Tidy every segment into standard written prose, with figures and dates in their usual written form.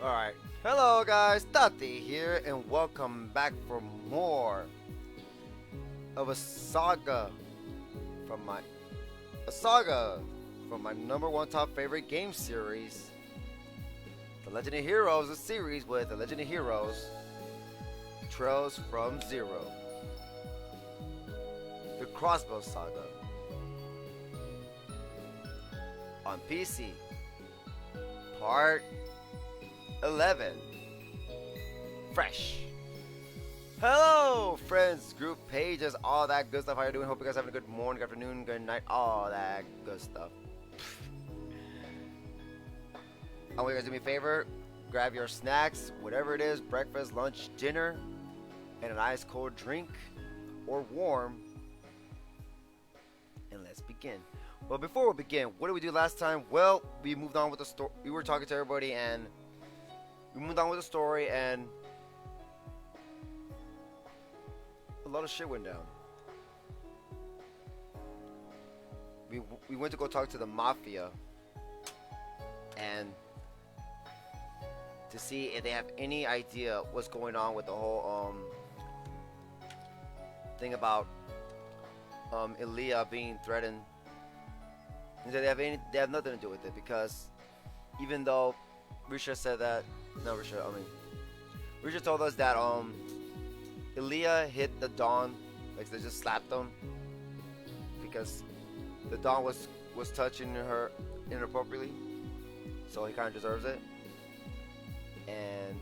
Alright. Hello guys, Tati here, and welcome back for more of from my a saga from my number one top favorite game series, The Legend of Heroes, a series with The Legend of Heroes, Trails from Zero, the Crossbell saga on PC, part 11. Fresh. Hello, friends, group pages, all that good stuff. How you doing? Hope you guys having a good morning, good afternoon, good night, all that good stuff. I want you guys to do me a favor. Grab your snacks, whatever it is, breakfast, lunch, dinner, and an ice cold drink or warm. And let's begin. Well, before we begin, what did we do last time? Well, we moved on with the story. We were talking to everybody and we moved on with the story, and a lot of shit went down. We went to go talk to the mafia and to see if they have any idea what's going on with the whole thing about Ilya being threatened. And they have nothing to do with it, because even though Risha said that, Risha told us that Ilya hit the Dawn, like they just slapped him because the Dawn was touching her inappropriately, so he kind of deserves it. And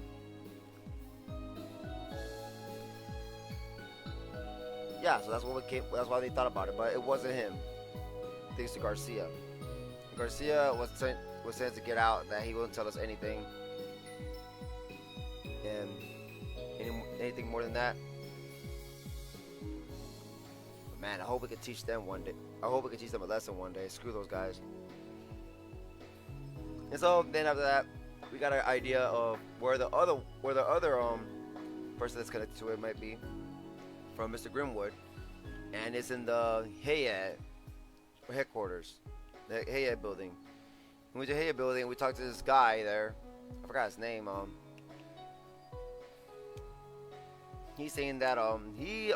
yeah, so that's that's why they thought about it, but it wasn't him. Thanks to Garcia. Garcia was sent to get out, that he wouldn't tell us anything, and anything more than that. But man, I hope we could teach them one day. I hope we could teach them a lesson one day. Screw those guys. And so then after that, we got an idea of where the other person that's connected to it might be from Mr. Grimwood, and it's in the Hayat headquarters, the Hayat building. We went to Hayat building. We talked to this guy there. I forgot his name. He's saying that he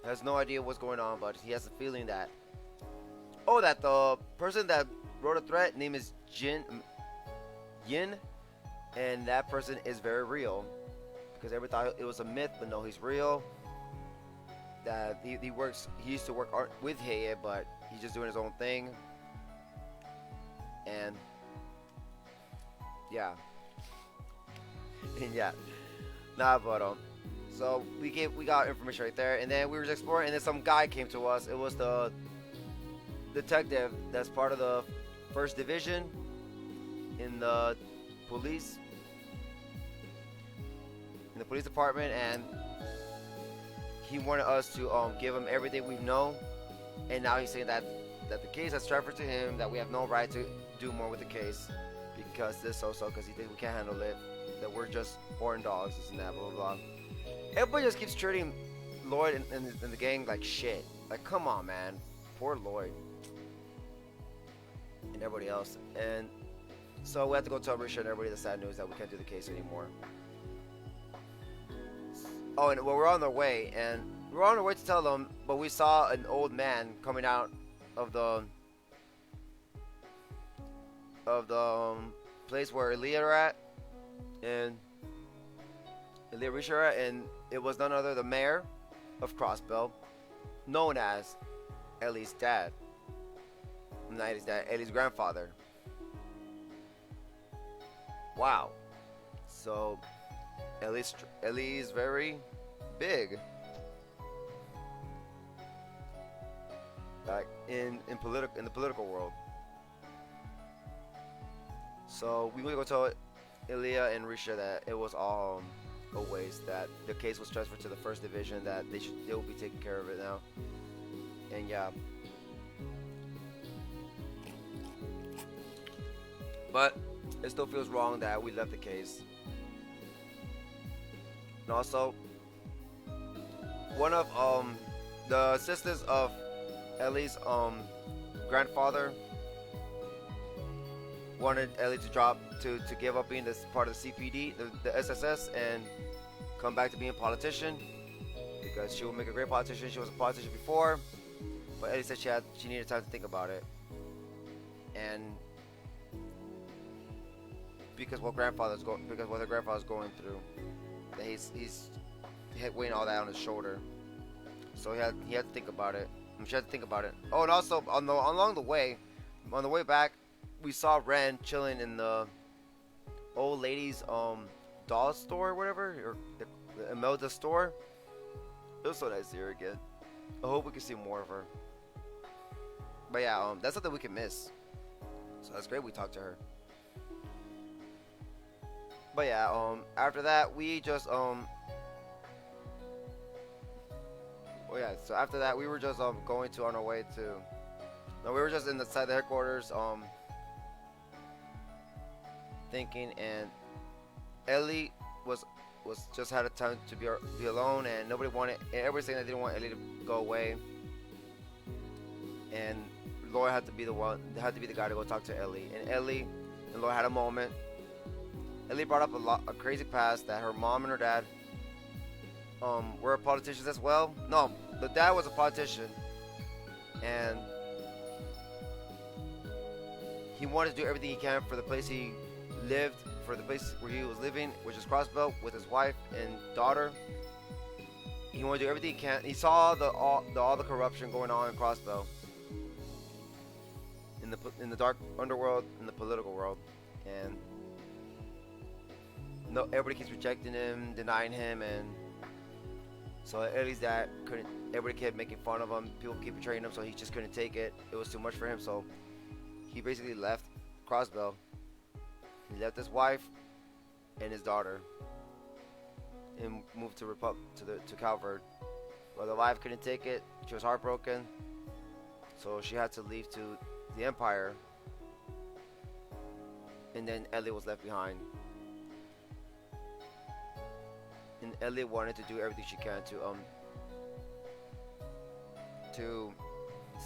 has no idea what's going on, but he has a feeling that that the person that wrote a threat name is Yin, and that person is very real, because everybody thought it was a myth, but no, he's real. That he used to work with Hayat, but he's just doing his own thing. And yeah, and yeah, but so we got information right there, and then we were just exploring, and then some guy came to us. It was the detective that's part of the first division in the police department, and he wanted us to give him everything we know, and now he's saying that the case has transferred to him, that we have no right to do more with the case because because he thinks we can't handle it, that we're just horn dogs, this and that, blah blah blah. Everybody just keeps treating Lloyd and the gang like shit. Like, come on, man, poor Lloyd and everybody else. And so we have to go tell Risha and everybody the sad news that we can't do the case anymore. Oh, and well, we're on our way to tell them, but we saw an old man coming out of the place where Ilya are at, and Ilya Risha are at, and it was none other than the mayor of Crossbell, known as Ellie's dad. Not Ellie's dad, Ellie's grandfather. Wow. So Ellie's very big, like in the political world. So we will go tell Ilya and Risha that it was all a waste, that the case was transferred to the first division, that they will be taking care of it now. And yeah, but it still feels wrong that we left the case. And also, one of the sisters of Ellie's grandfather wanted Ellie to drop to give up being this part of the CPD, the SSS, and come back to being a politician because she would make a great politician. She was a politician before, but Ellie said she needed time to think about it, and because what her grandfather's going through, that he's weighing all that on his shoulder, so he had to think about it. She had to think about it. Oh, and also on the way back, we saw Ren chilling in the old lady's doll store or whatever, or the Imelda store. It was so nice to see her again. I hope we can see more of her. But yeah, that's something we can miss. So that's great we talked to her. But yeah, after that we just oh yeah, so after that we were just going on our way to. No, we were just inside the headquarters thinking, and Ellie was just had a time to be alone, and everybody saying that they didn't want Ellie to go away, and Laura had to be the guy to go talk to Ellie, and Ellie and Laura had a moment. Ellie brought up a crazy past that her mom and her dad were politicians as well. No, the dad was a politician, and he wanted to do everything he can for the place he lived, for the place where he was living, which is Crossbell, with his wife and daughter. He wanted to do everything he can. He saw all the corruption going on in Crossbell, in the dark underworld, in the political world, and no, everybody keeps rejecting him, denying him, and so Ellie's dad couldn't. Everybody kept making fun of him. People keep betraying him, so he just couldn't take it. It was too much for him, so he basically left Crossbell. He left his wife and his daughter and moved to Calvert. Well, the wife couldn't take it. She was heartbroken, so she had to leave to the Empire. And then Ellie was left behind. And Ellie wanted to do everything she can to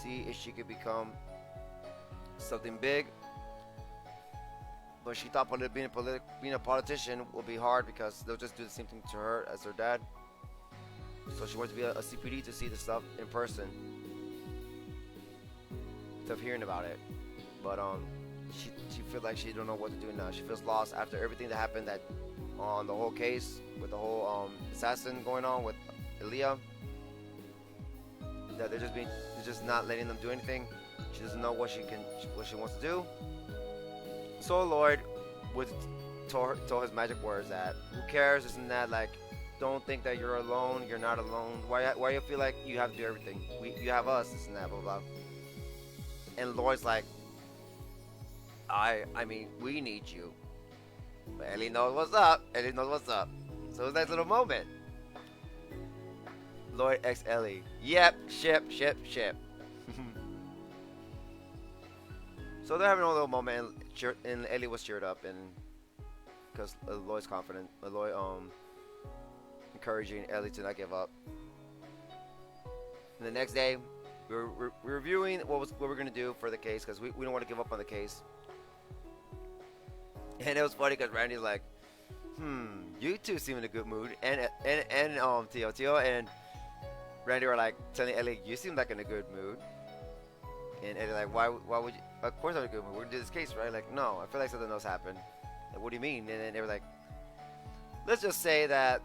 see if she could become something big. But she thought being a politician would be hard because they'll just do the same thing to her as her dad. So she wanted to be a CPD to see the stuff in person, instead of hearing about it. But she feels like she don't know what to do now. She feels lost after everything that happened on the whole case with the whole assassin going on with Elia. That they're just not letting them do anything. She doesn't know what she wants to do. So Lloyd told his magic words that who cares, this and that, like, don't think that you're alone, you're not alone. Why you feel like you have to do everything? You have us, this and that, blah blah. And Lloyd's like, I mean, we need you. But Ellie knows what's up. So it's a nice little moment. Lloyd x Ellie. Yep, ship. So they're having a little moment, and Ellie was cheered up, and because Lloyd's confident, Lloyd encouraging Ellie to not give up. And the next day, we were reviewing what we're gonna do for the case because we don't want to give up on the case. And it was funny because Randy's like, you two seem in a good mood, and Tio and Randy were like telling Ellie, you seem like in a good mood. And Eddie like, why would you? Of course I'm in a good mood. We're gonna do this case, right? Like, no, I feel like something else happened. Like, what do you mean? And then they were like, let's just say that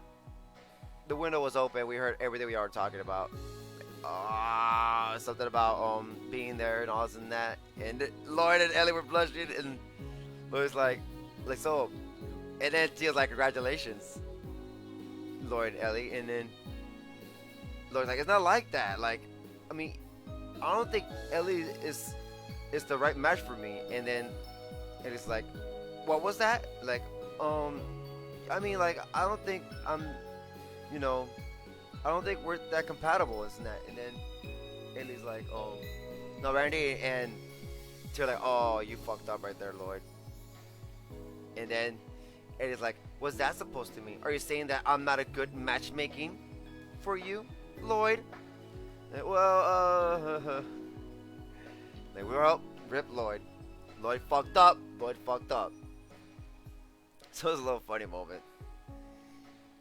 the window was open. We heard everything we were talking about. Something about being there and all this and that. And Lloyd and Ellie were blushing, and Lloyd's like so. And then Tio's like, congratulations, Lloyd and Ellie. And then Lloyd's like, it's not like that. Like, I mean, I don't think Ellie is the right match for me. And then Ellie's like, what was that? Like, I mean, like, I don't think I don't think we're that compatible, isn't that? And then Ellie's like, no, Randy and Tio like, oh, you fucked up right there, Lloyd. And then Ellie's like, what's that supposed to mean? Are you saying that I'm not a good matchmaking for you, Lloyd? Like, well, like, well, rip Lloyd. Lloyd fucked up. Lloyd fucked up. So it was a little funny moment.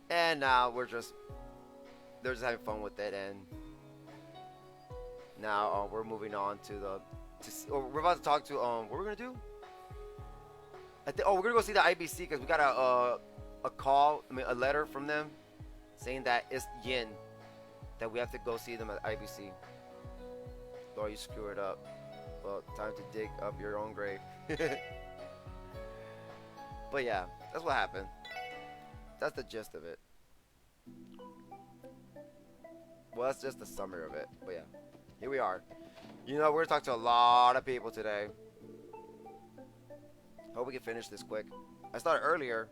And now they're just having fun with it, and now we're moving on to we're about to talk to what we're gonna do. We're gonna go see the IBC because we got a call, a letter from them saying that it's Yin that we have to go see them at IBC. Lord, you screw it up. Well, time to dig up your own grave. But yeah, that's what happened. That's the gist of it. Well, that's just the summary of it. But yeah, here we are. You know, we're gonna talk to a lot of people today. Hope we can finish this quick. I started earlier,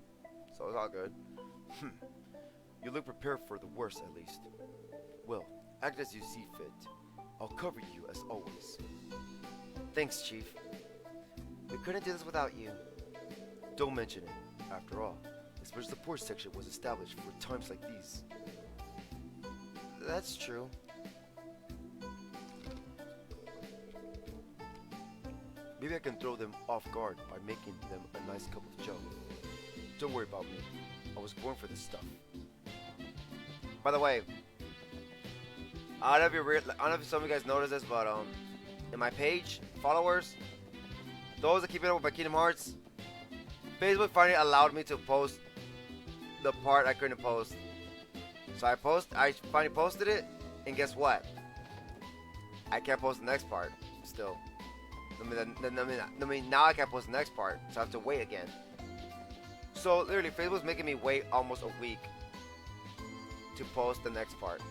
so it's all good. You look prepared for the worst, at least. Well, act as you see fit. I'll cover you as always. Thanks, Chief. We couldn't do this without you. Don't mention it. After all, the special support section was established for times like these. That's true. Maybe I can throw them off guard by making them a nice cup of joe. Don't worry about me. I was born for this stuff. By the way, I don't know if some of you guys noticed this, but in my page, followers, those that keep it up with my Kingdom Hearts, Facebook finally allowed me to post the part I couldn't post. So I finally posted it, and guess what? I can't post the next part still. I mean, now I can't post the next part, so I have to wait again. So literally, Facebook's making me wait almost a week to post the next part.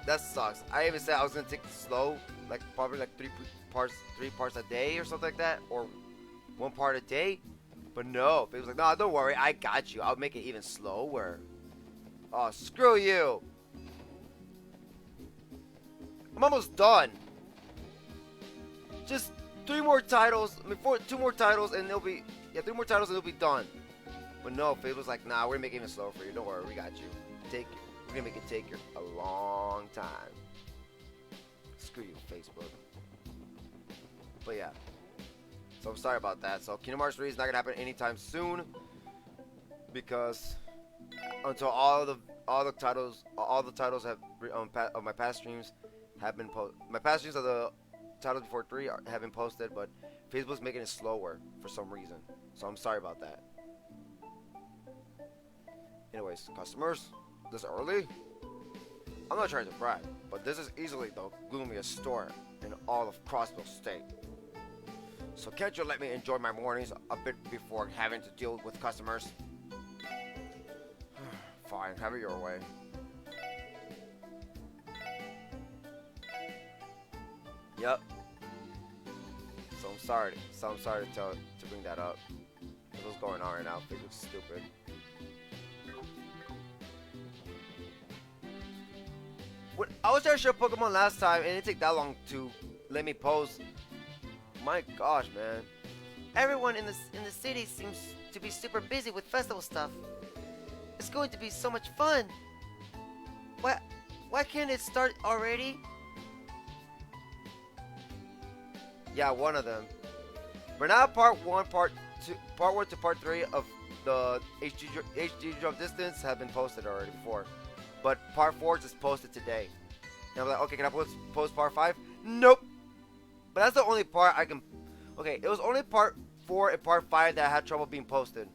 That sucks. I even said I was gonna take it slow, like probably like three parts a day or something like that, or one part a day. But no, Facebook's like, no, don't worry, I got you. I'll make it even slower. Oh, screw you! I'm almost done. Just 3 more titles. I mean, 2 more titles, and 3 more titles, and it'll be done. But no, Facebook's like, nah, we're gonna make it even slower for you. Don't worry, we got you. We're gonna make it take a long time. Screw you, Facebook. But yeah. So I'm sorry about that. So Kingdom Hearts 3 is not gonna happen anytime soon, because until all the titles have of my past streams have been posted. My past streams of the titles before 3 have been posted, but Facebook's making it slower for some reason. So I'm sorry about that. Anyways, customers, this early? I'm not trying to brag, but this is easily the gloomiest store in all of Crossbell State. So can't you let me enjoy my mornings a bit before having to deal with customers? Fine, have it your way. Yep. So I'm sorry to bring that up. What's going on right now? Facebook's stupid. I was trying to show Pokemon last time, and it didn't take that long to let me post. My gosh, man! Everyone in the city seems to be super busy with festival stuff. It's going to be so much fun. Why can't it start already? Yeah, one of them. We're now part 1 to part 3 of the HD Drum Distance have been posted already before. But part 4 just posted today. And I'm like, okay, can I post part 5? Nope. But that's the only part I can. Okay, it was only part 4 and part 5 that I had trouble being posted.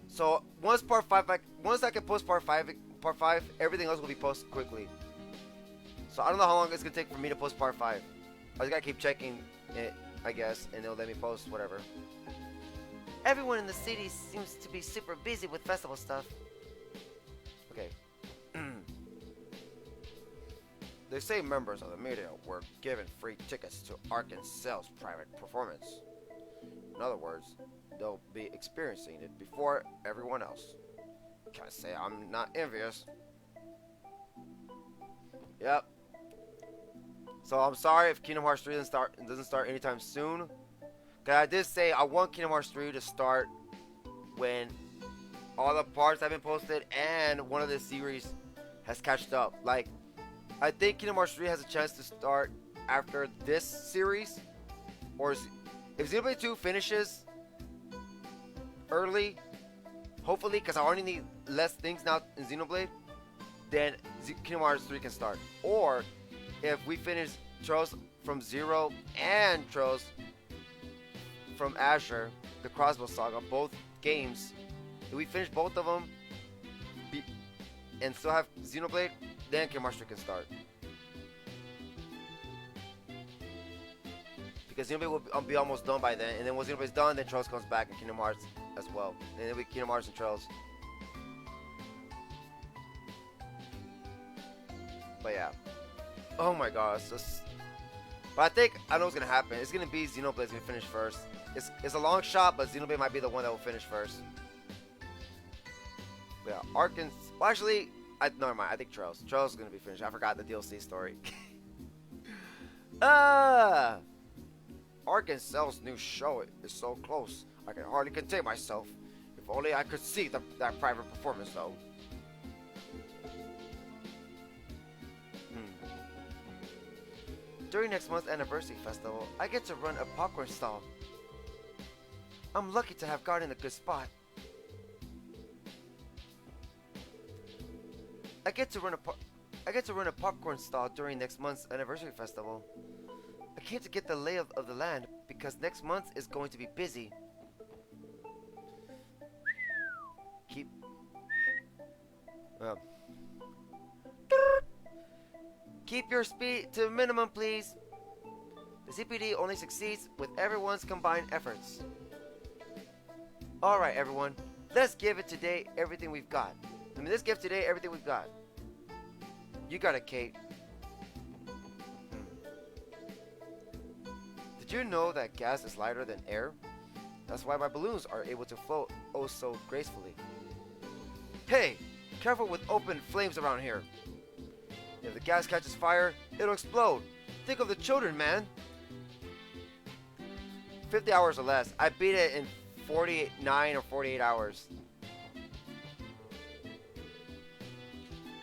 So once I can post part 5, everything else will be posted quickly. So I don't know how long it's gonna take for me to post part 5. I just gotta keep checking it, I guess, and it'll let me post whatever. Everyone in the city seems to be super busy with festival stuff. Okay. They say members of the media were given free tickets to Arkancel's private performance. In other words, they'll be experiencing it before everyone else. Can't say I'm not envious. Yep. So I'm sorry if Kingdom Hearts 3 doesn't start anytime soon. Cause I did say I want Kingdom Hearts 3 to start when all the parts have been posted and one of the series has catched up. Like, I think Kingdom Hearts 3 has a chance to start after this series, or if Xenoblade 2 finishes early, hopefully, because I already need less things now in Xenoblade, then Kingdom Hearts 3 can start. Or if we finish Trails from Zero and Trails from Azure, the Crossbell saga, both games, if we finish both of them and still have Xenoblade, then Kingdom Hearts 3 can start. Because Xenoblade will be almost done by then, and then once Xenoblade's done, then Trails comes back in Kingdom Hearts as well. And then we Kingdom Hearts and Trails. But yeah. Oh my gosh. But I think I know what's gonna happen. It's gonna be Xenoblade's gonna finish first. It's a long shot, but Xenoblade might be the one that will finish first. But yeah, Arkans. Well, actually, never mind. I think Trails. Trails is gonna be finished. I forgot the DLC story. Arkancel's new show is so close, I can hardly contain myself. If only I could see that private performance, though. During next month's anniversary festival, I get to run a popcorn stall. I'm lucky to have gotten a good spot. I get to run a popcorn stall during next month's anniversary festival. I came to get the lay of the land because next month is going to be busy. Keep your speed to a minimum, please. The CPD only succeeds with everyone's combined efforts. Alright, everyone. Let's give today everything we've got. Let's give today everything we've got. You got it, Kate. Did you know that gas is lighter than air? That's why my balloons are able to float oh so gracefully. Hey, careful with open flames around here. If the gas catches fire, it'll explode. Think of the children, man. 50 hours or less. I beat it in 49 or 48 hours.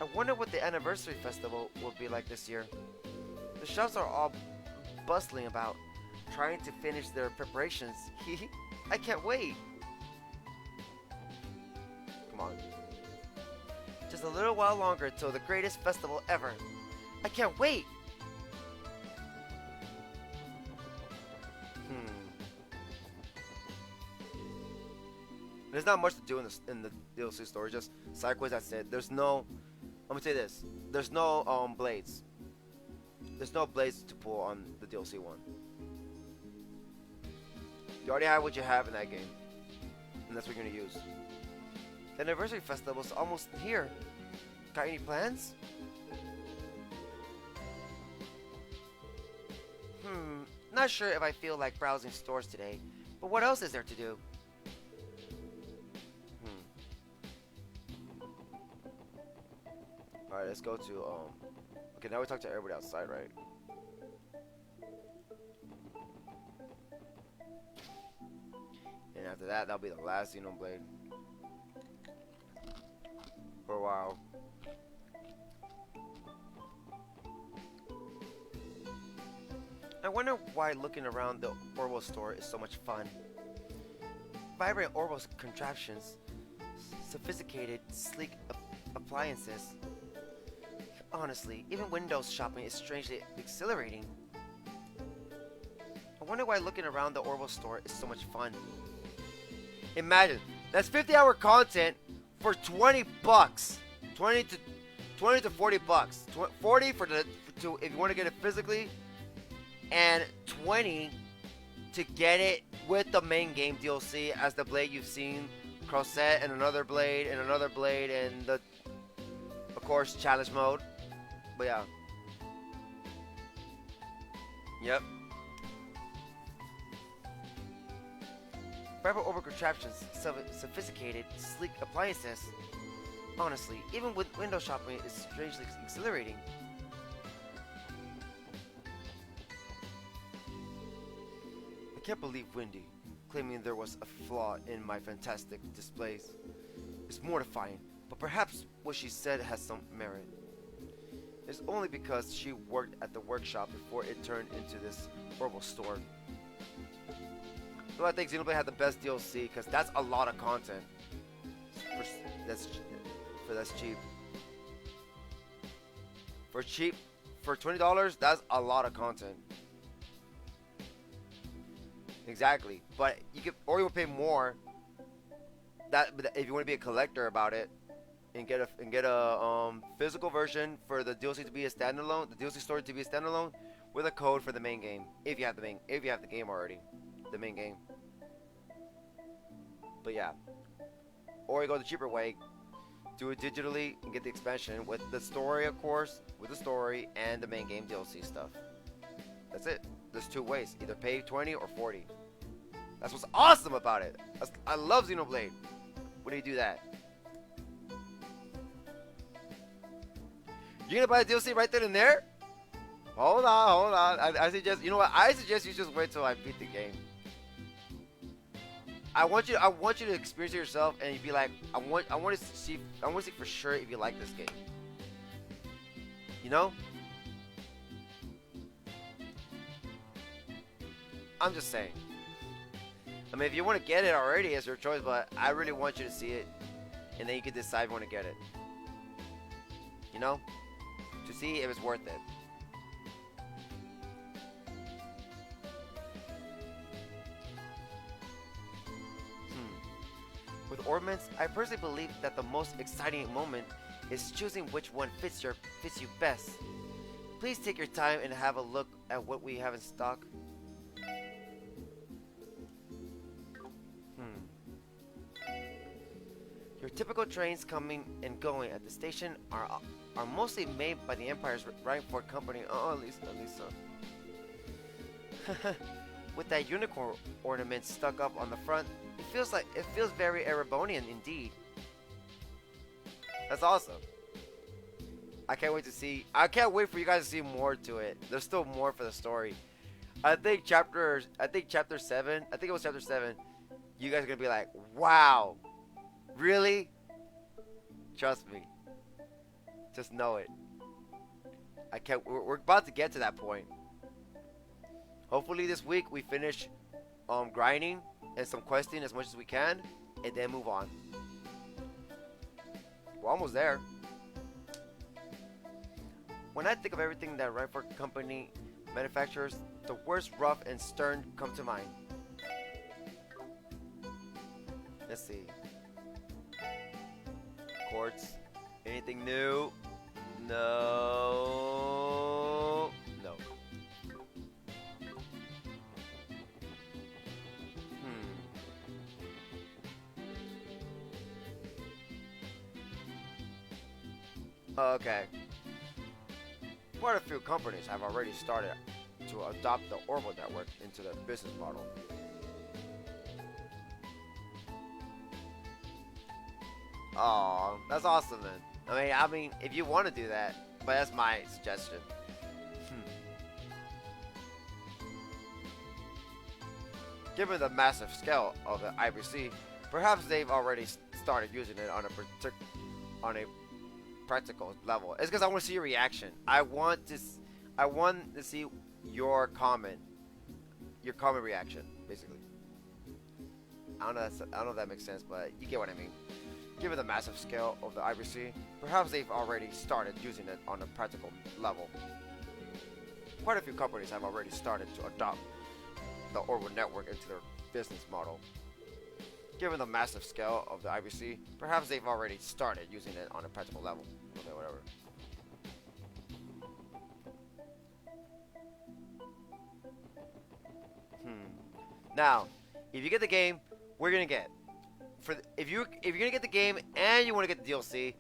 I wonder what the anniversary festival will be like this year. The shops are all bustling about, trying to finish their preparations. I can't wait. Come on. Just a little while longer till the greatest festival ever. I can't wait. There's not much to do in the DLC story. Just side quests. That's it. There's no. Let me say this. There's no blades. There's no blades to pull on the DLC one. You already have what you have in that game, and that's what you're gonna use. The anniversary festival's almost here. Got any plans? Not sure if I feel like browsing stores today, but what else is there to do? Alright, let's go to, okay, now we talk to everybody outside, right? And after that, that'll be the last Xenoblade. For a while. I wonder why looking around the Orbo store is so much fun. Vibrant Orbo contraptions, sophisticated, sleek appliances. Honestly, even Windows shopping is strangely exhilarating. I wonder why looking around the Orbo store is so much fun. Imagine, that's 50-hour content for 20 bucks. 20 to 40 bucks. 40 for if you want to get it physically, and 20 to get it with the main game DLC as the blade you've seen, Crossbell and another blade and the, of course, challenge mode. But yeah. Yep. Private Orbo contraptions, sophisticated, sleek appliances. Honestly, even with window shopping is strangely exhilarating. I can't believe Wendy claiming there was a flaw in my fantastic displays. It's mortifying, but perhaps what she said has some merit. It's only because she worked at the workshop before it turned into this horrible store. So I think Xenoblade had the best DLC because that's a lot of content. For, that's cheap. For $20, that's a lot of content. Exactly, but you could, or you would pay more. But if you want to be a collector about it, and get a physical version for the DLC to be a standalone, the DLC story to be a standalone, with a code for the main game. If you have the game already, the main game. But yeah, or you go the cheaper way, do it digitally and get the expansion with the story, of course, with the story and the main game DLC stuff. That's it. There's two ways: either pay 20 or 40. That's what's awesome about it. I love Xenoblade. When do you do that? You're gonna buy the DLC right then and there? Hold on. I suggest, you know what? I suggest you just wait till I beat the game. I want you to experience it yourself, and you'd be like, I want to see for sure if you like this game. You know? I'm just saying. I mean, if you want to get it already, it's your choice, but I really want you to see it, and then you can decide if you want to get it. You know? To see if it's worth it. With ornaments, I personally believe that the most exciting moment is choosing which one fits you best. Please take your time and have a look at what we have in stock. Your typical trains coming and going at the station are mostly made by the Empire's Rhineford company. Oh, Lisa. With that unicorn ornament stuck up on the front, it feels very Erebonian indeed. That's awesome. I can't wait for you guys to see more to it. There's still more for the story. I think chapter 7, you guys are gonna be like, wow, really? Trust me. Just know it. We're about to get to that point. Hopefully this week we finish grinding and some questing as much as we can, and then move on. We're almost there. When I think of everything that Rhineford company manufactures, the words rough and stern come to mind. Let's see. Quartz. Anything new? No. Okay. Quite a few companies have already started to adopt the Orbital network into their business model. Oh, that's awesome then. I mean, if you want to do that, but that's my suggestion. Given the massive scale of the IBC, perhaps they've already started using it on a practical level. It's because I want to see your reaction. I want to see your comment reaction, basically. I don't know if that makes sense, but you get what I mean. Given the massive scale of the IBC, perhaps they've already started using it on a practical level. Quite a few companies have already started to adopt the Orbital network into their business model. Given the massive scale of the IBC, perhaps they've already started using it on a practical level. Okay, whatever. Now, if you get the game, we're gonna get. If you're gonna get the game and you want to get the DLC,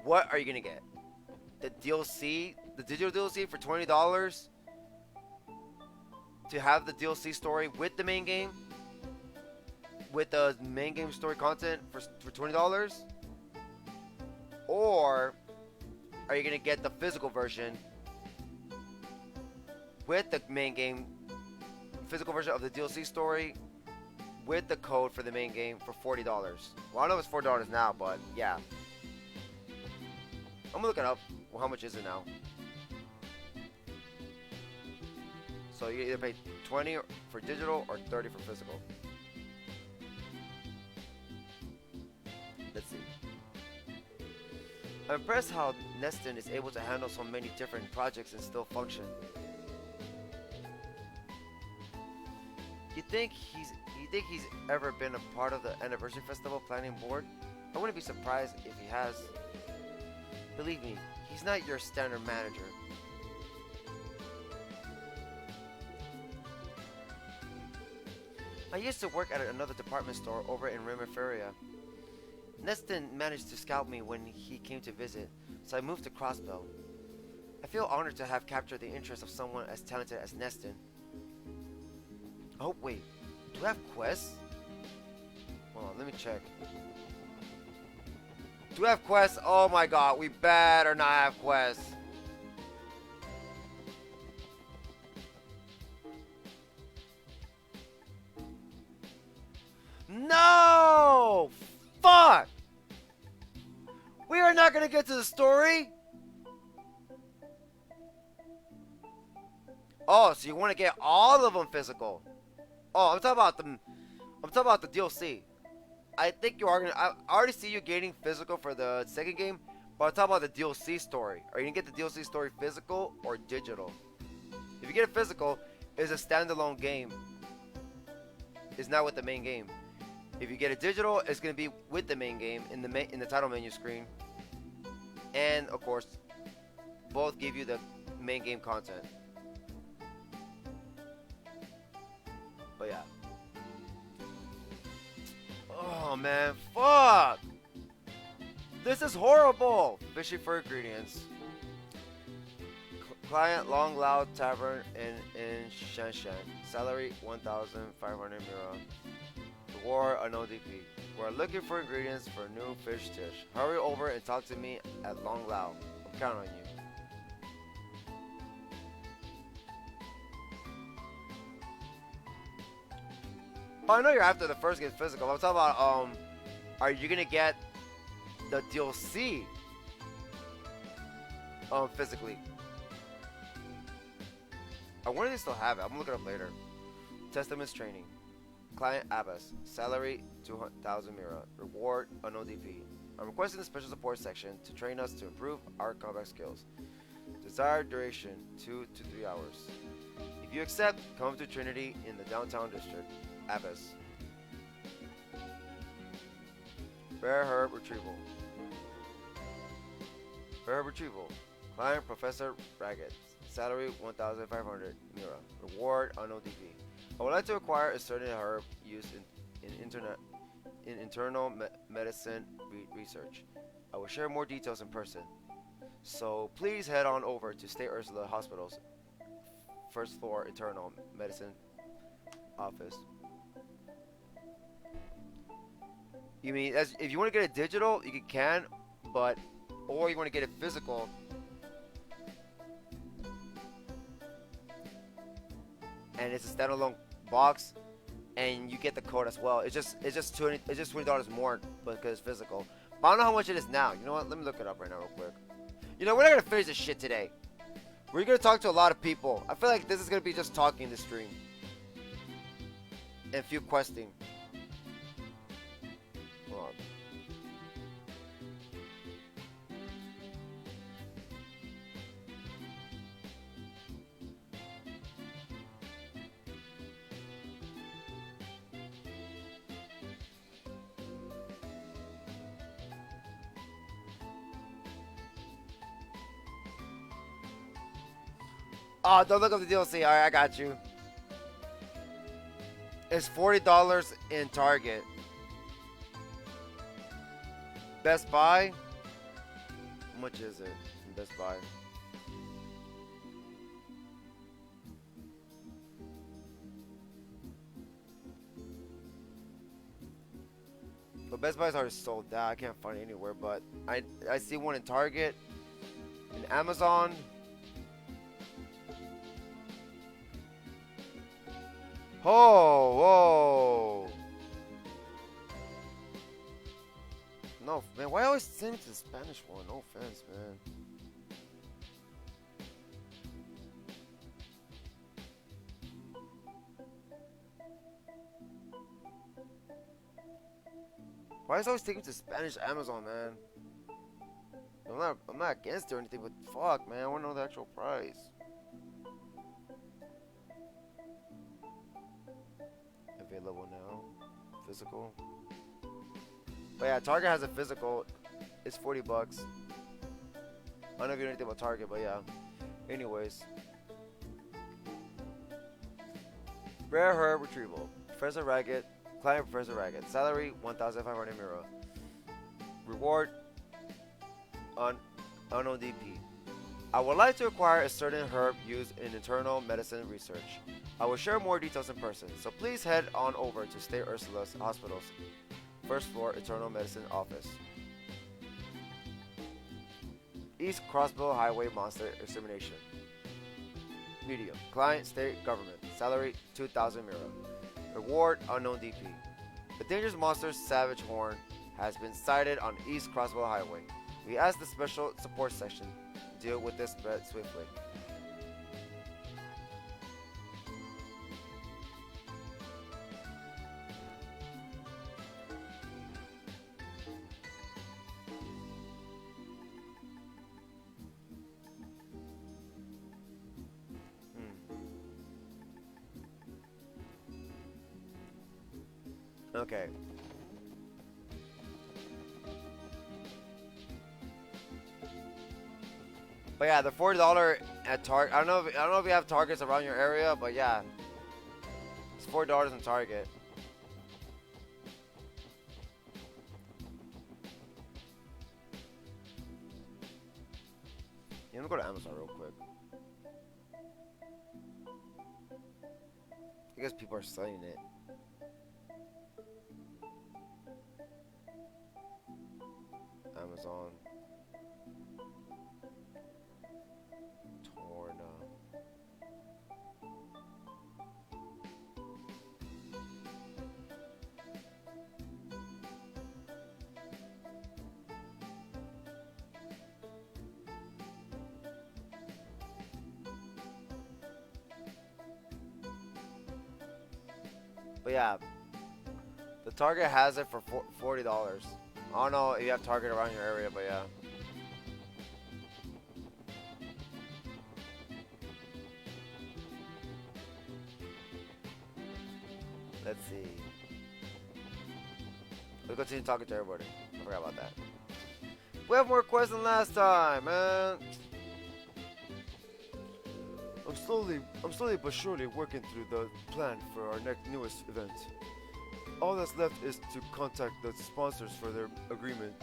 what are you gonna get? The DLC, the digital DLC for $20 to have the DLC story with the main game, with the main game story content for $20, or are you gonna get the physical version with the main game, physical version of the DLC story with the code for the main game for $40? Well, I know it's $4 now, but yeah. I'm gonna look it up. Well, how much is it now? So you either pay 20 for digital or 30 for physical. I'm impressed how Neston is able to handle so many different projects and still function. You think he's ever been a part of the anniversary festival planning board? I wouldn't be surprised if he has. Believe me, he's not your standard manager. I used to work at another department store over in Remiferia. Neston managed to scout me when he came to visit, so I moved to Crossbell. I feel honored to have captured the interest of someone as talented as Neston. Oh wait, do we have quests? Hold on, let me check. Do we have quests? Oh my god, we better not have quests. No! Fuck! We are not gonna get to the story. Oh, so you want to get all of them physical? Oh, I'm talking about the. I'm talking about the DLC. I think you are gonna. I already see you gaining physical for the second game, but I'm talking about the DLC story. Are you gonna get the DLC story physical or digital? If you get it physical, it's a standalone game. It's not with the main game. If you get it digital, it's gonna be with the main game in the title menu screen. And of course, both give you the main game content. But yeah. Oh man, fuck! This is horrible! Fishing for ingredients. Client Long Loud Tavern in Shanshan. Salary 1,500 mira. Reward unknown DP. We're looking for ingredients for a new fish dish. Hurry over and talk to me at Long Lao. I'm counting on you. Oh, I know you're after the first game physical. I'm talking about are you gonna get the DLC physically? I wonder if they still have it. I'm gonna look it up later. Testaments training. Client Abbas. Salary 2,000 mira. Reward unknown DP. I'm requesting the special support section to train us to improve our combat skills. Desired duration 2 to 3 hours. If you accept, come to Trinity in the downtown district. Abbas. Rare herb retrieval. Rare herb retrieval. Client Professor Raggett. Salary 1,500 mira. Reward unknown DP. I would like to acquire a certain herb used in internal medicine research. I will share more details in person. So please head on over to State Ursula Hospital's first floor internal medicine office. You mean if you want to get it digital, you can, but or you want to get it physical. And it's a standalone box, and you get the code as well. It's just $20 more because it's physical. But I don't know how much it is now. You know what? Let me look it up right now real quick. You know, we're not gonna finish this shit today. We're gonna talk to a lot of people. I feel like this is gonna be just talking this stream and a few questing. Hold on. Oh, don't look up the DLC. Alright, I got you. It's $40 in Target. Best Buy? How much is it in Best Buy? But Best Buy's already sold that. I can't find it anywhere, but I see one in Target, in Amazon. Oh, whoa. No, man, why always send me to the Spanish one? No offense, man. Why is it always taking me to Spanish Amazon, man? I'm not against it or anything, but fuck, man, I want to know the actual price. Available now. Physical. But yeah, Target has a physical. It's 40 bucks. I don't know if you know anything about Target, but yeah. Anyways. Rare herb retrieval. Professor Ragged. Client Professor Ragged. Salary 1,500 Mira. Reward unknown DP. I would like to acquire a certain herb used in internal medicine research. I will share more details in person, so please head on over to State Ursula's Hospital's first floor internal medicine office. East Crossbell Highway Monster Extermination. Medium. Client State Government. Salary 2,000 Mira. Reward unknown DP. The dangerous monster Savage Horn has been sighted on East Crossbell Highway. We ask the Special Support Section to deal with this threat swiftly. Okay. But yeah, the $40 at Target. I don't know if you have Targets around your area, but yeah, it's $4 in Target. Yeah, let me go to Amazon real quick. I guess people are selling it. Amazon. Torna. But yeah, the Target has it for $40. I don't know if you have Target around your area, but yeah. Let's see. Let's continue talking to everybody. I forgot about that. We have more quests than last time, man. I'm slowly but surely working through the plan for our newest event. All that's left is to contact the sponsors for their agreement.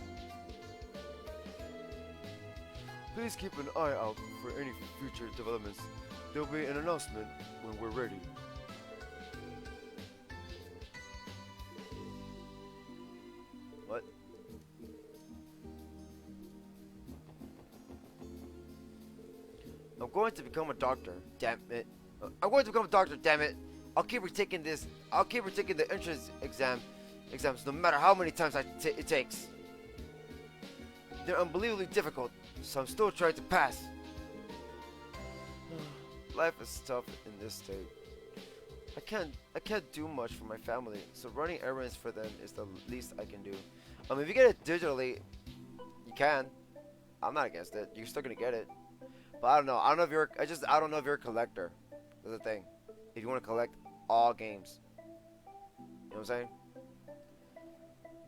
Please keep an eye out for any future developments. There will be an announcement when we're ready. What? I'm going to become a doctor. Damn it. I'm going to become a doctor, damn it. I'll keep retaking this. I'll keep retaking the entrance exams no matter how many times it takes. They're unbelievably difficult, so I'm still trying to pass. Life is tough in this state. I can't do much for my family, so running errands for them is the least I can do. If you get it digitally, you can. I'm not against it. You're still gonna get it. But I don't know. I don't know if you're a collector. That's the thing. If you want to collect all games. You know what I'm saying?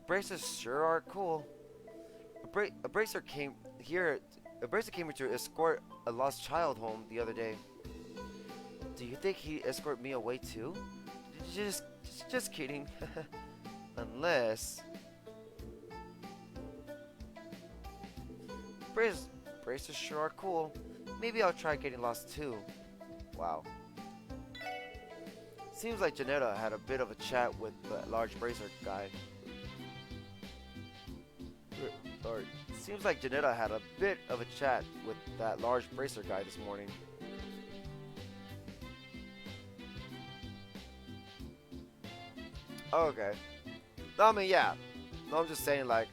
Braces sure are cool. A bracer came here to escort a lost child home the other day. Do you think he'd escort me away too? Just kidding. Unless... Braces sure are cool. Maybe I'll try getting lost too. Wow. Seems like Janetta had a bit of a chat with the large bracer guy. Or seems like Janetta had a bit of a chat with that large bracer guy this morning. Oh, okay. No, I mean, yeah. No, I'm just saying, like,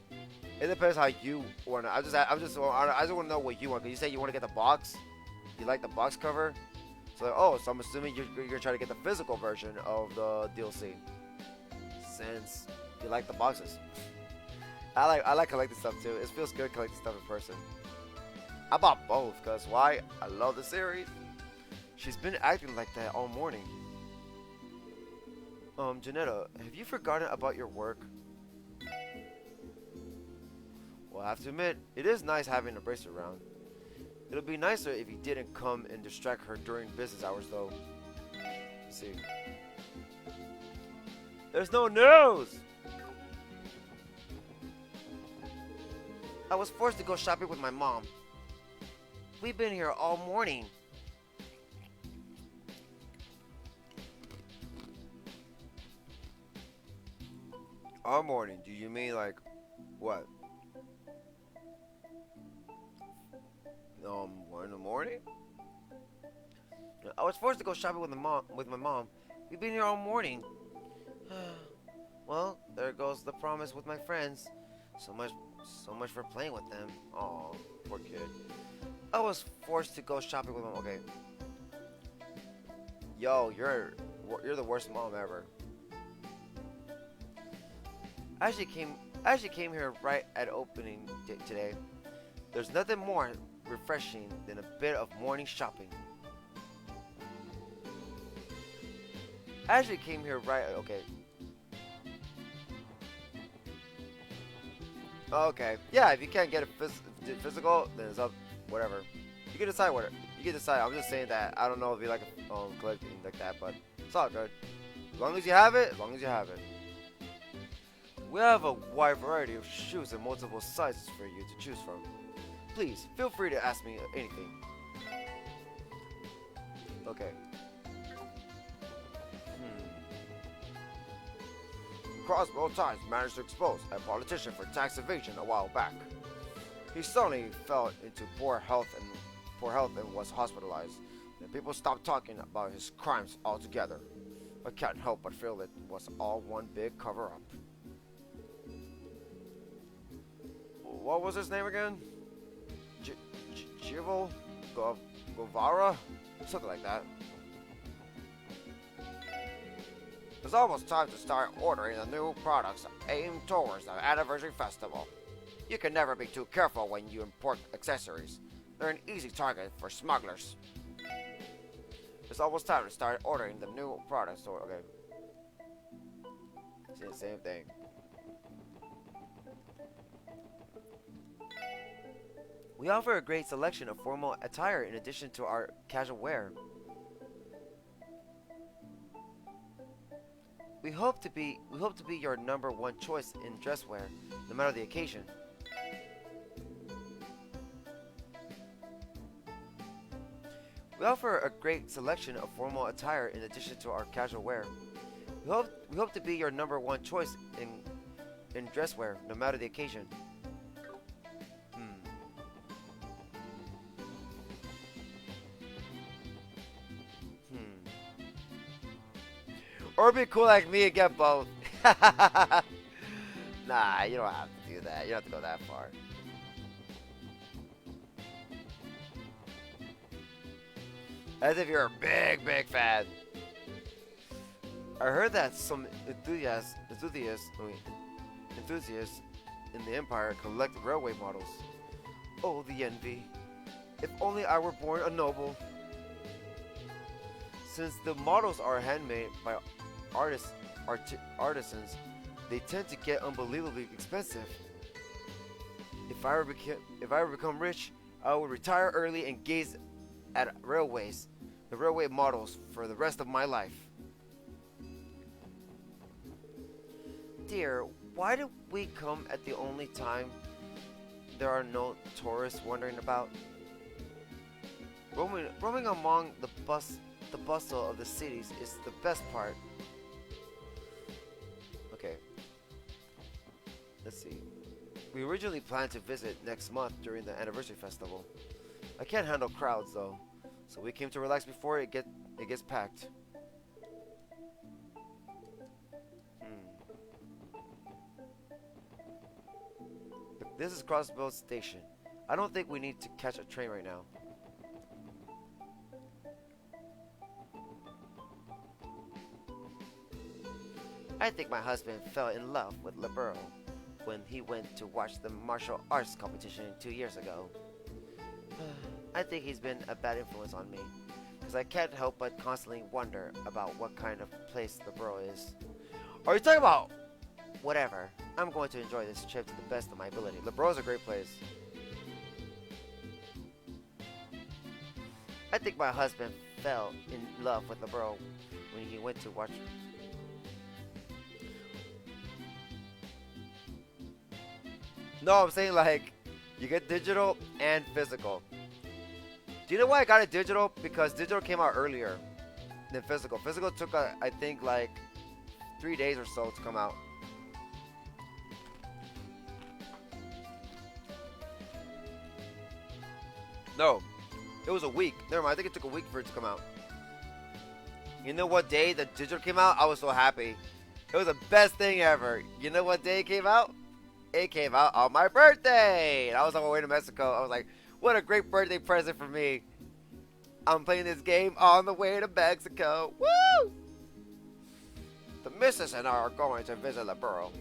it depends how you want to. I just want to know what you want. Cause you say you want to get the box. You like the box cover. So I'm assuming you're gonna try to get the physical version of the DLC. Since you like the boxes. I like collecting stuff too. It feels good collecting stuff in person. I bought both, cause why? I love the series. She's been acting like that all morning. Janetta, have you forgotten about your work? Well, I have to admit, it is nice having a bracer around. It'll be nicer if you didn't come and distract her during business hours, though. Let's see. There's no news! I was forced to go shopping with my mom. We've been here all morning. All morning? Do you mean like what? 1 in the morning? I was forced to go shopping with my mom. We've been here all morning. Well, there goes the promise with my friends. So much for playing with them. Aw, poor kid. I was forced to go shopping with my mom. Okay. Yo, you're the worst mom ever. I actually came here right at opening today. There's nothing more refreshing than a bit of morning shopping. I actually came here right at okay. Okay, yeah. If you can't get it physical, then it's up. Whatever. You can decide what. You can decide. I'm just saying that. I don't know if you like collecting like that, but it's all good. As long as you have it. As long as you have it. We have a wide variety of shoes and multiple sizes for you to choose from. Please feel free to ask me anything. Okay. Crossbell Times managed to expose a politician for tax evasion a while back. He suddenly fell into poor health and was hospitalized. And people stopped talking about his crimes altogether. I can't help but feel it was all one big cover-up. What was his name again? Jivel? Govara? Something like that. It's almost time to start ordering the new products aimed towards the anniversary festival. You can never be too careful when you import accessories. They're an easy target for smugglers. It's almost time to start ordering the new products. Okay. It's the same thing. We offer a great selection of formal attire in addition to our casual wear. We hope to be your number one choice in dress wear, no matter the occasion. We offer a great selection of formal attire in addition to our casual wear. We hope to be your number one choice in dress wear, no matter the occasion. Or be cool like me and get both. Nah, you don't have to do that. You don't have to go that far. As if you're a big fan. I heard that some enthusiasts in the Empire collect railway models. Oh, the envy. If only I were born a noble. Since the models are handmade by artisans, they tend to get unbelievably expensive. If I ever become rich, I will retire early and gaze at the railway models, for the rest of my life. Dear, why do we come at the only time there are no tourists wandering about? Roaming among the bustle of the cities is the best part. Okay. Let's see. We originally planned to visit next month during the anniversary festival. I can't handle crowds though, so we came to relax before it gets packed. This is Crossbell Station. I don't think we need to catch a train right now. I think my husband fell in love with Libero when he went to watch the martial arts competition 2 years ago. I think he's been a bad influence on me, because I can't help but constantly wonder about what kind of place the borough is. Are you talking about? Whatever. I'm going to enjoy this trip to the best of my ability. The borough's a great place. I think my husband fell in love with the borough when he went to watch. No, I'm saying like, you get digital and physical. Do you know why I got it digital? Because digital came out earlier than physical. Physical took, I think, like 3 days or so to come out. No, it was a week. Never mind, I think it took a week for it to come out. You know what day the digital came out? I was so happy. It was the best thing ever. You know what day it came out? It came out on my birthday. And I was on my way to Mexico. I was like, what a great birthday present for me. I'm playing this game on the way to Mexico. Woo! The missus and I are going to visit the borough.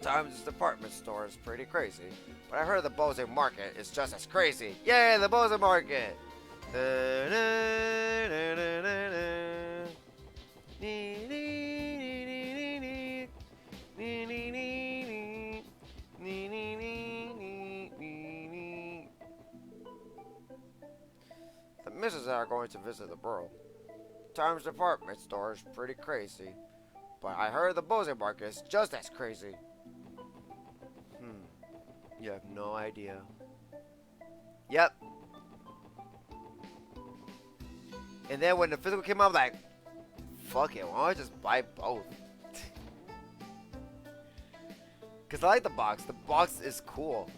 Times department store is pretty crazy. But I heard the Bose Market is just as crazy. Yay, the Bose Market! The missus and I are going to visit the borough. Times department store is pretty crazy. But I heard the Bose Market is just as crazy. You have no idea. Yep. And then when the physical came out, I'm like, fuck it, why don't I just buy both? Because I like the box. The box is cool.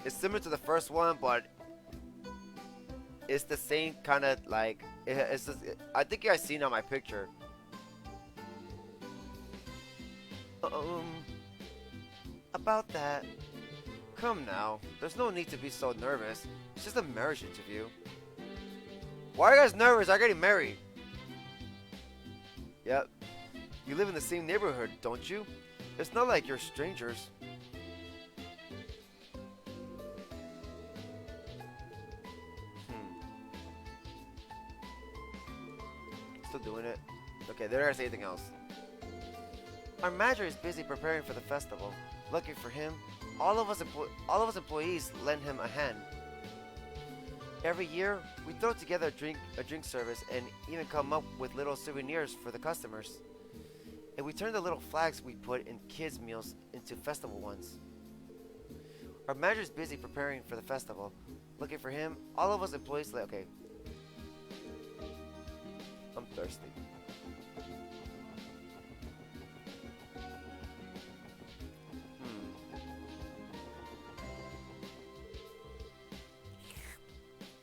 It's similar to the first one, but it's the same kind of like, it's just, I think you guys seen on my picture. About that. Come now, there's no need to be so nervous. It's just a marriage interview. Why are you guys nervous? I'm getting married. Yep. You live in the same neighborhood, don't you? It's not like you're strangers. Still doing it? Okay, they don't say anything else. Our manager is busy preparing for the festival. Lucky for him, all of us employees lend him a hand. Every year, we throw together a drink service and even come up with little souvenirs for the customers. And we turn the little flags we put in kids' meals into festival ones. Our manager is busy preparing for the festival. Lucky for him, all of us employees okay. I'm thirsty.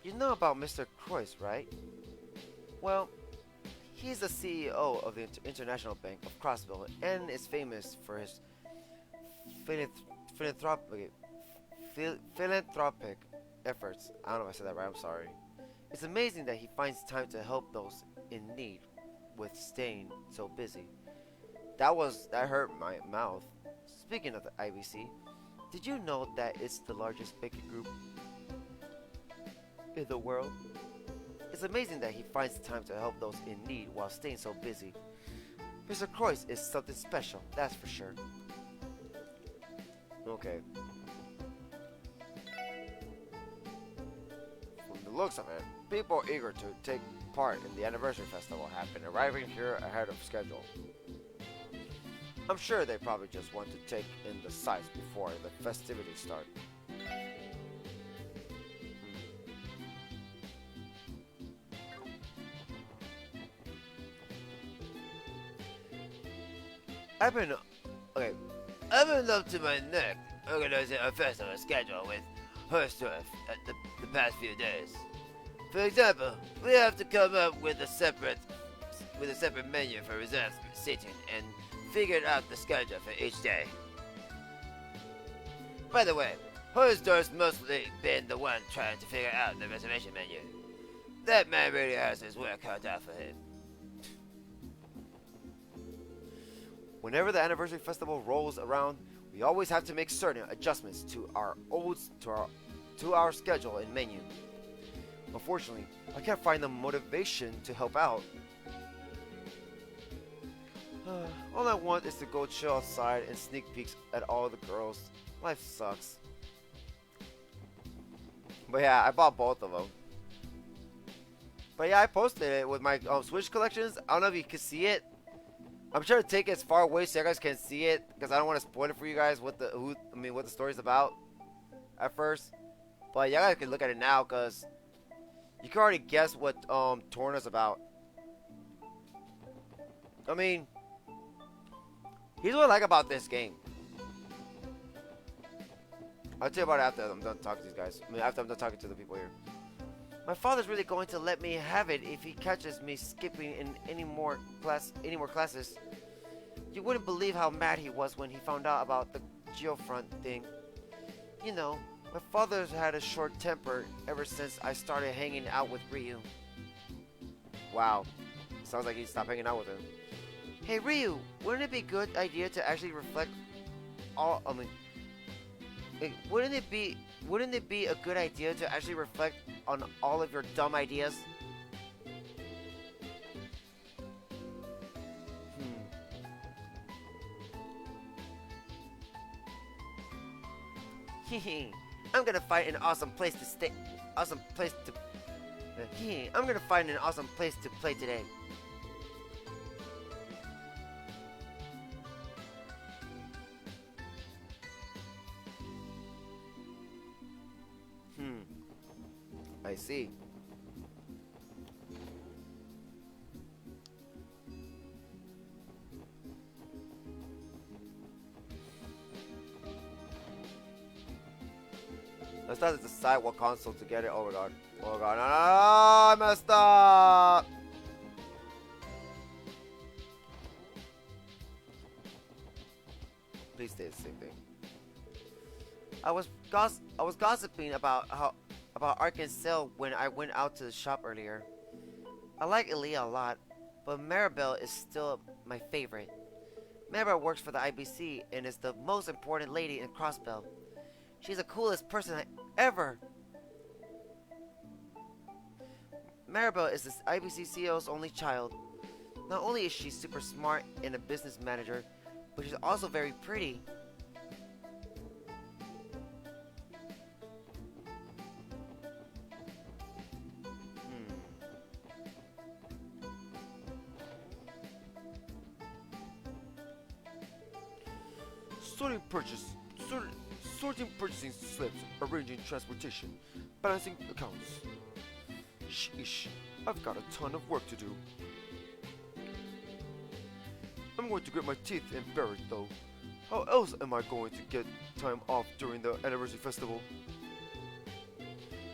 You know about Mr. Croix, right? Well, he's the CEO of the International Bank of Crossbell and is famous for his philanthropic efforts. I don't know if I said that right, I'm sorry. It's amazing that he finds time to help those in need with staying so busy. That hurt my mouth. Speaking of the IBC, did you know that it's the largest banking group in the world? It's amazing that he finds time to help those in need while staying so busy. Mr. Croix is something special, that's for sure. Okay. From the looks of it, people eager to take part in the anniversary festival have been arriving here ahead of schedule. I'm sure they probably just want to take in the sights before the festivities start. I've been up to my neck organizing a festival schedule with Herrsdorf at the past few days. For example, we have to come up with a separate menu for reserved seating and figured out the schedule for each day. By the way, Herrsdorf's mostly been the one trying to figure out the reservation menu. That man really has his work cut out for him. Whenever the anniversary festival rolls around, we always have to make certain adjustments to our 2-hour schedule and menu. Unfortunately, I can't find the motivation to help out. All I want is to go chill outside and sneak peeks at all the girls. Life sucks. But yeah, I bought both of them. But yeah, I posted it with my Switch collections. I don't know if you can see it. I'm trying to take it as far away so you guys can see it, because I don't want to spoil it for you guys what the story's about at first. But yeah, you guys can look at it now, because you can already guess what Torna's about. I mean, here's what I like about this game. I'll tell you about it after I'm done talking to these guys. I mean, after I'm done talking to the people here. My father's really going to let me have it if he catches me skipping in any more classes. You wouldn't believe how mad he was when he found out about the Geofront thing. You know, my father's had a short temper ever since I started hanging out with Ryu. Wow. Sounds like he stopped hanging out with him. Hey Ryu, wouldn't it be a good idea to actually reflect all wouldn't it be a good idea to actually reflect on all of your dumb ideas? Hehe. I'm gonna find an awesome place to stay. I'm gonna find an awesome place to play today. I see. Let's not decide what console to get it. Oh my god. Oh my god. No, I messed up. Please stay the same thing. I was gossiping about Arkansas when I went out to the shop earlier. I like Elia a lot, but Maribel is still my favorite. Maribel works for the IBC and is the most important lady in Crossbell. She's the coolest person ever. Maribel is the IBC CEO's only child. Not only is she super smart and a business manager, but she's also very pretty. Sorting purchasing slips, arranging transportation, balancing accounts. Sheesh, I've got a ton of work to do. I'm going to grit my teeth and bear it though. How else am I going to get time off during the anniversary festival?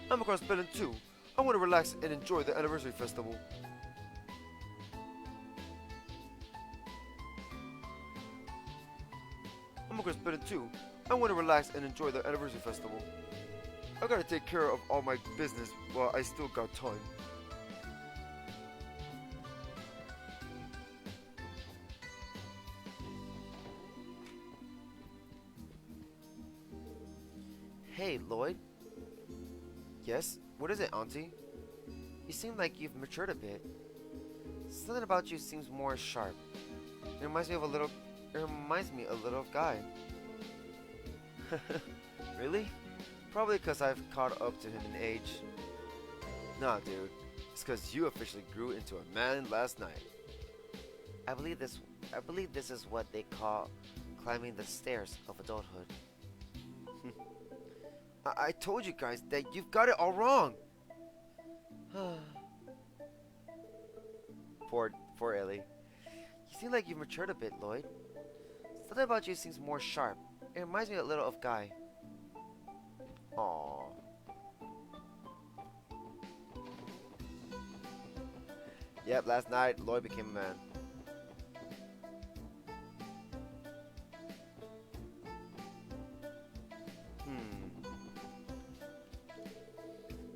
I'm across Crossbell too. I want to relax and enjoy the anniversary festival. I'm across Crossbell too. I want to relax and enjoy the anniversary festival. I gotta take care of all my business while I still got time. Hey, Lloyd. Yes? What is it, Auntie? You seem like you've matured a bit. Something about you seems more sharp. It reminds me a little of Guy. Really? Probably because I've caught up to him in age. Nah, dude. It's because you officially grew into a man last night. I believe this is what they call climbing the stairs of adulthood. I told you guys that you've got it all wrong. Poor Ellie. You seem like you've matured a bit, Lloyd. Something about you seems more sharp. It reminds me a little of Guy. Aww. Yep, last night Lloyd became a man.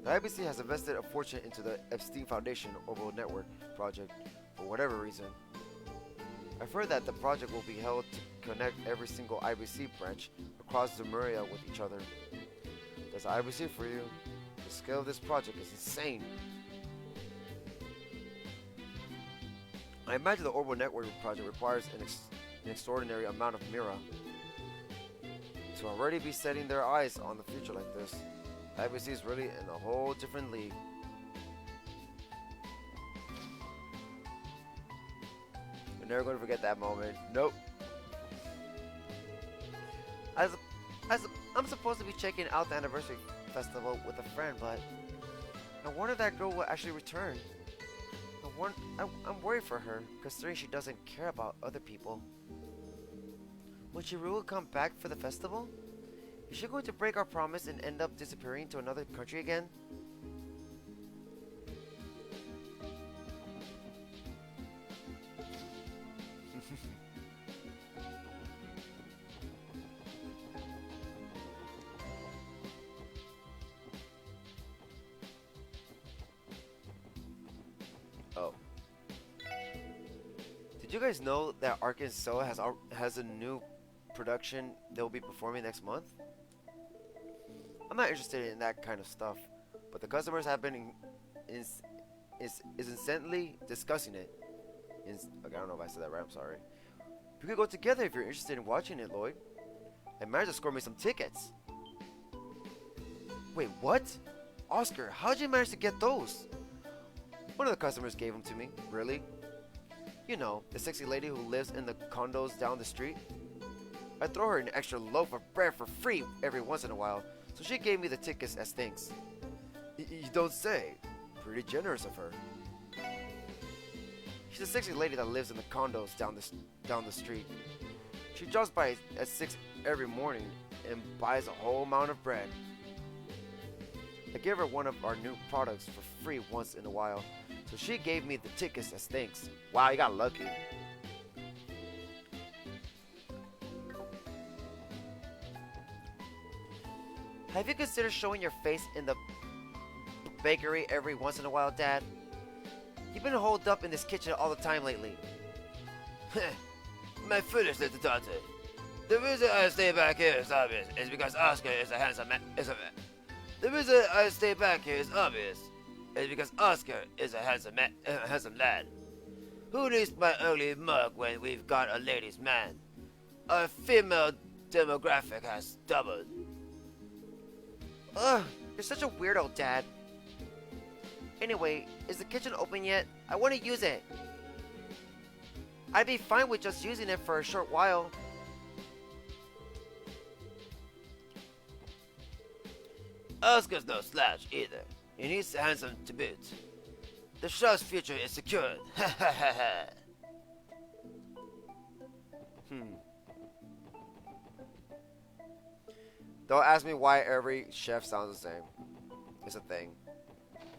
The IBC has invested a fortune into the Epstein Foundation Orbital Network project for whatever reason. I've heard that the project will be held to connect every single IBC branch across Zemuria with each other. The Because I will see for you. The scale of this project is insane. I imagine the orbital network project requires an extraordinary amount of Mira. To already be setting their eyes on the future like this, IBC is really in a whole different league. We're never going to forget that moment. Nope. I'm supposed to be checking out the anniversary festival with a friend, but I wonder if that girl will actually return. I'm worried for her, considering she doesn't care about other people. Will she really come back for the festival? Is she going to break our promise and end up disappearing to another country again? Oh. Did you guys know that Arkansas has a new production they'll be performing next month? I'm not interested in that kind of stuff, but the customers have been incessantly discussing it. Okay, I don't know if I said that right, I'm sorry. We could go together if you're interested in watching it, Lloyd. I managed to score me some tickets. Wait, what? Oscar, how'd you manage to get those? One of the customers gave them to me. Really? You know, the sexy lady who lives in the condos down the street. I throw her an extra loaf of bread for free every once in a while, so she gave me the tickets as thanks. You don't say. Pretty generous of her. She's a sexy lady that lives in the condos down the street. She drops by at 6 every morning and buys a whole amount of bread. I gave her one of our new products for free once in a while, so she gave me the tickets as thanks. Wow, you got lucky. Have you considered showing your face in the bakery every once in a while, Dad? You've been holed up in this kitchen all the time lately. My foolish little daughter. The reason I stay back here is obvious. It's because Oscar is a handsome man. The reason I stay back here is obvious. It's because Oscar is a handsome lad. Who needs my ugly mug when we've got a ladies' man? Our female demographic has doubled. Ugh, you're such a weirdo, Dad. Anyway, is the kitchen open yet? I want to use it. I'd be fine with just using it for a short while. Oscar's no slouch either, and he's handsome to boot. The shop's future is secured. Ha ha ha ha. Don't ask me why every chef sounds the same. It's a thing.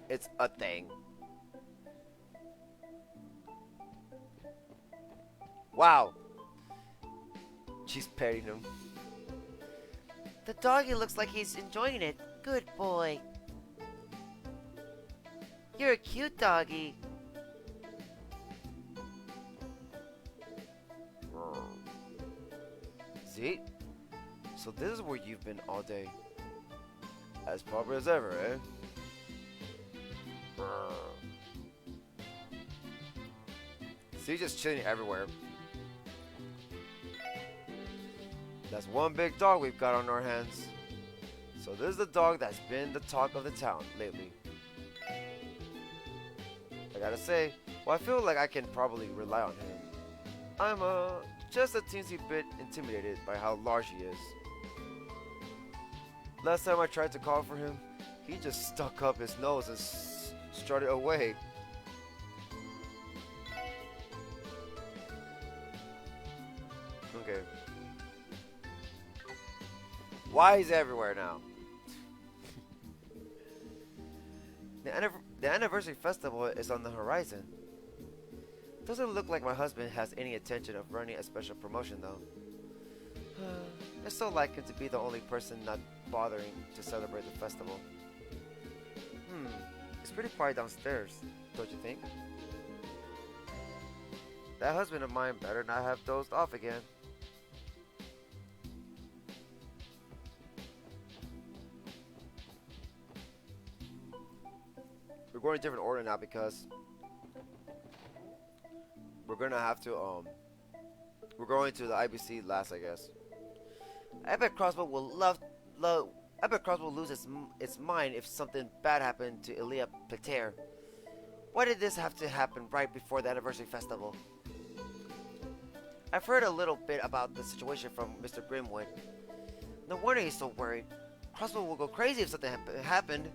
It's a thing. Wow. She's petting him. The doggy looks like he's enjoying it. Good boy. You're a cute doggy. See? So this is where you've been all day. As proper as ever, eh? See, just chilling everywhere. That's one big dog we've got on our hands. So this is the dog that's been the talk of the town lately. I gotta say, well, I feel like I can probably rely on him. I'm just a teensy bit intimidated by how large he is. Last time I tried to call for him, he just stuck up his nose and strutted away. Okay. Why he's everywhere now? The anniversary festival is on the horizon. Doesn't look like my husband has any intention of running a special promotion though. It's so like him to be the only person not bothering to celebrate the festival. It's pretty quiet downstairs, don't you think? That husband of mine better not have dozed off again. we're going in different order now because we're gonna have to we're going to the IBC last, I guess. I bet Crossbell will I bet Crossbell will lose its mind if something bad happened to Elia Pater. Why did this have to happen right before the anniversary festival? I've heard a little bit about the situation from Mr. Grimwood. No wonder he's so worried. Crossbell will go crazy if something happened.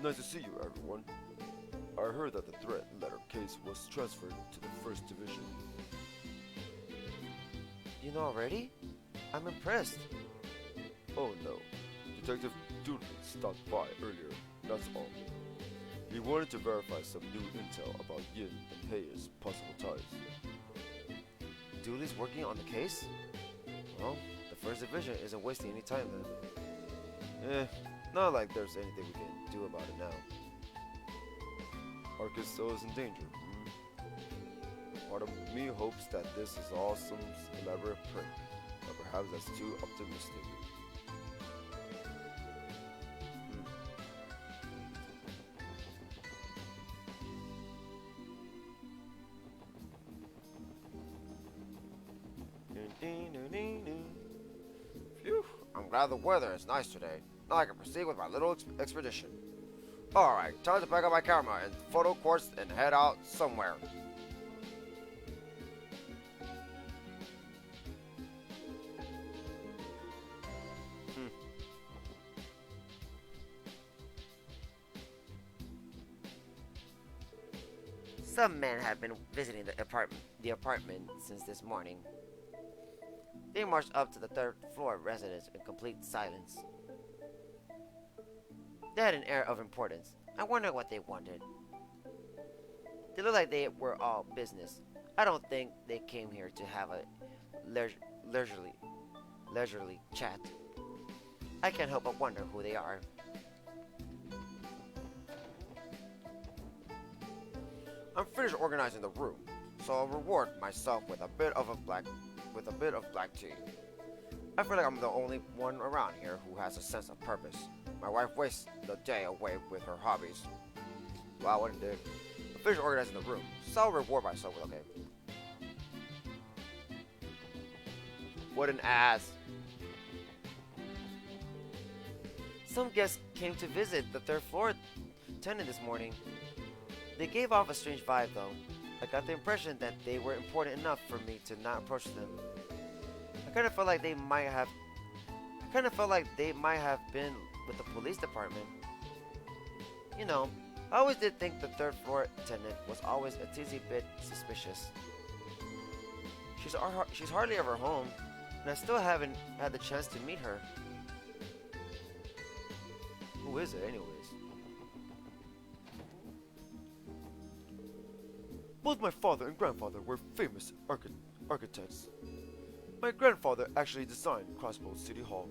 Nice to see you, everyone. I heard that the threat letter case was transferred to the First Division. You know already? I'm impressed. Oh no. Detective Doodley stopped by earlier, that's all. He wanted to verify some new intel about Yin and Hei's possible ties. Dooley's working on the case? Well, the First Division isn't wasting any time then. Not like there's anything we can do about it now. Arcus still is in danger. Part of me hopes that this is all some elaborate prank, but perhaps that's too optimistic. Phew, I'm glad the weather is nice today. Now I can proceed with my little expedition. Alright, time to pack up my camera and photo course and head out somewhere. Some men have been visiting the apartment since this morning. They marched up to the third floor residence in complete silence. They had an air of importance. I wonder what they wanted. They looked like they were all business. I don't think they came here to have a leisurely chat. I can't help but wonder who they are. I'm finished organizing the room, so I'll reward myself with a bit of black tea. I feel like I'm the only one around here who has a sense of purpose. My wife wastes the day away with her hobbies. Wow, what a dick. I'm finished organizing the room, so I'll reward myself with okay. What an ass. Some guests came to visit the third floor tenant this morning. They gave off a strange vibe though. I got the impression that they were important enough for me to not approach them. I kind of felt like they might have been with the police department. You know, I always did think the third floor tenant was always a teensy bit suspicious. She's hardly ever home, and I still haven't had the chance to meet her. Who is it anyways? Both my father and grandfather were famous architects. My grandfather actually designed Crossbell City Hall.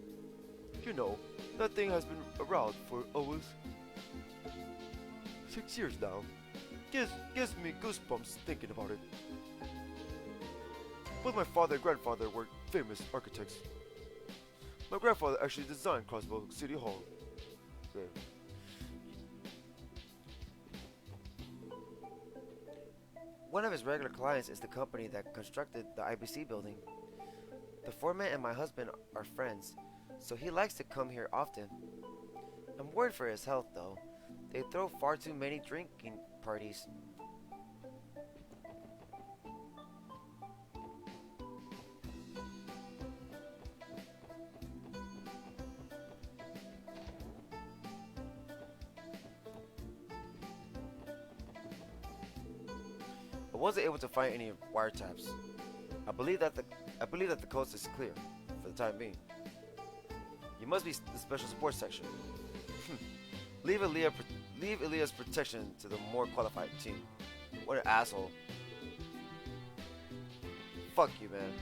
You know, that thing has been around for almost 6 years now. Gives me goosebumps thinking about it. Both my father and grandfather were famous architects. My grandfather actually designed Crossbell City Hall. Yeah. One of his regular clients is the company that constructed the IBC building. The foreman and my husband are friends, so he likes to come here often. I'm worried for his health though. They throw far too many drinking parties. I wasn't able to find any wiretaps. I believe that the coast is clear for the time being. You must be the special support section. Leave Elia's protection to the more qualified team. What an asshole. Fuck you, man.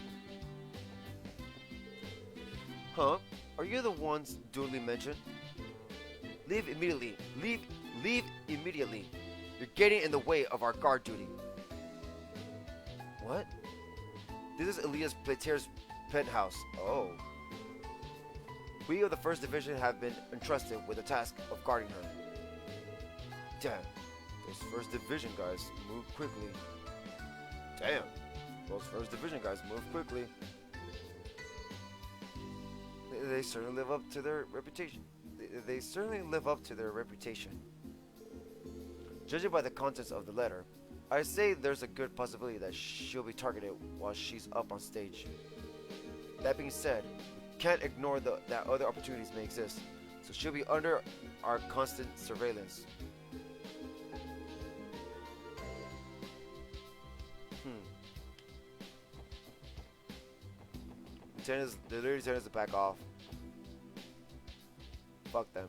Huh? Are you the ones Dooley mentioned? Leave immediately. Leave immediately. You're getting in the way of our guard duty. What? This is Elias Plater's penthouse. Oh. We of the 1st Division have been entrusted with the task of guarding her. Damn, those 1st Division guys move quickly. Damn, those 1st Division guys move quickly. They certainly live up to their reputation. They certainly live up to their reputation. Judging by the contents of the letter, I say there's a good possibility that she'll be targeted while she's up on stage. That being said, we can't ignore that other opportunities may exist, so she'll be under our constant surveillance. The lieutenant to back off. Fuck them.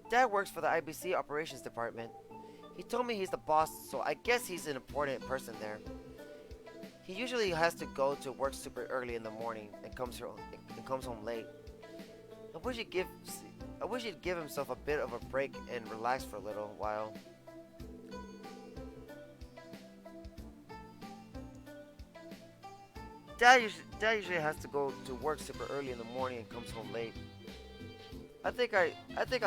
Dad works for the IBC operations department. He told me he's the boss, so I guess he's an important person there. He usually has to go to work super early in the morning and comes home late. I wish he'd give himself a bit of a break and relax for a little while. Dad usually has to go to work super early in the morning and comes home late. I think I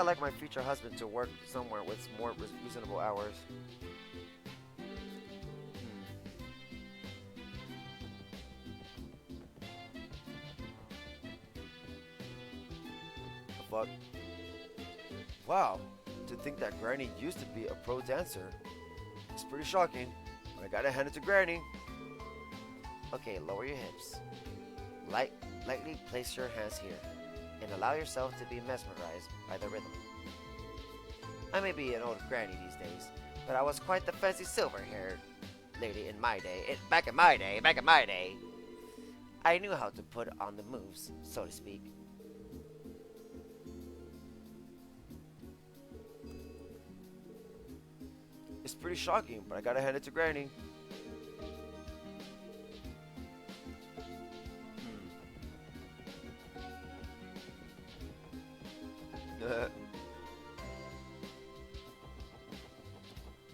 like my future husband to work somewhere with more reasonable hours. Fuck. Wow, to think that Granny used to be a pro dancer. It's pretty shocking, but I gotta hand it to Granny. Okay, lower your hips. Lightly place your hands here, and allow yourself to be mesmerized by the rhythm. I may be an old granny these days, but I was quite the fancy silver-haired lady in my day. Back in my day, I knew how to put on the moves, so to speak. It's pretty shocking, but I gotta hand it to Granny.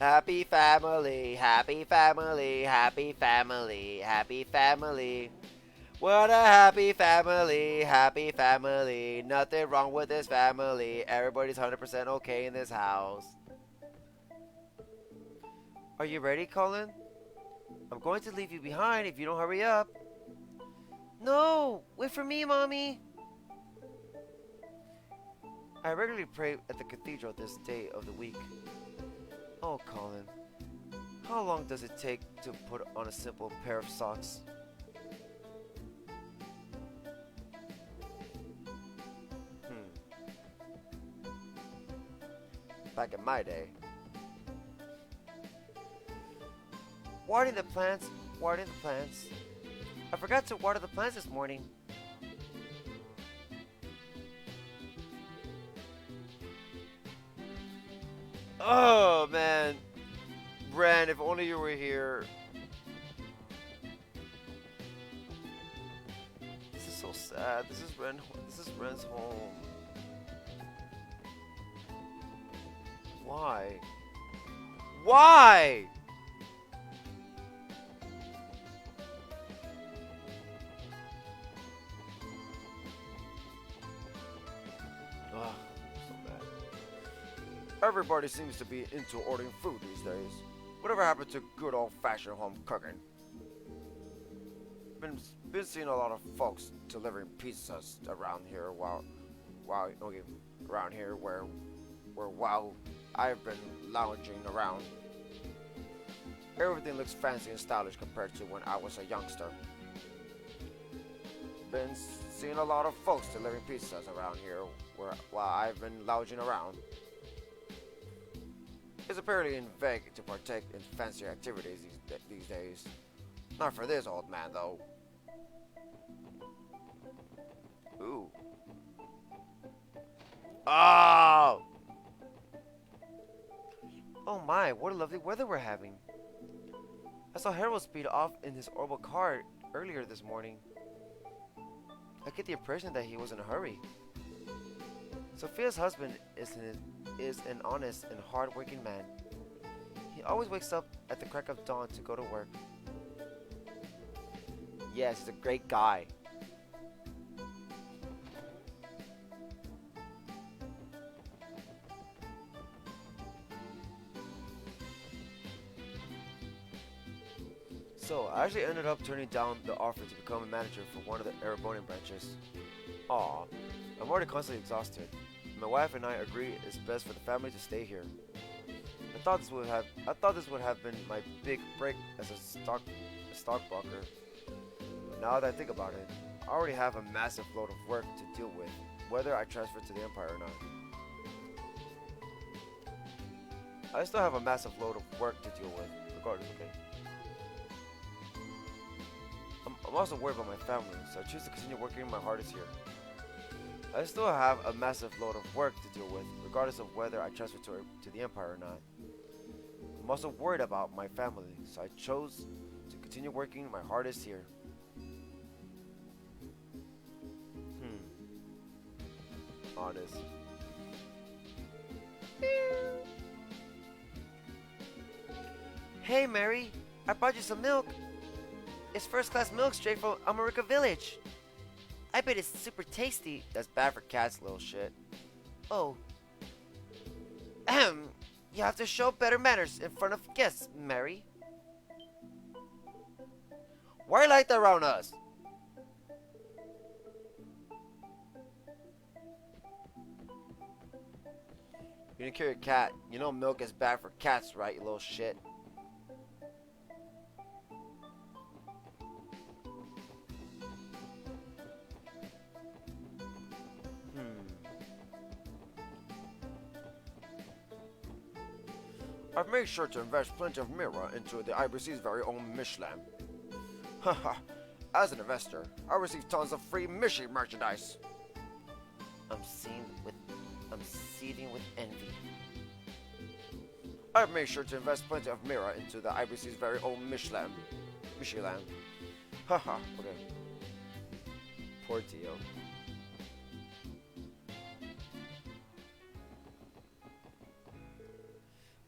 Happy family, happy family, happy family, happy family. What a happy family, happy family. Nothing wrong with this family. Everybody's 100% okay in this house. Are you ready, Colin? I'm going to leave you behind if you don't hurry up. No, wait for me, Mommy. I regularly pray at the cathedral this day of the week. Oh, Colin, how long does it take to put on a simple pair of socks? Back in my day. Watering the plants. I forgot to water the plants this morning. Oh, man. Ren, if only you were here. This is so sad. This is Ren's home. Why? Why? Ugh, so bad. Everybody seems to be into ordering food these days. Whatever happened to good old-fashioned home cooking? Been seeing a lot of folks delivering pizzas around here while I've been lounging around. Everything looks fancy and stylish compared to when I was a youngster. Been seeing a lot of folks delivering pizzas around here while I've been lounging around. It's apparently in vague to partake in fancier activities these days. Not for this old man, though. Ooh. Oh! Oh my, what a lovely weather we're having. I saw Harold speed off in his orbital car earlier this morning. I get the impression that he was in a hurry. Sophia's husband is an honest and hard-working man. He always wakes up at the crack of dawn to go to work. Yes, he's a great guy. So, I actually ended up turning down the offer to become a manager for one of the Erebonian branches. Aw, I'm already constantly exhausted. My wife and I agree it's best for the family to stay here. I thought this would have been my big break as a stockbroker. But now that I think about it, I already have a massive load of work to deal with, whether I transfer to the Empire or not. I still have a massive load of work to deal with, regardless, okay? I'm also worried about my family, so I choose to continue working my hardest here. I still have a massive load of work to deal with, regardless of whether I transfer to the Empire or not. I'm also worried about my family, so I chose to continue working my hardest here. Honest. Hey Mary, I brought you some milk. It's first-class milk straight from America Village. I bet it's super tasty. That's bad for cats, little shit. Oh. Ahem. You have to show better manners in front of guests, Mary. Why like that around us? You didn't carry a cat. You know milk is bad for cats, right, you little shit? I've made sure to invest plenty of Mira into the IBC's very own Michelin. Haha, as an investor, I receive tons of free Mishi merchandise. I'm seething with envy. I've made sure to invest plenty of Mira into the IBC's very own Michelin. Haha, okay. Poor Tio.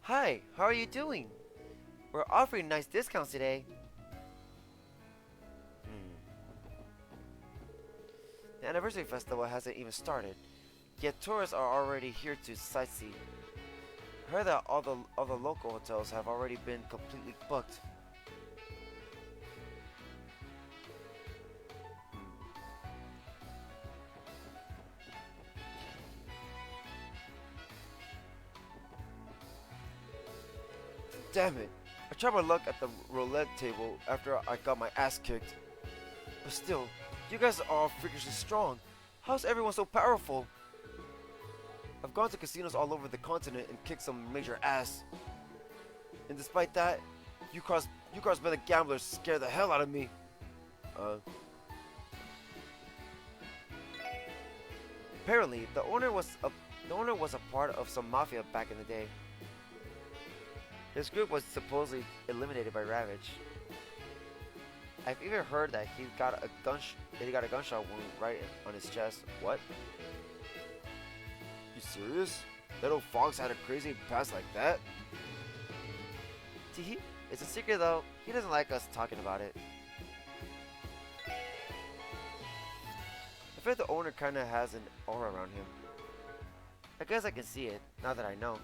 Hi, how are you doing? We're offering nice discounts today. The anniversary festival hasn't even started, yet tourists are already here to sightsee. Heard that all the local hotels have already been completely booked. Damn it. I tried my luck at the roulette table after I got my ass kicked. But still, you guys are all freakishly strong. How's everyone so powerful? I've gone to casinos all over the continent and kicked some major ass. And despite that, you Crossbell gamblers scare the hell out of me. Apparently, the owner was a part of some mafia back in the day. His group was supposedly eliminated by Ravage. I've even heard that he got a gunshot wound right on his chest. What? You serious? That old Fox had a crazy past like that? Tee, it's a secret though. He doesn't like us talking about it. I feel the owner kinda has an aura around him. I guess I can see it, now that I know.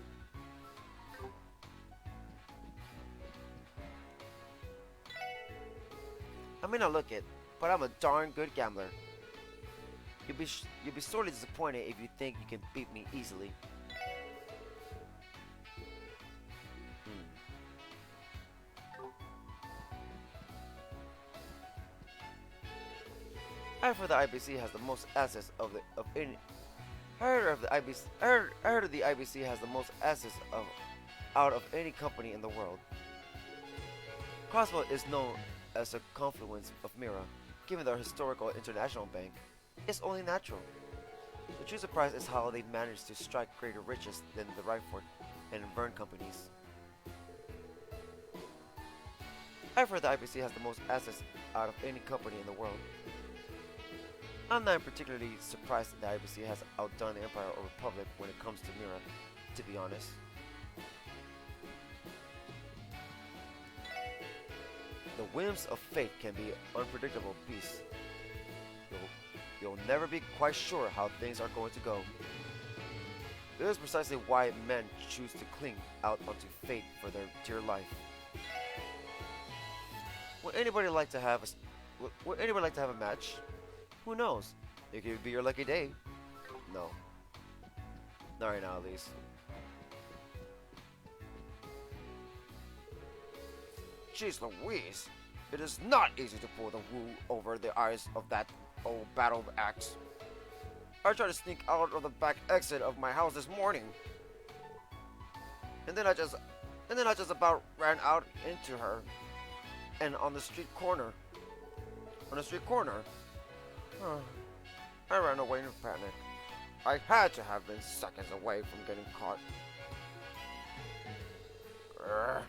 I may not look it, but I'm a darn good gambler. You'll be sorely disappointed if you think you can beat me easily. I heard the IBC has the most assets of any. I heard the IBC has the most assets out of any company in the world. Crossbell is known as a confluence of Mira, given their historical international bank. It's only natural. The true surprise is how they managed to strike greater riches than the Ryford and Vern companies. I've heard the IBC has the most assets out of any company in the world. I'm not particularly surprised that the IBC has outdone the Empire or Republic when it comes to Mira, to be honest. The whims of fate can be unpredictable beasts. You'll never be quite sure how things are going to go. This is precisely why men choose to cling out onto fate for their dear life. Would anybody like to have a match? Who knows? It could be your lucky day. No. Not right now, at least. Jeez Louise, it is not easy to pull the wool over the eyes of that old battle axe. I tried to sneak out of the back exit of my house this morning, and then I just about ran out into her, and on the street corner. I ran away in a panic. I had to have been seconds away from getting caught. That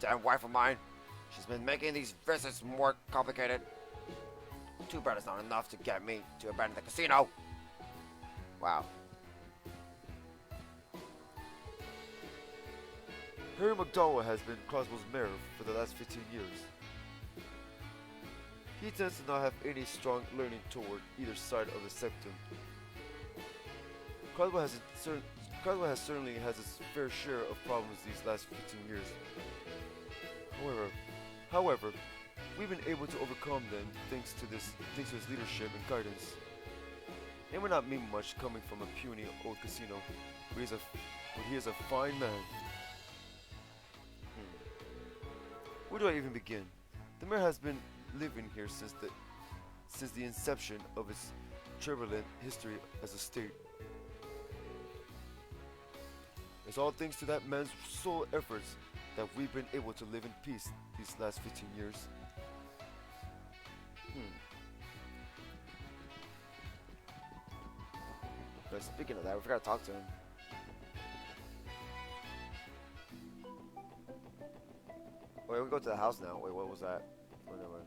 damn wife of mine. She's been making these visits more complicated. Too bad it's not enough to get me to abandon the casino. Wow. Harry McDowell has been Crossbell's mayor for the last 15 years. He tends to not have any strong leaning toward either side of the septum. Crossbell has certainly has its fair share of problems these last 15 years. However, we've been able to overcome them thanks to his leadership and guidance. It may not mean much coming from a puny old casino, but he is a fine man. Where do I even begin? The mayor has been living here since the inception of its turbulent history as a state. It's all thanks to that man's sole efforts that we've been able to live in peace these last 15 years. But speaking of that, we forgot to talk to him. Wait, we go to the house now. Wait, what was that? Oh, never mind.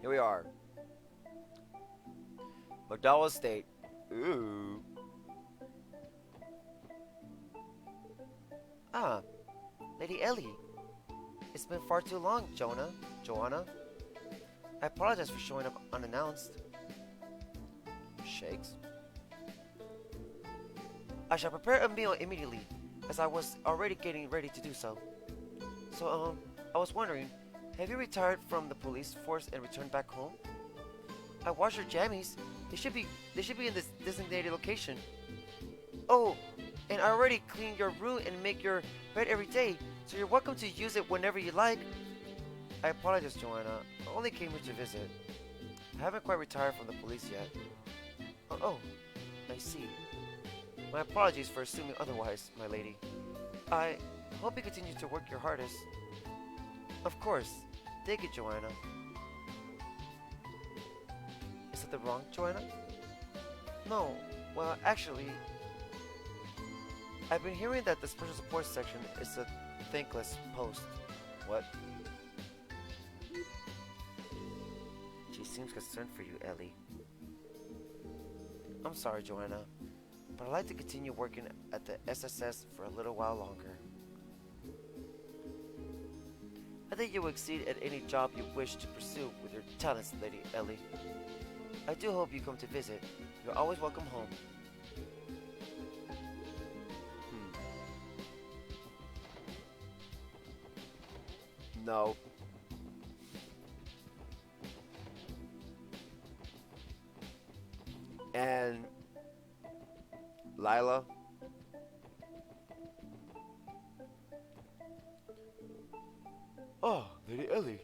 Here we are. McDowell Estate. Ooh. Ah, Lady Ellie. It's been far too long, Joanna. I apologize for showing up unannounced. Shakes. I shall prepare a meal immediately, as I was already getting ready to do so. So, I was wondering, have you retired from the police force and returned back home? I washed your jammies. They should be in this designated location. Oh, and I already clean your room and make your bed every day, so you're welcome to use it whenever you like. I apologize, Joanna. I only came here to visit. I haven't quite retired from the police yet. Oh, I see. My apologies for assuming otherwise, my lady. I hope you continue to work your hardest. Of course. Take it, Joanna. Is that the wrong, Joanna? No. Well, actually, I've been hearing that the special support section is a thankless post. What? She seems concerned for you, Ellie. I'm sorry, Joanna, but I'd like to continue working at the SSS for a little while longer. I think you will exceed at any job you wish to pursue with your talents, Lady Ellie. I do hope you come to visit. You're always welcome home. No. And Lila. Ah, Lady Ellie.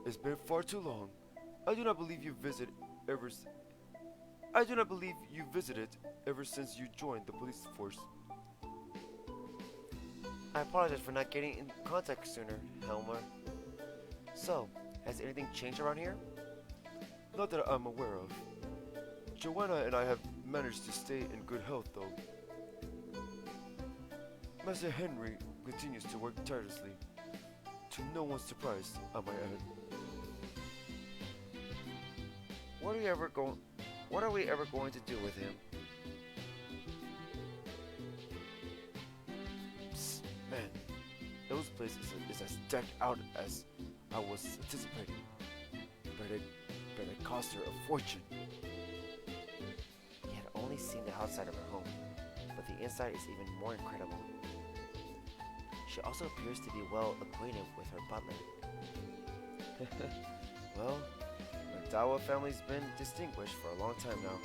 It's been far too long. I do not believe you visited ever since you joined the police force. I apologize for not getting in contact sooner, Helmer. So, has anything changed around here? Not that I'm aware of. Joanna and I have managed to stay in good health, though. Master Henry continues to work tirelessly, to no one's surprise, I might add. What are we ever going to do with him? Psst, man, those places is as decked out as I was anticipating. But it cost her a fortune. He had only seen the outside of her home, but the inside is even more incredible. She also appears to be well acquainted with her butler. Well, the Dawa family's been distinguished for a long time now.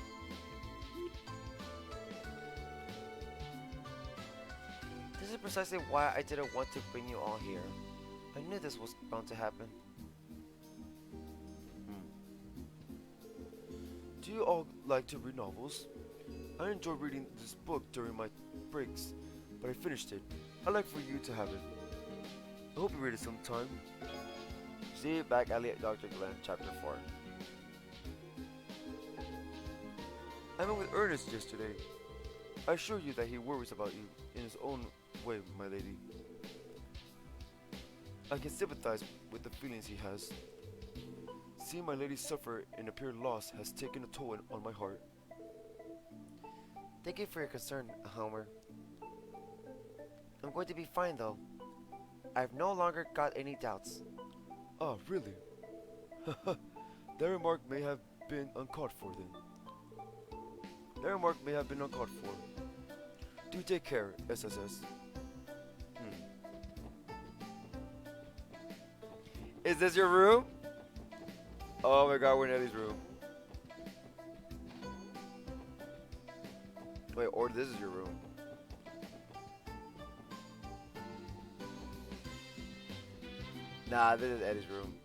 This is precisely why I didn't want to bring you all here. I knew this was bound to happen. Do you all like to read novels? I enjoy reading this book during my breaks, but I finished it. I'd like for you to have it. I hope you read it sometime. See you back at Dr. Glenn, Chapter 4. I met with Ernest yesterday. I assure you that he worries about you in his own way, my lady. I can sympathize with the feelings he has. Seeing my lady suffer and appear lost has taken a toll on my heart. Thank you for your concern, Homer. I'm going to be fine though. I've no longer got any doubts. Ah, really? That remark may have been uncalled for then. That remark may have been uncalled for. Do take care, SSS. Is this your room? Oh my god, we're in Ellie's room. Wait, or this is your room. Nah, this is Eddie's room.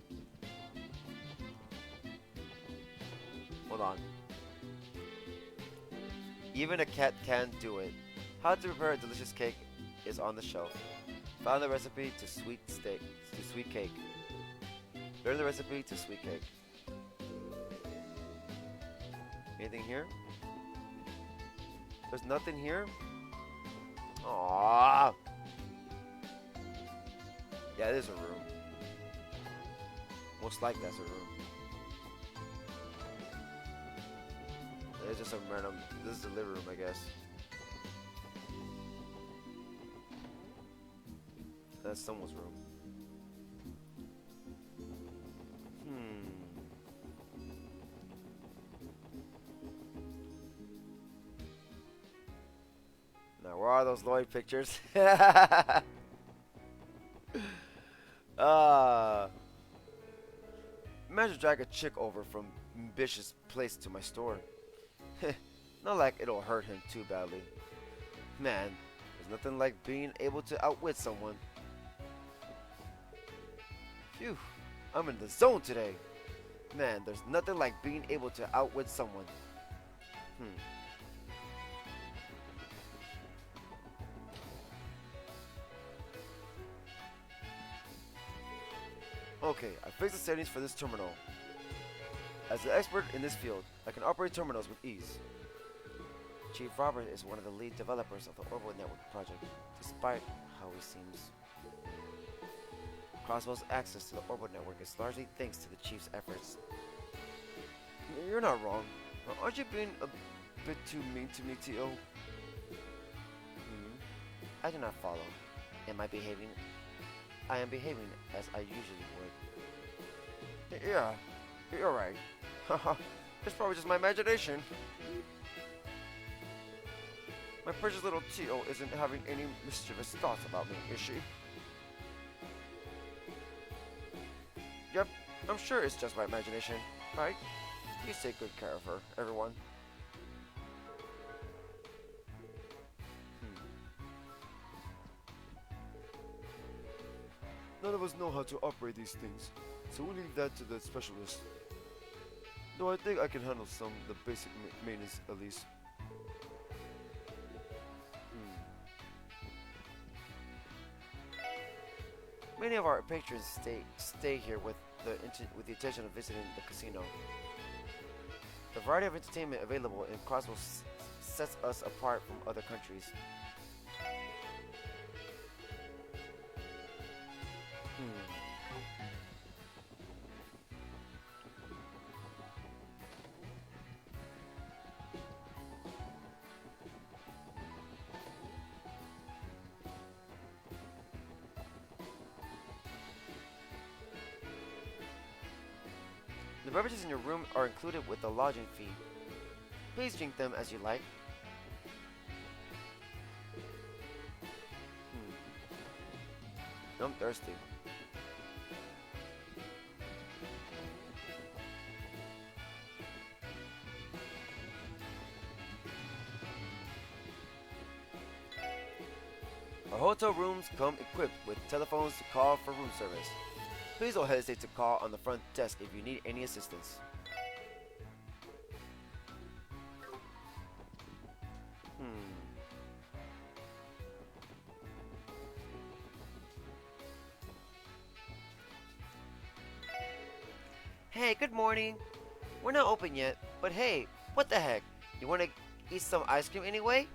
Hold on. Even a cat can do it. How to prepare a delicious cake is on the shelf. Found the recipe to sweet cake. Learn the recipe to sweet cake. Anything here? There's nothing here? Aww. Yeah, there's a room. Most likely that's a room. There's just some random. This is the living room, I guess. That's someone's room. Now, where are those Lloyd pictures? Managed to drag a chick over from ambitious place to my store. Not like it'll hurt him too badly. Man, there's nothing like being able to outwit someone. Phew, I'm in the zone today. Man, there's nothing like being able to outwit someone. Okay, I fixed the settings for this terminal. As an expert in this field, I can operate terminals with ease. Chief Robert is one of the lead developers of the Orbital Network project, despite how he seems. Crossbell's access to the Orbital Network is largely thanks to the Chief's efforts. You're not wrong. Aren't you being a bit too mean to me, T.O.? I do not follow. I am behaving as I usually would. Yeah, you're right. It's probably just my imagination. My precious little T.O. isn't having any mischievous thoughts about me, is she? Yep, I'm sure it's just my imagination, right? You take good care of her, everyone. None of us know how to operate these things, so we'll leave that to the specialist. Though I think I can handle some of the basic maintenance at least. Many of our patrons stay here with the intention of visiting the casino. The variety of entertainment available in Crossbell sets us apart from other countries. The beverages in your room are included with the lodging fee. Please drink them as you like. I'm thirsty. Our hotel rooms come equipped with telephones to call for room service. Please don't hesitate to call on the front desk if you need any assistance. Hey, good morning. We're not open yet, but hey, what the heck? You want to eat some ice cream anyway?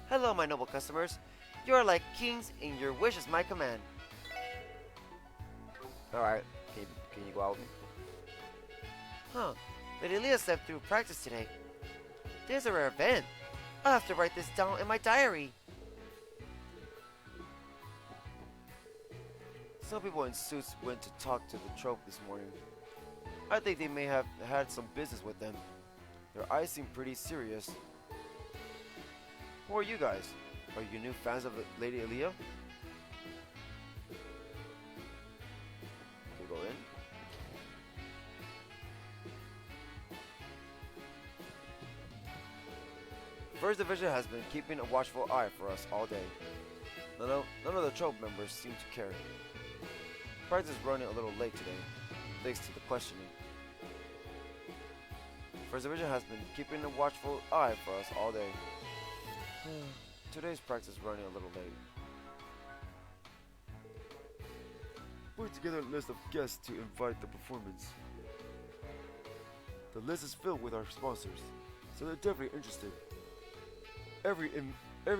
Hello, my noble customers. You are like kings, and your wish is my command. Alright, can you go out with me? Huh, Lady Leah slept through practice today. There's a rare event. I'll have to write this down in my diary. Some people in suits went to talk to the trope this morning. I think they may have had some business with them. Their eyes seem pretty serious. Who are you guys? Are you new fans of Lady Aaliyah? Can we go in? First Division has been keeping a watchful eye for us all day. None of the trope members seem to care. Practice is running a little late today, thanks to the questioning. First Division has been keeping a watchful eye for us all day. Today's practice is running a little late. Put together a list of guests to invite the performance. The list is filled with our sponsors, so they're definitely interested. Every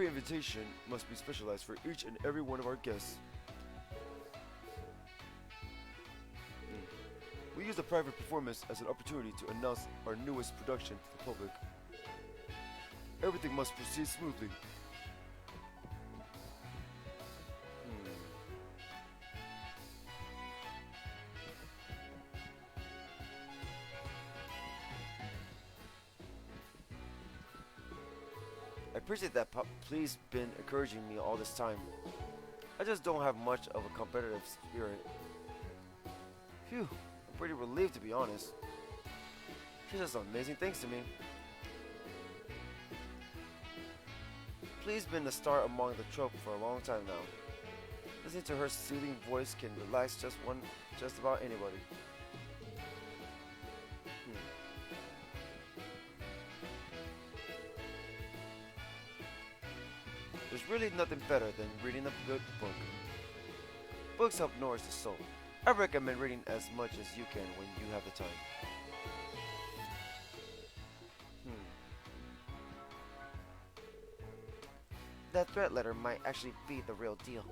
invitation must be specialized for each and every one of our guests. We use the private performance as an opportunity to announce our newest production to the public. Everything must proceed smoothly. I appreciate that Please been encouraging me all this time. I just don't have much of a competitive spirit. Phew, I'm pretty relieved to be honest. She does some amazing things to me. Please been the star among the trope for a long time now. Listening to her soothing voice can relax just about anybody. There's really nothing better than reading a good book. Books help nourish the soul. I recommend reading as much as you can when you have the time. That threat letter might actually be the real deal.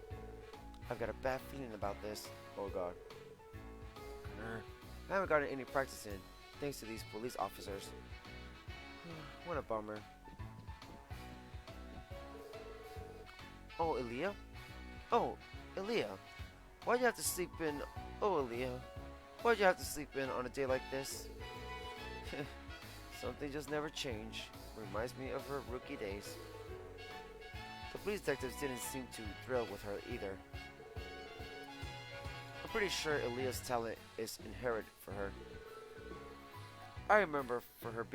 I've got a bad feeling about this. Oh god. I haven't gotten any practice in, thanks to these police officers. What a bummer. Oh, Aaliyah? Oh, Aaliyah. Why'd you have to sleep in... Oh, Aaliyah. Why'd you have to sleep in on a day like this? Something just never changed. Reminds me of her rookie days. The police detectives didn't seem too thrilled with her either. I'm pretty sure Aaliyah's talent is inherent for her. I remember her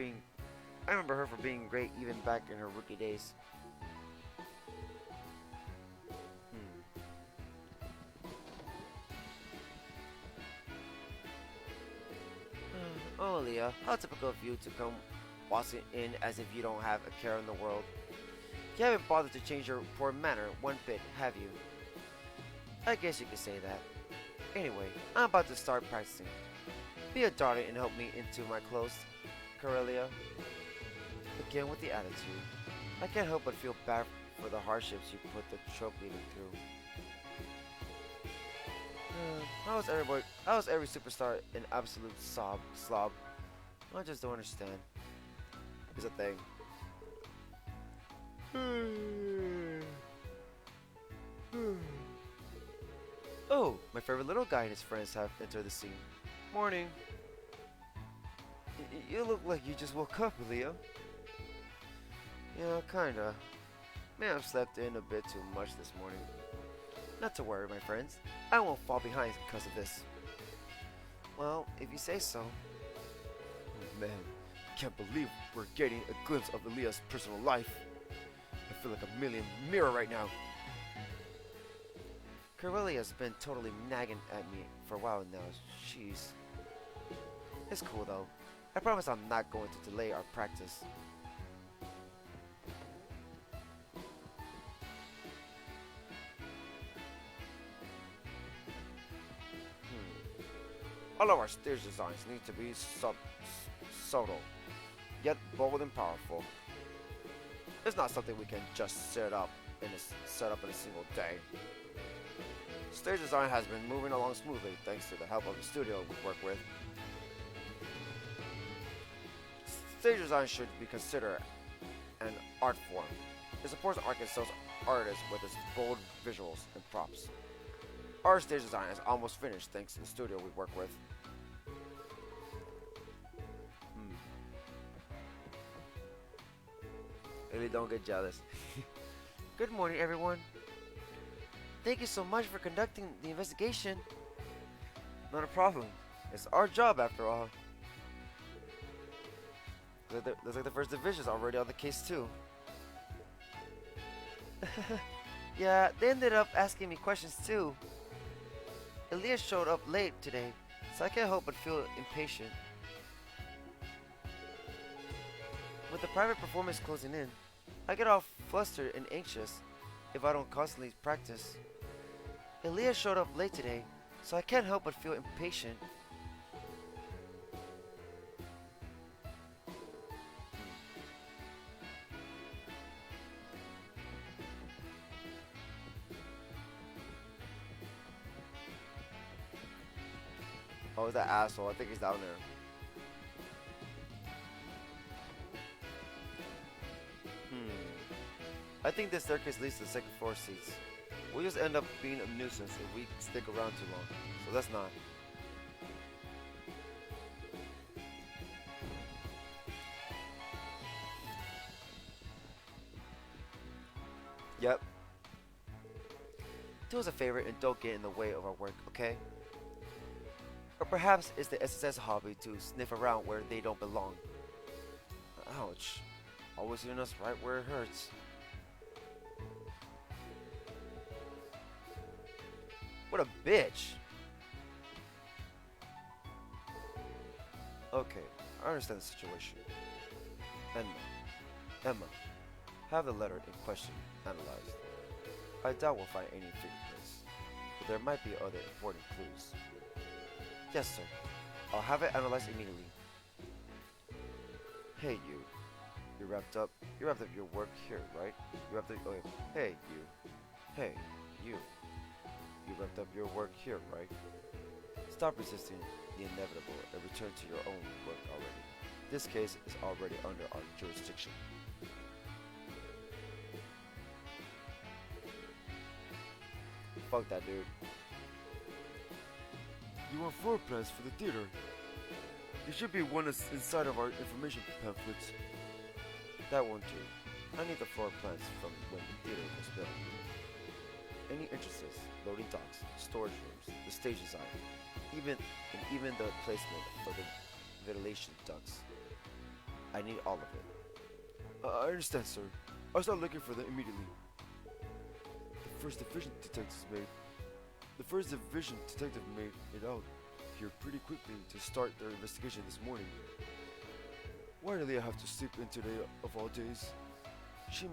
for being great even back in her rookie days. Oh, Aaliyah, how typical of you to come waltzing in as if you don't have a care in the world. You haven't bothered to change your poor manner one bit, have you? I guess you could say that. Anyway, I'm about to start practicing. Be a darling and help me into my clothes, Corellia. Again with the attitude. I can't help but feel bad for the hardships you put the trope leader through. How is every superstar an absolute slob? I just don't understand. It's a thing. Oh, my favorite little guy and his friends have entered the scene. Morning. You look like you just woke up, Leo. Yeah, kinda. May have slept in a bit too much this morning. Not to worry, my friends. I won't fall behind because of this. Well, if you say so. Oh man, can't believe we're getting a glimpse of Elia's personal life. I feel like a million mirror right now. Corellia's been totally nagging at me for a while now. She's... It's cool though. I promise I'm not going to delay our practice. All of our stage designs need to be subtle, yet bold and powerful. It's not something we can just set up in a single day. Stage design has been moving along smoothly thanks to the help of the studio we work with. Stage design should be considered an art form. It supports Arkansas's artists with its bold visuals and props. Our stage design is almost finished thanks to the studio we work with. Really don't get jealous. Good morning, everyone. Thank you so much for conducting the investigation. Not a problem. It's our job after all. Looks like the first division's already on the case too. Yeah, they ended up asking me questions too. Elias showed up late today, so I can't help but feel impatient. With the private performance closing in, I get all flustered and anxious if I don't constantly practice. Elias showed up late today, so I can't help but feel impatient. Oh, it's that asshole. I think he's down there. I think this staircase leads to the second floor seats. We'll just end up being a nuisance if we stick around too long, so let's not. Yep. Do us a favor and don't get in the way of our work, okay? Or perhaps it's the SSS hobby to sniff around where they don't belong. Ouch. Always hitting us right where it hurts. What a bitch. Okay, I understand the situation. Emma, have the letter in question analyzed. I doubt we'll find any fingerprints, but there might be other important clues. Yes, sir. I'll have it analyzed immediately. Hey, you. You wrapped up your work here, right? You wrapped up. Oh, wait. Hey, you. Hey, you. You wrapped up your work here, right? Stop resisting the inevitable and return to your own work already. This case is already under our jurisdiction. Fuck that dude. You want floor plans for the theater? There should be one inside of our information pamphlets. That won't do. I need the floor plans from when the theater was built. Any entrances, loading docks, storage rooms, the stage design, even the placement for the ventilation ducts. I need all of it. I understand, sir. I'll start looking for them immediately. The first division detective made it out here pretty quickly to start their investigation this morning. Why do they have to sleep in today of all days? She's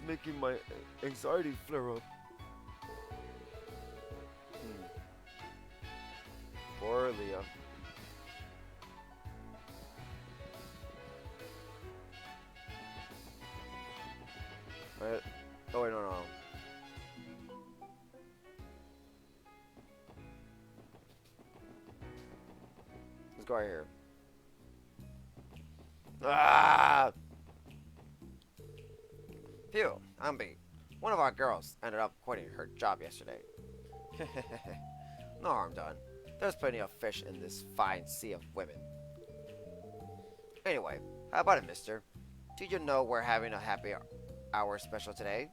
making my anxiety flare up. Poor Leah. Right. Oh wait, no. Let's go right here. Ah! Phew, I'm beat. One of our girls ended up quitting her job yesterday. No harm done. There's plenty of fish in this fine sea of women. Anyway, how about it, mister? Did you know we're having a happy hour special today?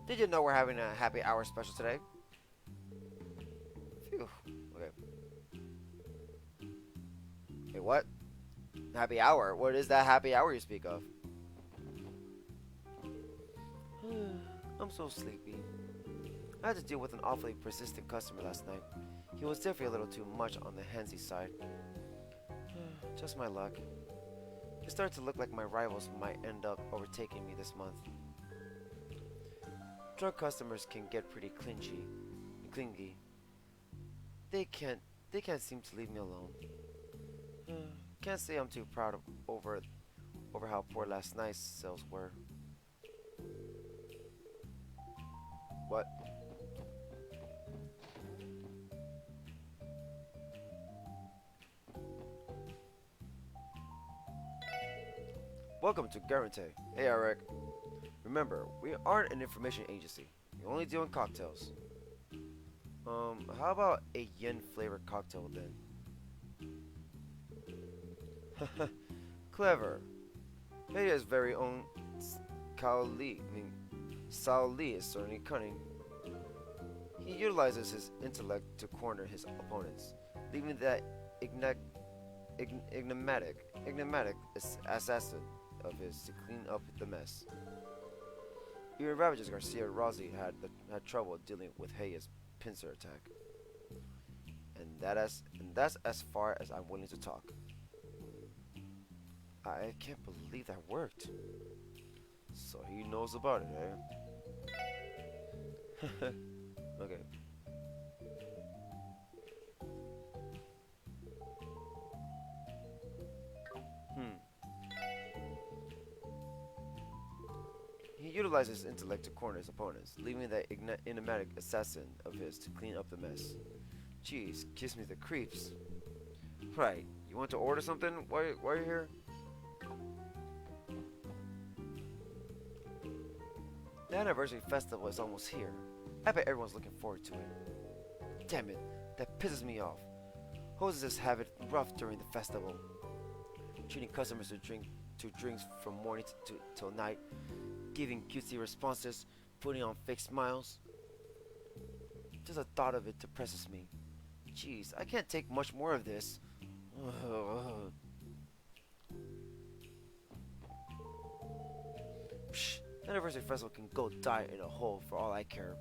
Did you know we're having a happy hour special today? Phew. Okay. Hey, what? Happy hour? What is that happy hour you speak of? I'm so sleepy. I had to deal with an awfully persistent customer last night. He was definitely a little too much on the handsy side. Just my luck. It started to look like my rivals might end up overtaking me this month. Drug customers can get pretty clingy. They can't seem to leave me alone. Can't say I'm too proud of over how poor last night's sales were. What? Welcome to Guarantee. Hey, Eric. Remember, we aren't an information agency. We only deal in cocktails. How about a yin flavored cocktail then? Clever. Heia's very own Sao Li is certainly cunning. He utilizes his intellect to corner his opponents, leaving that enigmatic assassin of his to clean up the mess. Even Ravages Garcia Rossi had trouble dealing with Heia's pincer attack. And that's as far as I'm willing to talk. I can't believe that worked. So he knows about it, eh? Okay. He utilizes his intellect to corner his opponents, leaving that enigmatic assassin of his to clean up the mess. Jeez, gives me the creeps. Right, you want to order something? Why are you here? The anniversary festival is almost here. I bet everyone's looking forward to it. Damn it, that pisses me off. Hostesses have it rough during the festival, treating customers to drinks from morning till night, giving cutesy responses, putting on fake smiles. Just the thought of it depresses me. Jeez, I can't take much more of this. Psh, the anniversary festival can go die in a hole for all I care.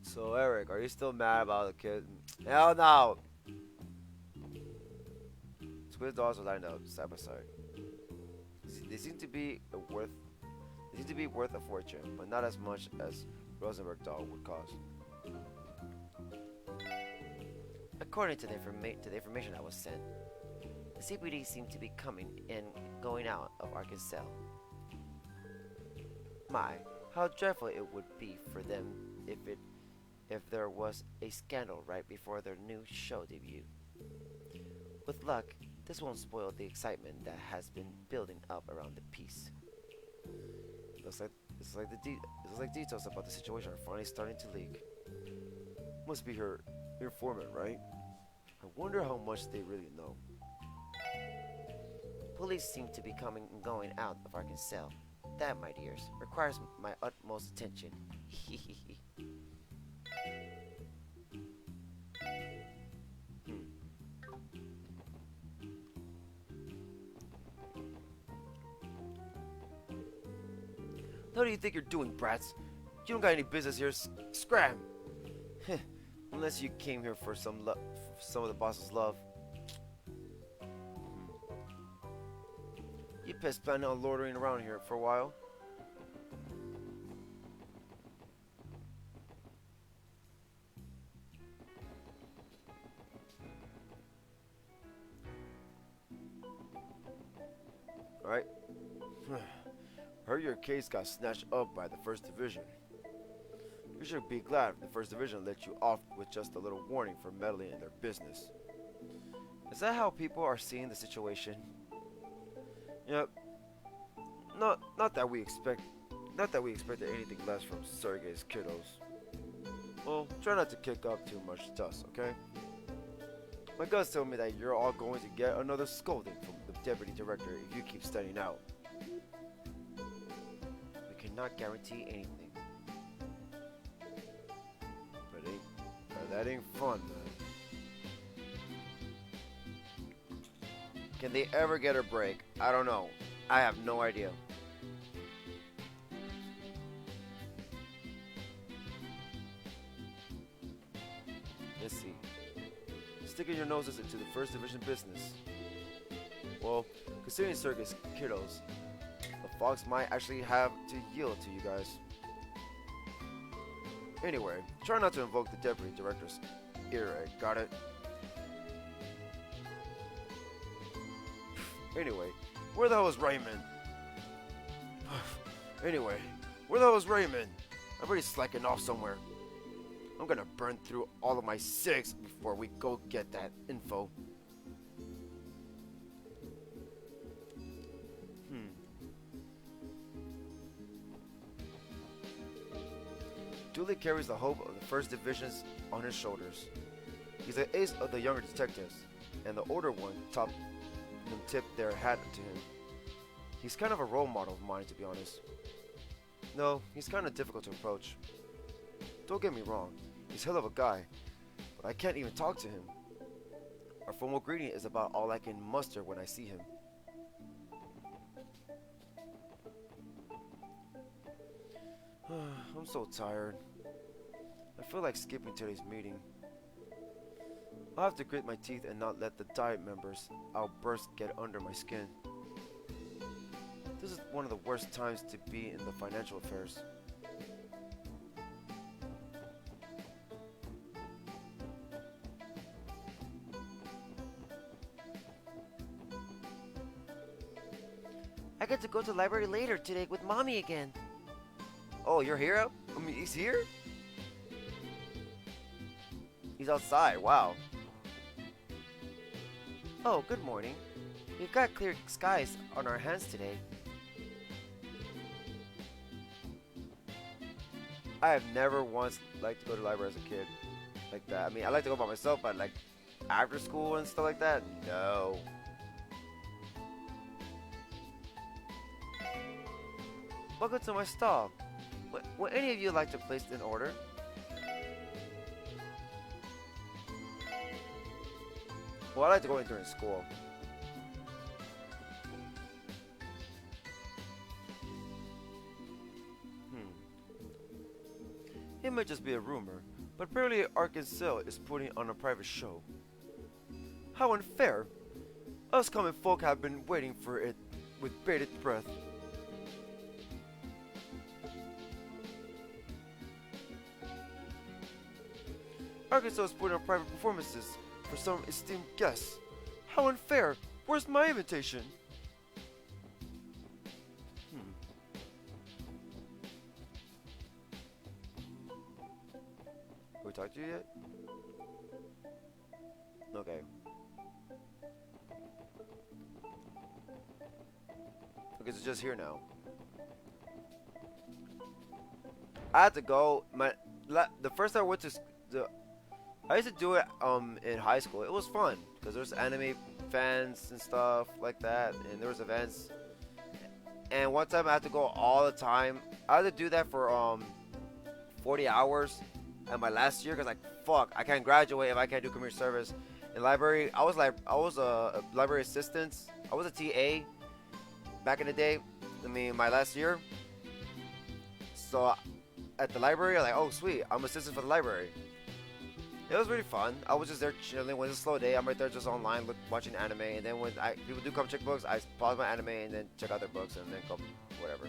So Eric, are you still mad about the kid? Hell no! Squid dolls are lined up side by side. They seem to be worth a fortune, but not as much as Rosenberg doll would cost. According to the information I was sent, the CPD seemed to be coming and going out of Arkansas. My, how dreadful it would be for them if there was a scandal right before their new show debut. With luck, this won't spoil the excitement that has been building up around the piece. Looks like details about the situation are finally starting to leak. Must be her informant, right? I wonder how much they really know. Police seem to be coming and going out of Arkansas. That, my dears, requires my utmost attention. What do you think you're doing, brats? You don't got any business here. Scram! Unless you came here for some of the boss's love. You pissed planning on loitering around here for a while? Alright. Heard your case got snatched up by the 1st Division. You should be glad the 1st Division let you off with just a little warning for meddling in their business. Is that how people are seeing the situation? Yep. Not that we expected anything less from Sergei's kiddos. Well, try not to kick up too much dust, okay? My guts tell me that you're all going to get another scolding from the deputy director if you keep studying out. We cannot guarantee anything. But that ain't fun, man. Can they ever get a break? I don't know. I have no idea. Let's see. Sticking your noses into the first division business. Well, considering Sergei's kiddos, the Fox might actually have to yield to you guys. Anyway, try not to invoke the deputy director's earache, got it? Anyway, where the hell is Raymond? Anyway, where the hell is Raymond? I'm already slacking off somewhere. I'm gonna burn through all of my cigs before we go get that info. Dooley carries the hope of the first divisions on his shoulders. He's the ace of the younger detectives, and the older one tip their hat to him. He's kind of a role model of mine, to be honest. No, he's kind of difficult to approach. Don't get me wrong, he's a hell of a guy, but I can't even talk to him. Our formal greeting is about all I can muster when I see him. I'm so tired. I feel like skipping today's meeting. I'll have to grit my teeth and not let the diet members' outbursts get under my skin. This is one of the worst times to be in the financial affairs. I get to go to the library later today with Mommy again. Oh, you're here? I mean, he's here? He's outside, wow. Oh, good morning. We've got clear skies on our hands today. I have never once liked to go to the library as a kid. Like that. I mean, I like to go by myself, but like after school and stuff like that, no. Welcome to my stall. Would any of you like to place an order? Well, I like to go in during school. It might just be a rumor, but apparently Arkansas is putting on a private show. How unfair! Us common folk have been waiting for it with bated breath. Arkansas is putting on private performances for some esteemed guests. How unfair! Where's my invitation? Have we talked to you yet? Okay. Okay, so just here now. I had to go. The first time I went to I used to do it in high school. It was fun because there's anime fans and stuff like that, and there was events. And one time I had to go all the time. I had to do that for 40 hours at my last year because like fuck, I can't graduate if I can't do community service. In library, I was a library assistant. I was a TA back in the day. I mean, my last year. So at the library, I'm like, oh sweet, I'm assistant for the library. It was really fun. I was just there chilling. When it's a slow day, I'm right there just online watching anime. And then when people do come check books, I pause my anime and then check out their books and then go whatever.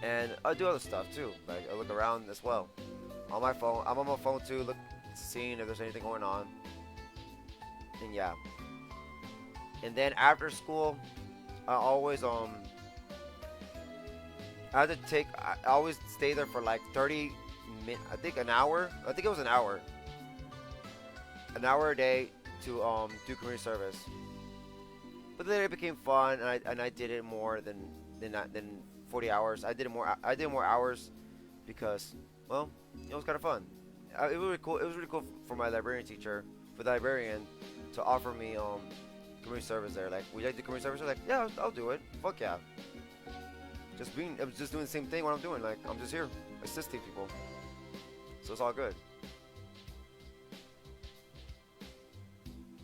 And I do other stuff too. Like I look around as well. On my phone. I'm on my phone too, seeing if there's anything going on. And yeah. And then after school, I always I always stay there for like 30 minutes. I think an hour. I think it was an hour. An hour a day to do community service. But then it became fun, and I did it more than 40 hours. I did more hours because, well, it was kind of fun. It was really cool. It was really cool for my librarian teacher, for the librarian, to offer me community service there. Like, would you like to do community service? I'm like, yeah, I'll do it. Fuck yeah. I'm just doing the same thing what I'm doing. Like, I'm just here assisting people. So it's all good.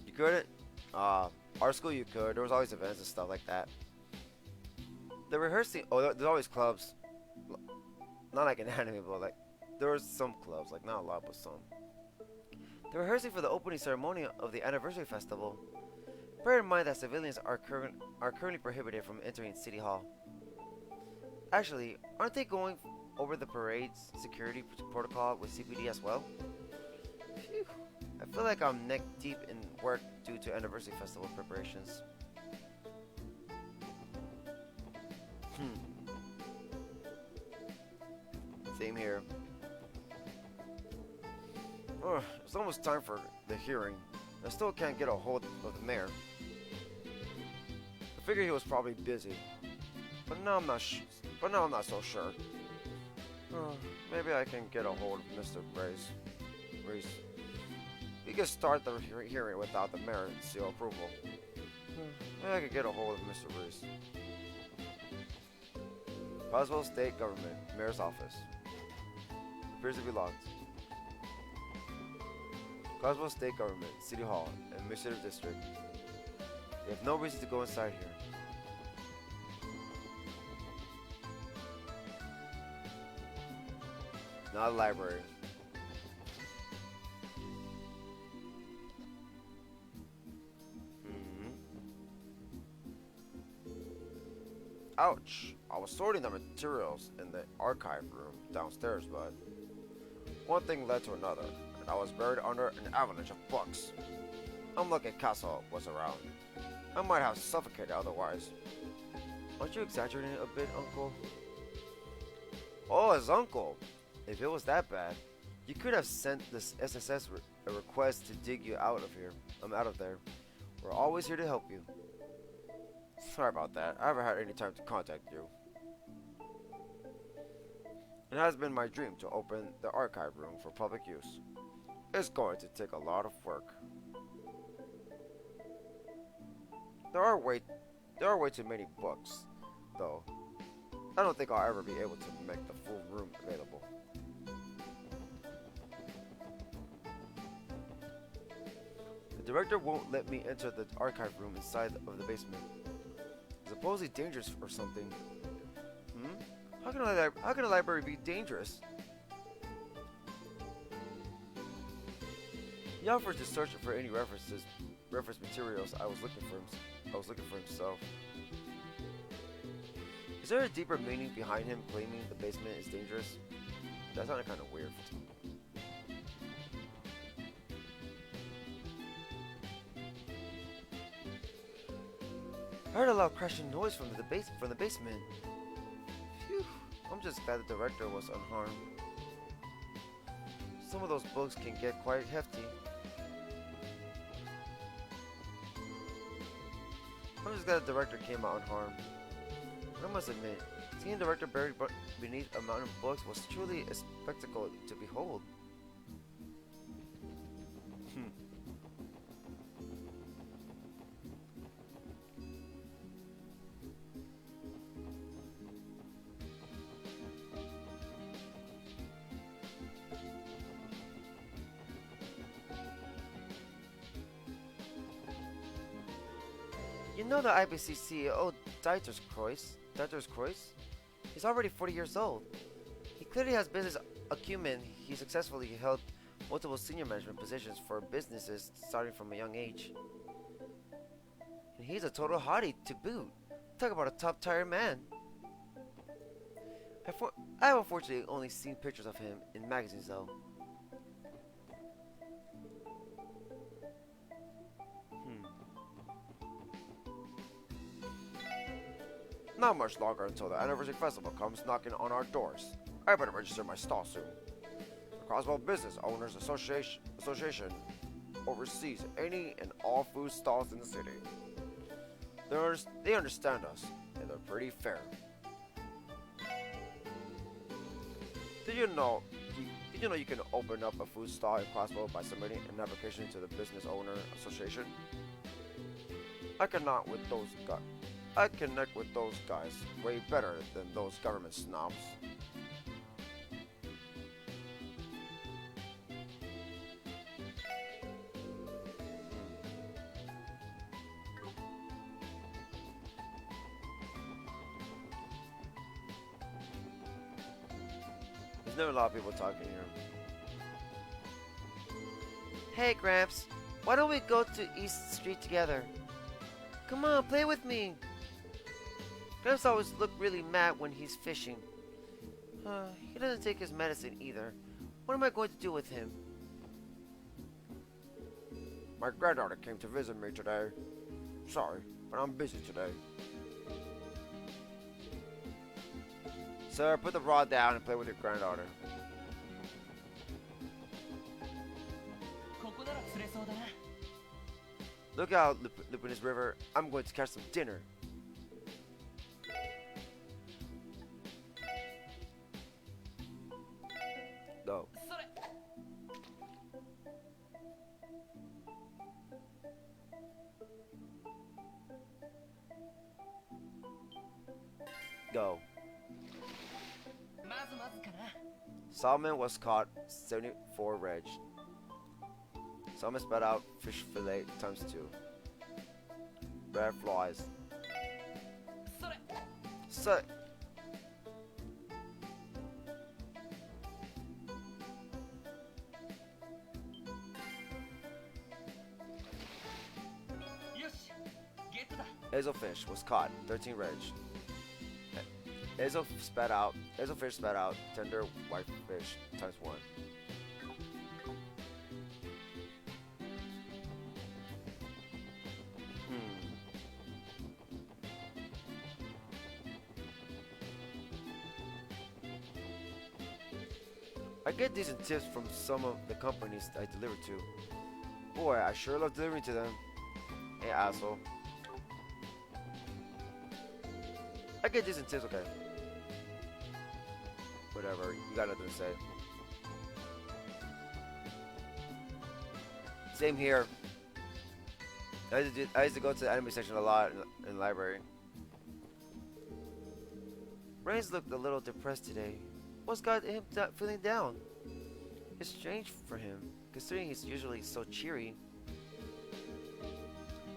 You couldn't? Our school you could. There was always events and stuff like that. The rehearsing. Oh, there's always clubs. Not like an anime, but like there was some clubs. Like not a lot, but some. The rehearsing for the opening ceremony of the anniversary festival. Bear in mind that civilians are currently prohibited from entering City Hall. Actually, aren't they going over the parade's security protocol with CPD as well? Phew. I feel like I'm neck deep in work due to anniversary festival preparations. Same here. Oh, it's almost time for the hearing. I still can't get a hold of the mayor. I figured he was probably busy, but now I'm not so sure. Maybe I can get a hold of Mr. Reese. We can start the hearing without the mayor's seal approval. Maybe I can get a hold of Mr. Reese. Crossbell State Government, Mayor's Office. Appears to be locked. Crossbell State Government, City Hall, Administrative District. We have no reason to go inside here. Not a library. Ouch. I was sorting the materials in the archive room downstairs, but one thing led to another, and I was buried under an avalanche of books. I'm lucky Castle was around. I might have suffocated otherwise. Aren't you exaggerating a bit, Uncle? Oh, his uncle. If it was that bad, you could have sent this SSS a request to dig you out of here. I'm out of there. We're always here to help you. Sorry about that. I haven't had any time to contact you. It has been my dream to open the archive room for public use. It's going to take a lot of work. There are way too many books, though. I don't think I'll ever be able to make the full room available. The director won't let me enter the archive room inside of the basement. It's supposedly dangerous or something. How can a library be dangerous? He offers to search for any reference materials I was looking for himself. Is there a deeper meaning behind him claiming the basement is dangerous? That sounded kind of weird. I heard a loud crashing noise from the basement. Phew. I'm just glad the director was unharmed. Some of those books can get quite hefty. I'm just glad the director came out unharmed. But I must admit, seeing the director buried beneath a mountain of books was truly a spectacle to behold. You know the IBC CEO, Dieter's Kreuz? He's already 40 years old. He clearly has business acumen. He successfully held multiple senior management positions for businesses starting from a young age. And he's a total hottie to boot. Talk about a top-tier man. I have unfortunately only seen pictures of him in magazines though. Not much longer until the anniversary festival comes knocking on our doors. I better register my stall soon. The Crossbell Business Owners Association, oversees any and all food stalls in the city. They understand us, and they're pretty fair. Did you know you can open up a food stall in Crossbell by submitting an application to the Business Owner Association? I cannot with those guys. I connect with those guys way better than those government snobs. There's never a lot of people talking here. Hey, Gramps, why don't we go to East Street together? Come on, play with me. Gramps always looks really mad when he's fishing. He doesn't take his medicine either. What am I going to do with him? My granddaughter came to visit me today. Sorry, but I'm busy today. Sir, put the rod down and play with your granddaughter. Look out, Lupinus River. I'm going to catch some dinner. Go. Go. Salmon was caught 74 reg. Salmon spat out fish fillet times 2. Red flies. So. Ezo fish was caught 13 reg. Ezo fish spat out tender white fish times 1. I get decent tips from some of the companies I deliver to. Boy, I sure love delivering to them. Hey, asshole. I get decent tips, okay. Whatever, you got nothing to say. Same here. I used to go to the anime section a lot in the library. Reigns looked a little depressed today. What's got him feeling down? It's strange for him, considering he's usually so cheery.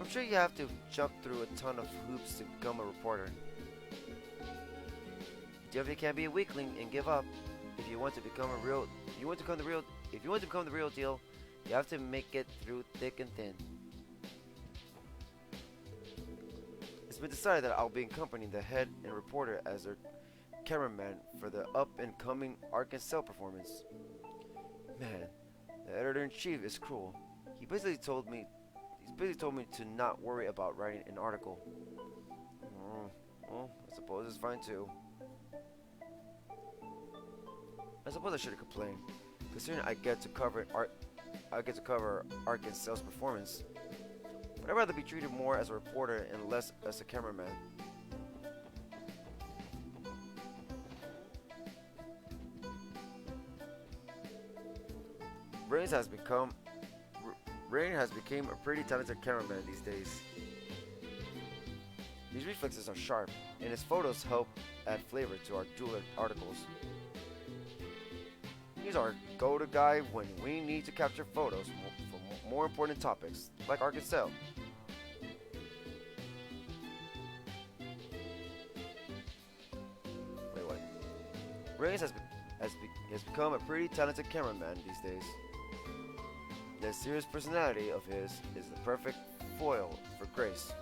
I'm sure you have to jump through a ton of hoops to become a reporter. Definitely can't be a weakling and give up. If you want to become the real deal, you have to make it through thick and thin. It's been decided that I'll be accompanying the head and reporter as their cameraman for the up-and-coming Ark and Cell performance. Man, the editor-in-chief is cruel. He's basically told me to not worry about writing an article. Well, I suppose it's fine too. I suppose I shouldn't complain, considering I get to cover Ark and Cell's performance. But I'd rather be treated more as a reporter and less as a cameraman. Rain has become a pretty talented cameraman these days. His reflexes are sharp, and his photos help add flavor to our dual articles. He's our go-to guy when we need to capture photos for more important topics, like Ark and Cell. Wait, what? Reigns has become a pretty talented cameraman these days. That serious personality of his is the perfect foil for Grace.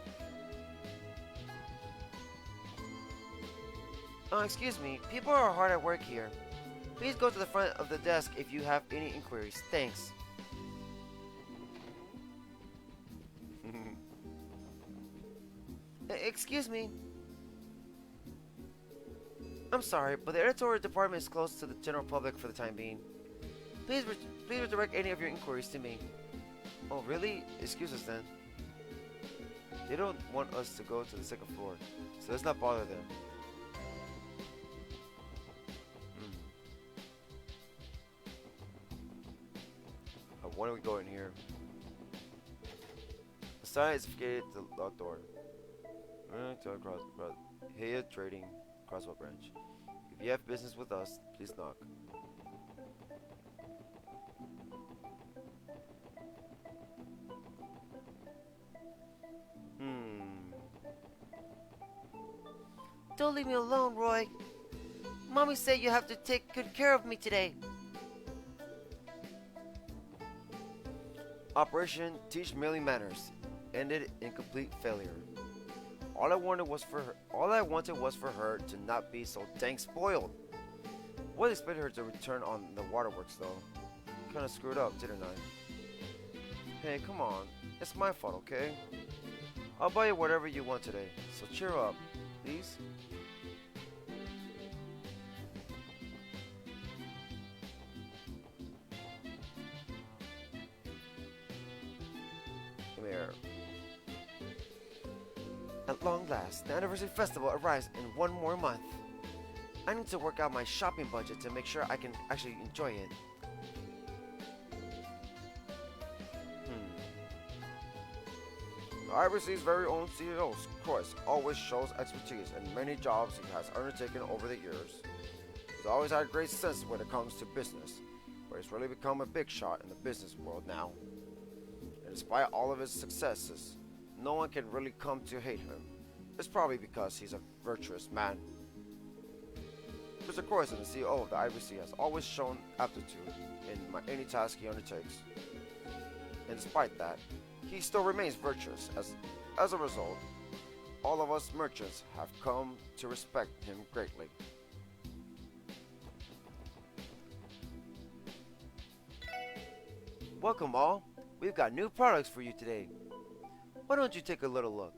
Excuse me, people are hard at work here. Please go to the front of the desk if you have any inquiries. Thanks. Excuse me. I'm sorry, but the editorial department is closed to the general public for the time being. Please redirect any of your inquiries to me. Oh, really? Excuse us then. They don't want us to go to the second floor, so let's not bother them. Why don't we go in here? The sign is located at the locked door. Hey, Trading, Crossbell branch. If you have business with us, please knock. Don't leave me alone, Roy. Mommy said you have to take good care of me today. Operation Teach Millie Manners ended in complete failure. All I wanted was for her to not be so dang spoiled. Wasn't expecting her to return on the waterworks though. Kinda screwed up, didn't I? Hey, come on. It's my fault, okay? I'll buy you whatever you want today, so cheer up, please. Come here. At long last, the anniversary festival arrives in one more month. I need to work out my shopping budget to make sure I can actually enjoy it. The IBC's very own CEO, Cross, always shows expertise in many jobs he has undertaken over the years. He's always had great sense when it comes to business, but he's really become a big shot in the business world now. And despite all of his successes, no one can really come to hate him. It's probably because he's a virtuous man. Mr. Croyson, the CEO of the IBC, has always shown aptitude in any task he undertakes. And despite that, he still remains virtuous. As a result, all of us merchants have come to respect him greatly. Welcome all. We've got new products for you today. Why don't you take a little look?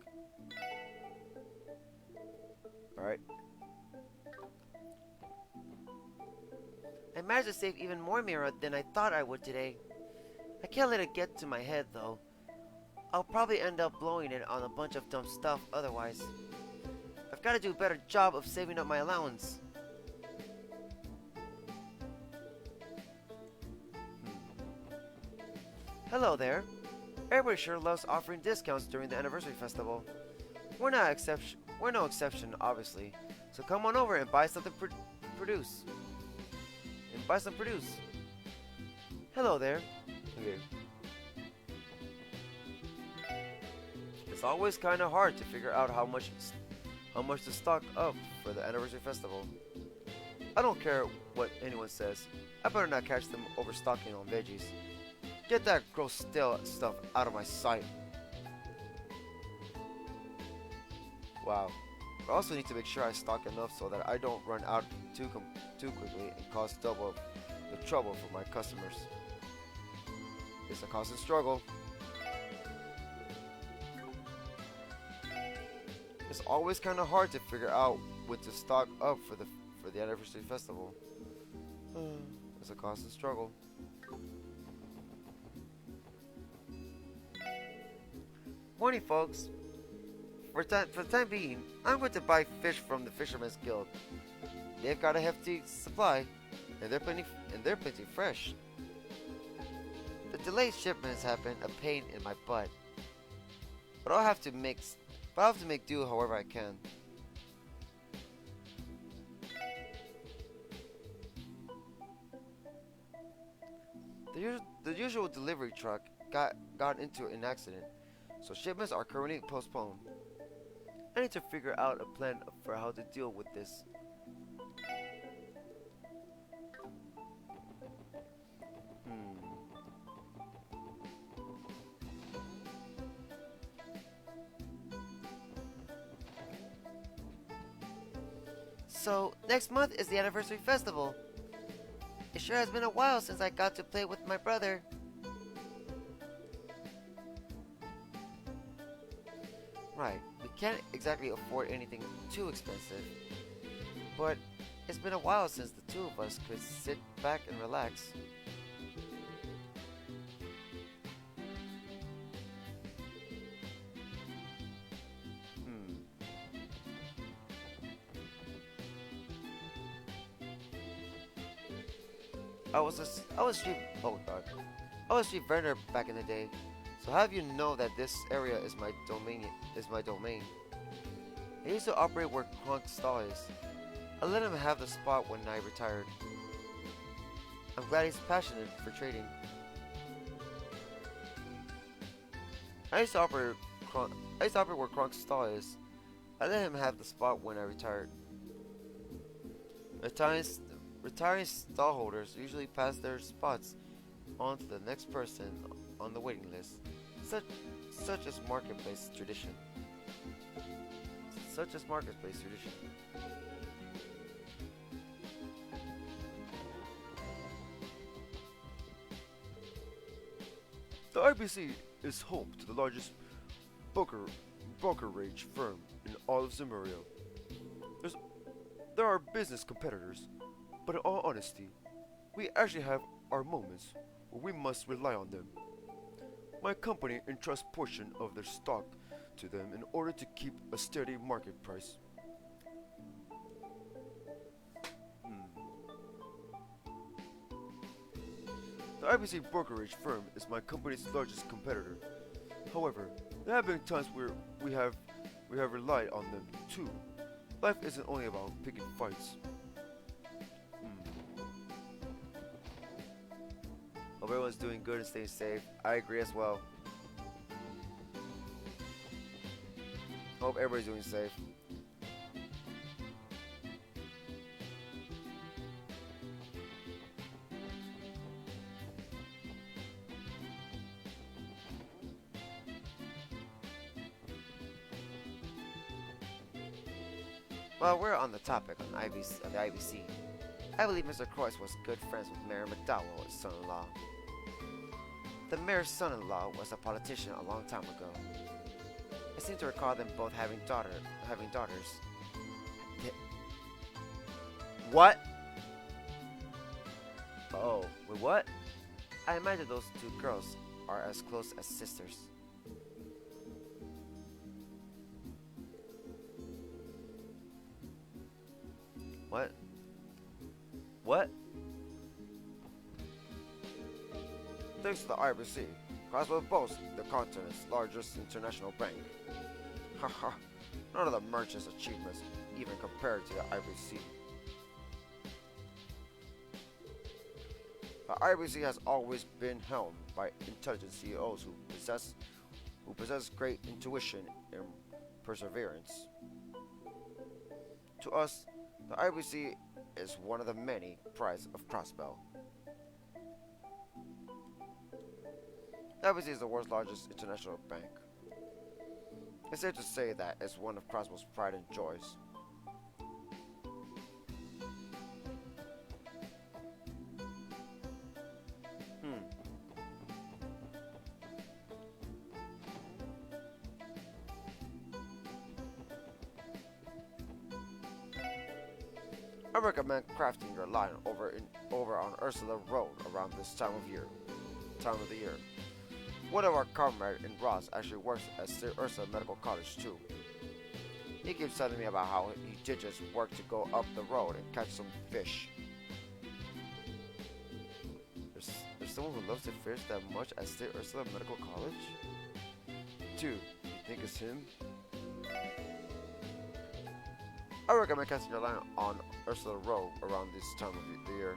Alright. I managed to save even more mirror than I thought I would today. I can't let it get to my head though. I'll probably end up blowing it on a bunch of dumb stuff otherwise. I've got to do a better job of saving up my allowance. Hello there. Everybody sure loves offering discounts during the anniversary festival. We're no exception, obviously. So come on over and buy something produce. Hello there. Okay. It's always kind of hard to figure out how much to stock up for the anniversary festival. I don't care what anyone says. I better not catch them overstocking on veggies. Get that gross stale stuff out of my sight. Wow. I also need to make sure I stock enough so that I don't run out too quickly and cause double the trouble for my customers. It's a constant struggle. It's always kind of hard to figure out what to stock up for the anniversary festival. It's a constant struggle. Morning, folks. For the time being, I'm going to buy fish from the Fisherman's Guild. They've got a hefty supply, and they're plenty fresh. The delayed shipments have been a pain in my butt, but I'll have to make do however I can. The usual delivery truck got into an accident, so shipments are currently postponed. I need to figure out a plan for how to deal with this. So, next month is the anniversary festival. It sure has been a while since I got to play with my brother. Right, we can't exactly afford anything too expensive, but it's been a while since the two of us could sit back and relax. I was street oh god. I was street vendor back in the day. So have you know that this area is my domain. I used to operate where Kronk's stall is. I let him have the spot when I retired. I'm glad he's passionate for trading. I used to operate where Kronk's stall is. I let him have the spot when I retired. Retiring stallholders usually pass their spots on to the next person on the waiting list, such as marketplace tradition. The IBC is home to the largest brokerage firm in all of Zemuria. There are business competitors, but in all honesty, we actually have our moments where we must rely on them. My company entrusts portion of their stock to them in order to keep a steady market price. The IBC brokerage firm is my company's largest competitor. However, there have been times where we have relied on them too. Life isn't only about picking fights. Hope everyone's doing good and staying safe. I agree as well. Hope everybody's doing safe. While we're on the topic of the IBC, I believe Mr. Croix was good friends with Mayor McDowell, his son-in-law. The mayor's son-in-law was a politician a long time ago. I seem to recall them both having daughters. What? Oh, wait, what? I imagine those two girls are as close as sisters. What? What? Thanks to the IBC, Crossbell boasts the continent's largest international bank. Haha, none of the merchant's achievements even compared to the IBC. The IBC has always been helmed by intelligent CEOs who possess great intuition and perseverance. To us, the IBC is one of the many prides of Crossbell. The IBC is the world's largest international bank. It's safe to say that it's one of Crossbell's pride and joys. I recommend crafting your line over on Ursula Road around this time of the year. One of our comrades in Ross actually works at Sir Ursula Medical College too. He keeps telling me about how he did just work to go up the road and catch some fish. There's someone who loves to fish that much at Sir Ursula Medical College? Dude, you think it's him? I recommend casting your line on Ursula Road around this time of the year.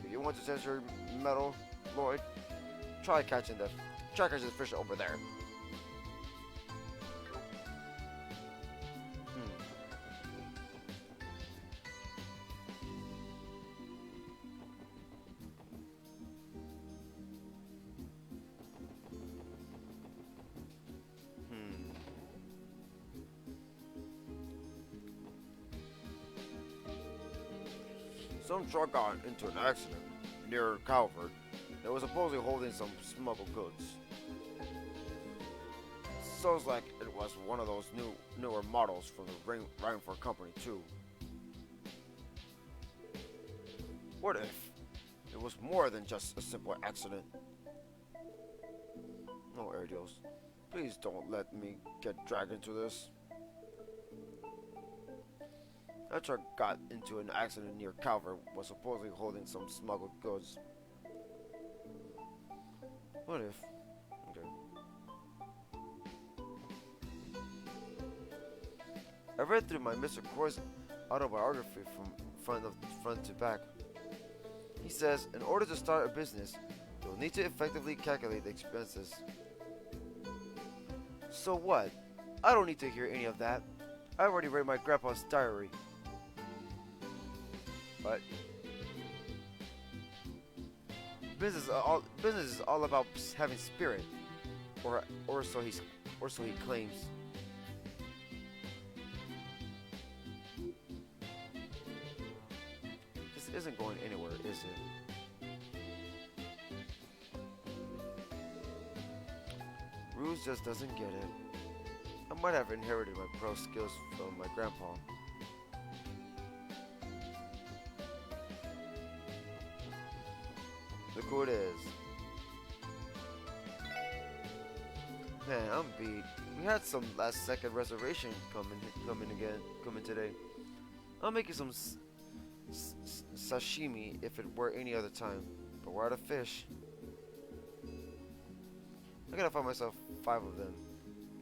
If you want to test your metal, Lloyd, try catching the fish over there. Some truck got into an accident near Calvert that was supposedly holding some smuggled goods. Sounds like it was one of those newer models from the Rainford Company too. What if it was more than just a simple accident? No, Erdios, please don't let me get dragged into this. That truck got into an accident near Calvert, was supposedly holding some smuggled goods. What if? Okay. I read through my Mr. Core's autobiography from front to back. He says, in order to start a business, you'll need to effectively calculate the expenses. So what? I don't need to hear any of that. I already read my grandpa's diary. But business is all about having spirit, or so he claims. This isn't going anywhere, is it? Ruse just doesn't get it. I might have inherited my pro skills from my grandpa. Look who it is. Man, I'm beat. We had some last second reservation coming today. I'll make you some sashimi if it were any other time, but we're out of fish. I gotta find myself 5 of them.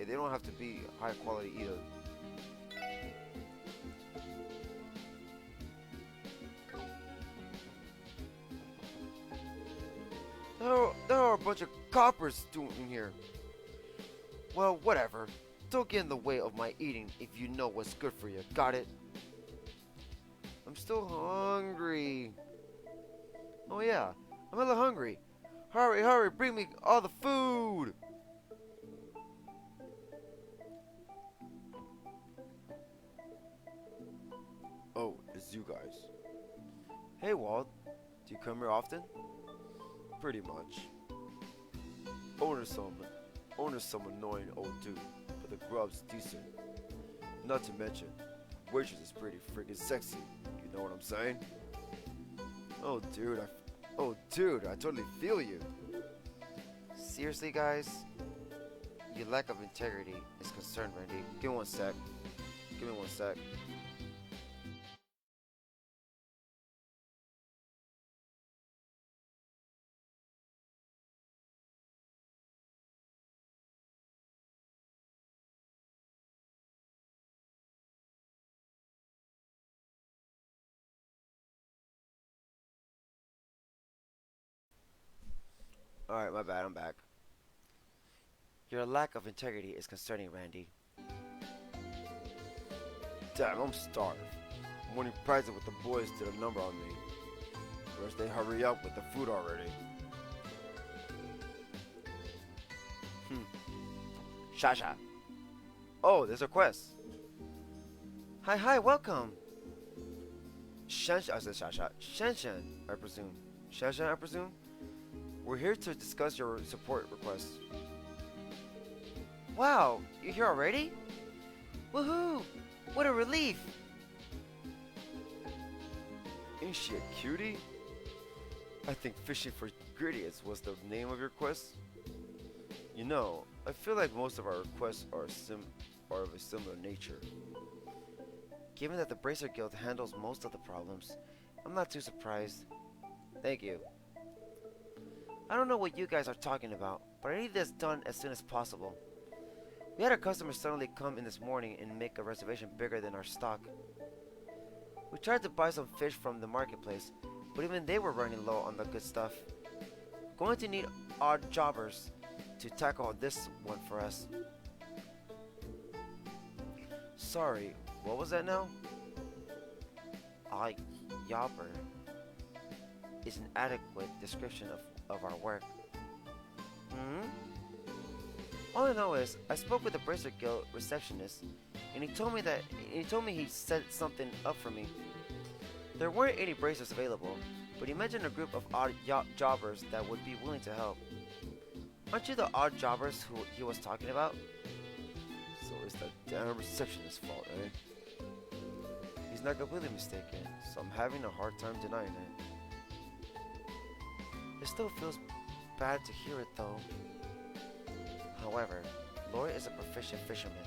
Yeah, they don't have to be high quality either. There are a bunch of coppers doing here. Well, whatever. Don't get in the way of my eating if you know what's good for you. Got it? I'm still hungry. Oh yeah, I'm hella hungry. Hurry, hurry, bring me all the food. Oh, it's you guys. Hey Walt, do you come here often? Pretty much. Owner's some annoying old dude, but the grub's decent. Not to mention, waitress is pretty freaking sexy. You know what I'm saying? Oh dude, I totally feel you. Seriously guys? Your lack of integrity is concerned, Randy. Give me one sec. Alright, my bad, I'm back. Your lack of integrity is concerning, Randy. Damn, I'm starved. I'm winning prizes with the boys did a number on me. Wish they hurry up with the food already. Shasha. Oh, there's a quest. Hi, welcome. I said Shasha. Shanshan, I presume. Shanshan, I presume? We're here to discuss your support request. Wow, you're here already? Woohoo! What a relief! Ain't she a cutie? I think fishing for ingredients was the name of your quest. You know, I feel like most of our requests are of a similar nature. Given that the Bracer Guild handles most of the problems, I'm not too surprised. Thank you. I don't know what you guys are talking about, but I need this done as soon as possible. We had a customer suddenly come in this morning and make a reservation bigger than our stock. We tried to buy some fish from the marketplace, but even they were running low on the good stuff. Going to need odd jobbers to tackle this one for us. Sorry, what was that now? Odd jobber is an adequate description of our work. All I know is I spoke with the Bracer Guild receptionist, and he told me he set something up for me. There weren't any bracers available, but he mentioned a group of odd jobbers that would be willing to help. Aren't you the odd jobbers who he was talking about? So it's the damn receptionist's fault, eh? He's not completely mistaken, so I'm having a hard time denying it. It still feels bad to hear it though. However, Lloyd is a proficient fisherman,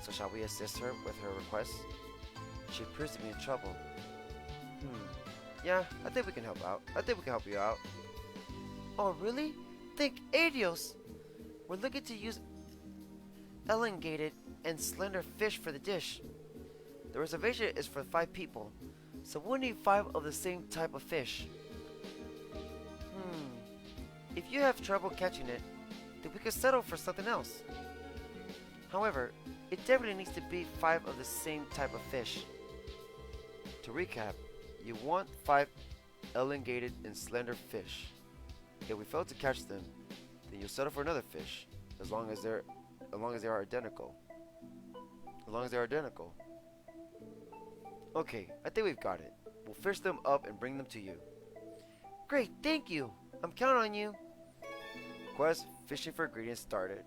so shall we assist her with her request? She appears to be in trouble. Yeah, I think we can help out. I think we can help you out. Oh, really? Think Adios! We're looking to use elongated and slender fish for the dish. The reservation is for 5 people, so we'll need 5 of the same type of fish. If you have trouble catching it, then we could settle for something else. However, it definitely needs to be 5 of the same type of fish. To recap, you want 5 elongated and slender fish. If we fail to catch them, then you'll settle for another fish, as long as they are identical. As long as they're identical. Okay, I think we've got it. We'll fish them up and bring them to you. Great, thank you. I'm counting on you. Quest fishing for ingredients started.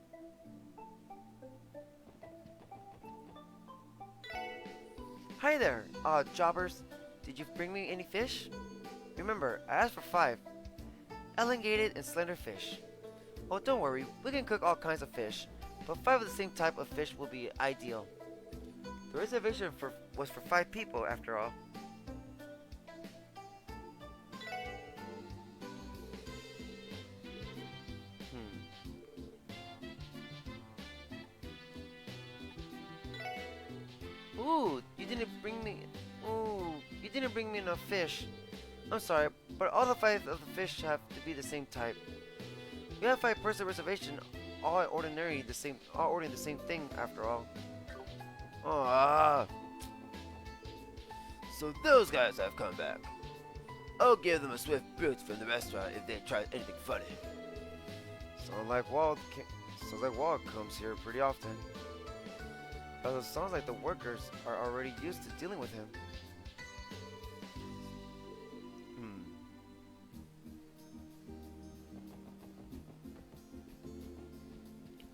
Hi there, jobbers. Did you bring me any fish? Remember, I asked for 5. Elongated and slender fish. Oh, don't worry, we can cook all kinds of fish, but 5 of the same type of fish will be ideal. The reservation was for 5 people, after all. Ooh, you didn't bring me enough fish. I'm sorry, but all the 5 of the fish have to be the same type. We have 5-person reservation, all ordering the same thing after all. So those guys have come back. I'll give them a swift boot from the restaurant if they try anything funny. Sounds like Wald comes here pretty often. Although it sounds like the workers are already used to dealing with him.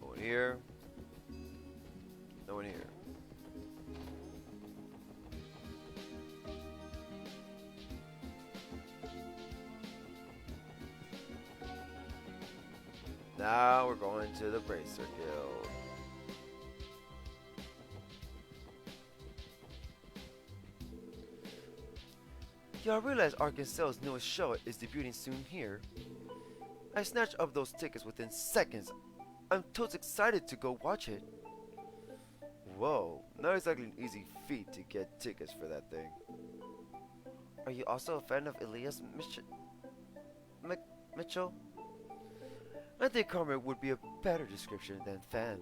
No one here. No one here. Now we're going to the Bracer Guild. Y'all realize Arkansas's newest show is debuting soon here? I snatched up those tickets within seconds. I'm totally excited to go watch it. Whoa, not exactly an easy feat to get tickets for that thing. Are you also a fan of Elias Mitchell? I think Carmen would be a better description than fan.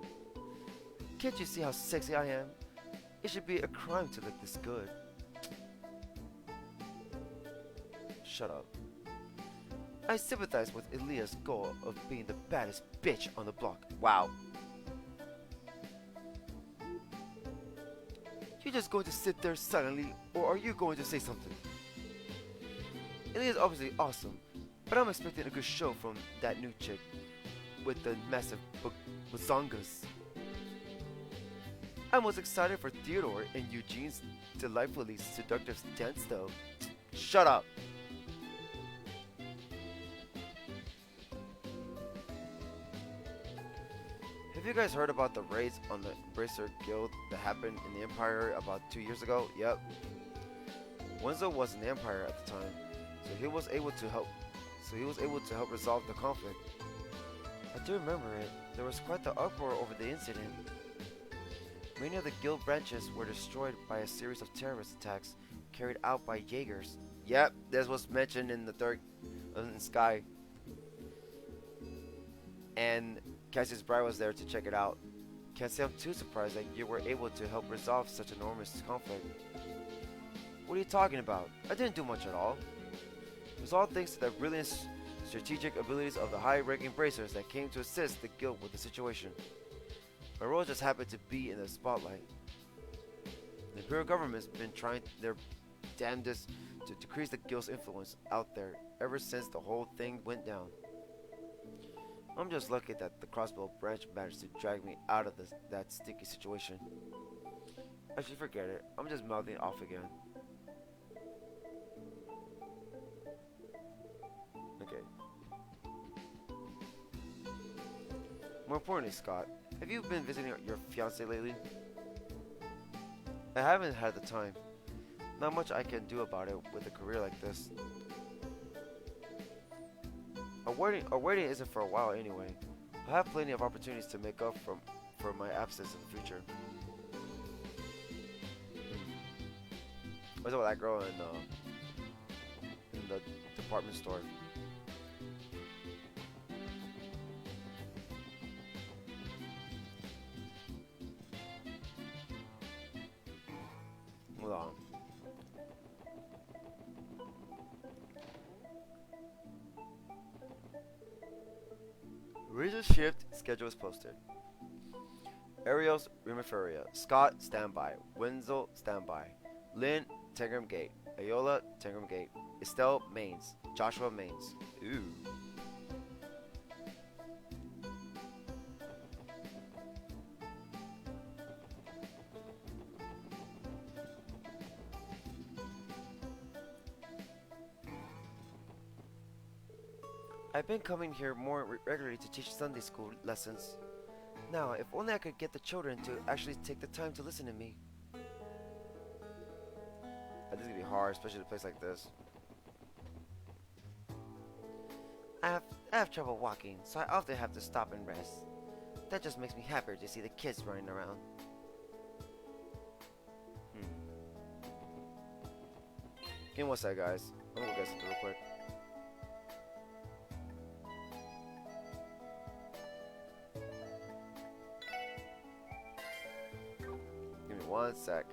Can't you see how sexy I am? It should be a crime to look this good. Shut up. I sympathize with Elias' goal of being the baddest bitch on the block. Wow. You just going to sit there silently, or are you going to say something? Elias is obviously awesome, but I'm expecting a good show from that new chick with the massive bazongas. I was excited for Theodore and Eugene's delightfully seductive dance though. Shut up. Have you guys heard about the raids on the Bracer Guild that happened in the Empire about 2 years ago? Yep. Wenzel was in the Empire at the time, so he was able to help resolve the conflict. I do remember it. There was quite the uproar over the incident. Many of the guild branches were destroyed by a series of terrorist attacks carried out by Jaegers. Yep, this was mentioned in the third in Sky. And Cassie's bride was there to check it out. Can't say I'm too surprised that you were able to help resolve such an enormous conflict. What are you talking about? I didn't do much at all. It was all thanks to the brilliant strategic abilities of the high-ranking bracers that came to assist the guild with the situation. My role just happened to be in the spotlight. The Imperial government's been trying their damnedest to decrease the guild's influence out there ever since the whole thing went down. I'm just lucky that the Crossbell branch managed to drag me out of that sticky situation. Actually, forget it. I'm just mouthing off again. Okay. More importantly, Scott, have you been visiting your fiancée lately? I haven't had the time. Not much I can do about it with a career like this. Our waiting isn't for a while anyway. I'll have plenty of opportunities to make up for my absence in the future. What's up with that girl in the department store? Hold on. Regis shift schedule is posted. Ariel's Remiferia. Scott, standby. Wenzel, standby. Lynn, Tangram Gate. Ayola, Tangram Gate. Estelle, Mains. Joshua, Mains. Ooh. I've been coming here more regularly to teach Sunday school lessons. Now, if only I could get the children to actually take the time to listen to me. This is gonna be hard, especially in a place like this. I have trouble walking, so I often have to stop and rest. That just makes me happier to see the kids running around. Give me one sec, guys. I'm gonna go get something real quick. Give me one sec.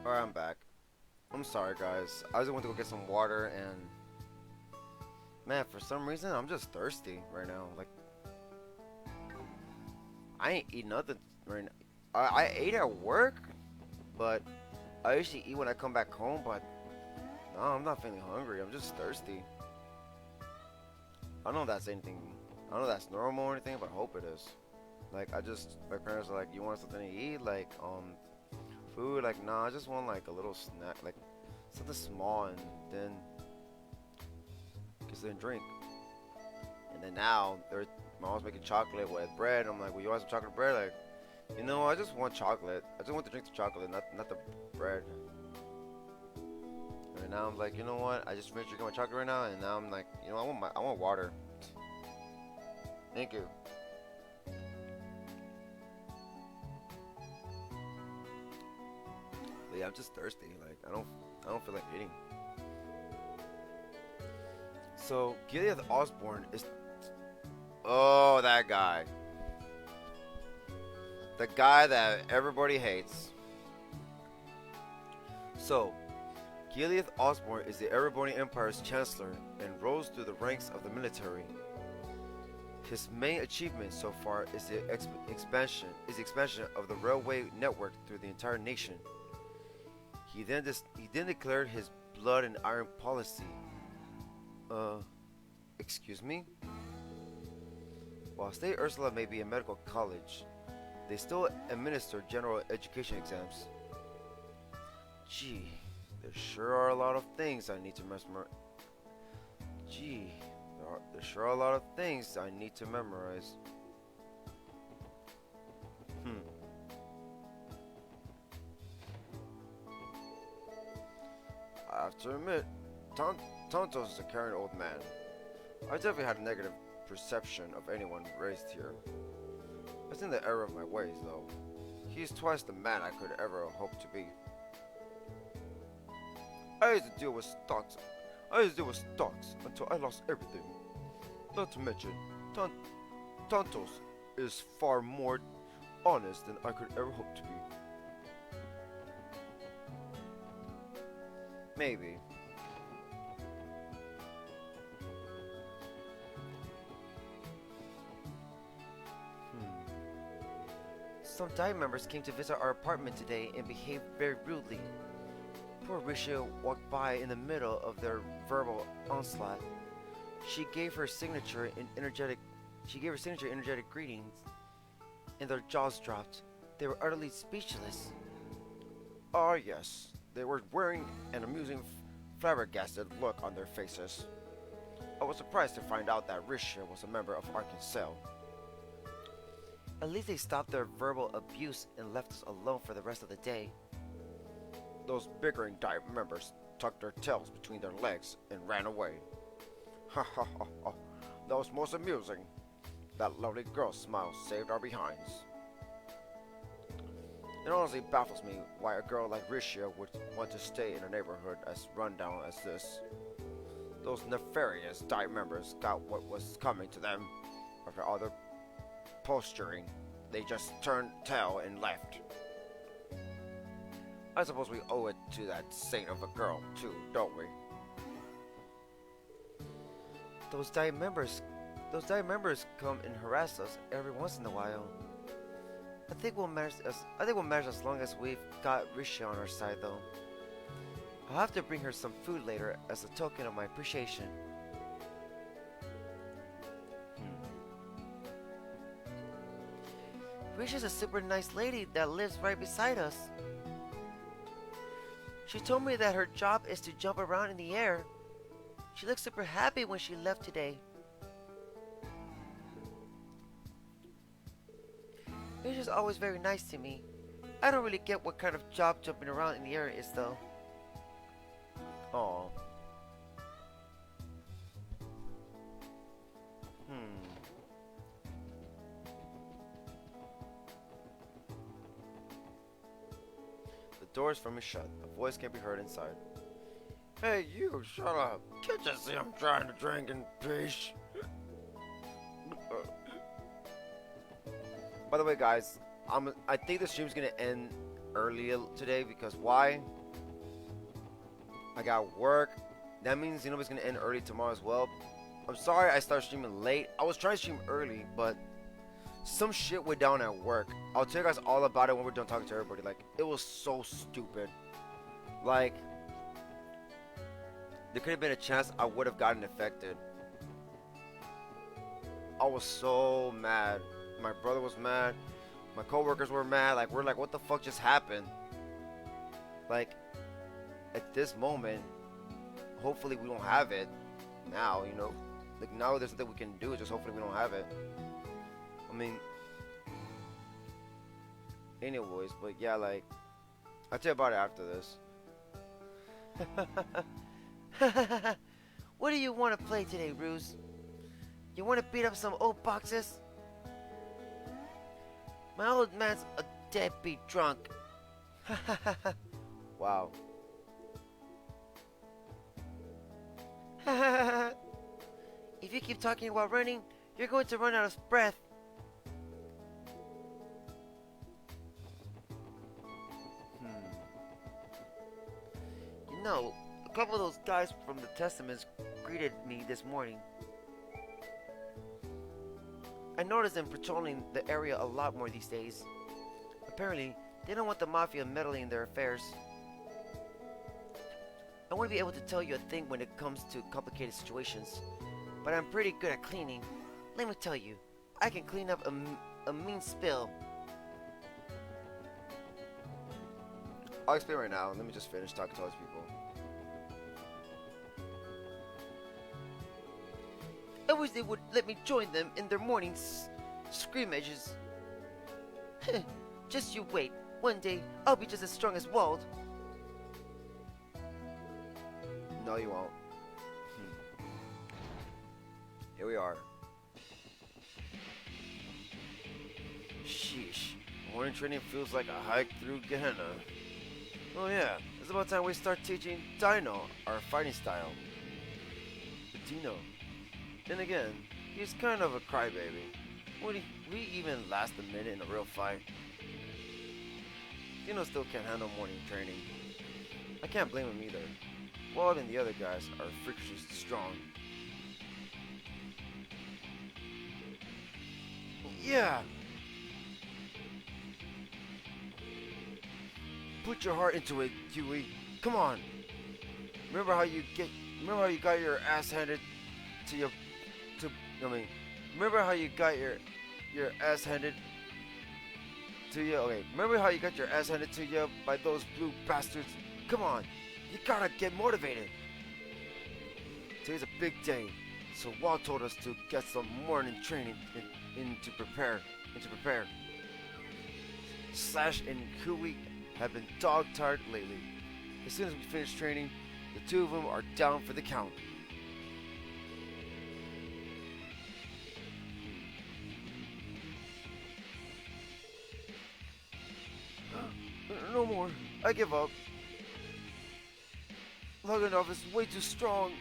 Alright, I'm back. I'm sorry, guys. I just went to go get some water, and man, for some reason, I'm just thirsty right now. Like, I ain't eat nothing right now. I ate at work, but I usually eat when I come back home. But no, I'm not feeling hungry. I'm just thirsty. I don't know if that's anything. I don't know if that's normal or anything, but I hope it is. Like, my parents are like, you want something to eat? Like, food? Like, nah, I just want, like, a little snack, like, something small, and then, just then drink. And then now, my mom's making chocolate with bread. I'm like, well, you want some chocolate bread? Like, you know, I just want chocolate. I just want to drink the chocolate, not the bread. And now I'm like, you know what? I just finished drinking my chocolate right now, and now I'm like, you know, I want water. Thank you. But yeah, I'm just thirsty. Like, I don't feel like eating. So Gilead Osborne is, oh, that guy. The guy that everybody hates. So, Gilead Osborne is the Erebonian Empire's Chancellor and rose through the ranks of the military. His main achievement so far is the expansion of the railway network through the entire nation. He then declared his blood and iron policy. Excuse me? While State Ursula may be a medical college, they still administer general education exams. Gee, there sure are a lot of things I need to memorize. Gee, there sure are a lot of things I need to memorize. I have to admit, Tontos is a caring old man. I definitely had a negative perception of anyone raised here. It's in the error of my ways, though. He's twice the man I could ever hope to be. I used to deal with stocks until I lost everything. Not to mention, Tontos is far more honest than I could ever hope to be. Maybe. Some Dive members came to visit our apartment today and behaved very rudely. Poor Risha walked by in the middle of their verbal onslaught. She gave her signature energetic greetings, and their jaws dropped. They were utterly speechless. Ah, yes. They were wearing an amusing, flabbergasted look on their faces. I was surprised to find out that Risha was a member of Arkansas. At least they stopped their verbal abuse and left us alone for the rest of the day. Those bickering Dive members tucked their tails between their legs and ran away. Ha ha ha ha. That was most amusing. That lovely girl's smile saved our behinds. It honestly baffles me why a girl like Risha would want to stay in a neighborhood as rundown as this. Those nefarious Dive members got what was coming to them. After all their posturing, they just turned tail and left. I suppose we owe it to that saint of a girl, too, don't we? Those Dive members come and harass us every once in a while. I think we'll manage as long as we've got Risha on our side, though. I'll have to bring her some food later as a token of my appreciation. Risha's a super nice lady that lives right beside us. She told me that her job is to jump around in the air. She looked super happy when she left today. Risha's always very nice to me. I don't really get what kind of job jumping around in the air is, though. Aww. The door's firmly shut. A voice can be heard inside. Hey, you, shut up. Can't you see I'm trying to drink in peace? By the way, guys, I think the stream's gonna end early today because why? I got work. That means it's gonna end early tomorrow as well. I'm sorry I started streaming late. I was trying to stream early, but some shit went down at work. I'll tell you guys all about it when we're done talking to everybody. Like, it was so stupid. Like, there could have been a chance I would have gotten infected. I was so mad. My brother was mad. My coworkers were mad. Like, we're like, what the fuck just happened? Like, at this moment, hopefully we don't have it now, you know. Like, now there's nothing we can do. Just hopefully we don't have it. I mean, anyways, but yeah, like, I'll tell you about it after this. What do you want to play today, Ruse? You want to beat up some old boxes? My old man's a deadbeat drunk. Wow. If you keep talking while running, you're going to run out of breath. You know, a couple of those guys from the Testaments greeted me this morning. I noticed them patrolling the area a lot more these days. Apparently, they don't want the Mafia meddling in their affairs. I want to be able to tell you a thing when it comes to complicated situations, but I'm pretty good at cleaning. Let me tell you, I can clean up a mean spill. I'll explain right now. Let me just finish talking to all these people. I wish they would let me join them in their morning scrimmages. Just you wait. One day, I'll be just as strong as Wald. No, you won't. Here we are. Sheesh. Morning training feels like a hike through Gehenna. Oh yeah, it's about time we start teaching Dino our fighting style. But Dino, then again, he's kind of a crybaby. Would we even last a minute in a real fight? Dino still can't handle morning training. I can't blame him either. Wald and the other guys are freakishly strong. Yeah! Put your heart into it, Huey. Come on! Remember how you got your ass handed to you? Remember how you got your ass handed to you? Okay, remember how you got your ass handed to you by those blue bastards? Come on! You gotta get motivated. Today's a big day, so Walt told us to get some morning training in to prepare. Slash and Huey have been dog-tired lately. As soon as we finish training, the two of them are down for the count. No more. I give up. Loganov is way too strong.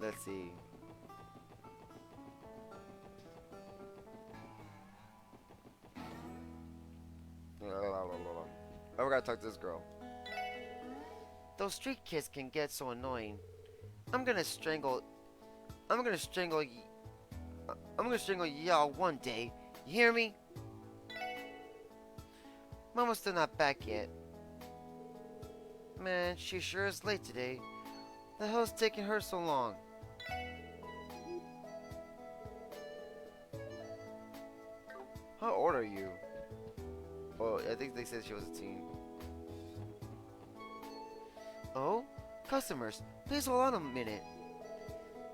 Let's see. I forgot to talk to this girl. Those street kids can get so annoying. I'm gonna strangle y'all one day. You hear me? Mama's still not back yet. Man, she sure is late today. The hell's taking her so long? How old are you? Oh, I think they said she was a teen. Oh? Customers, please hold on a minute.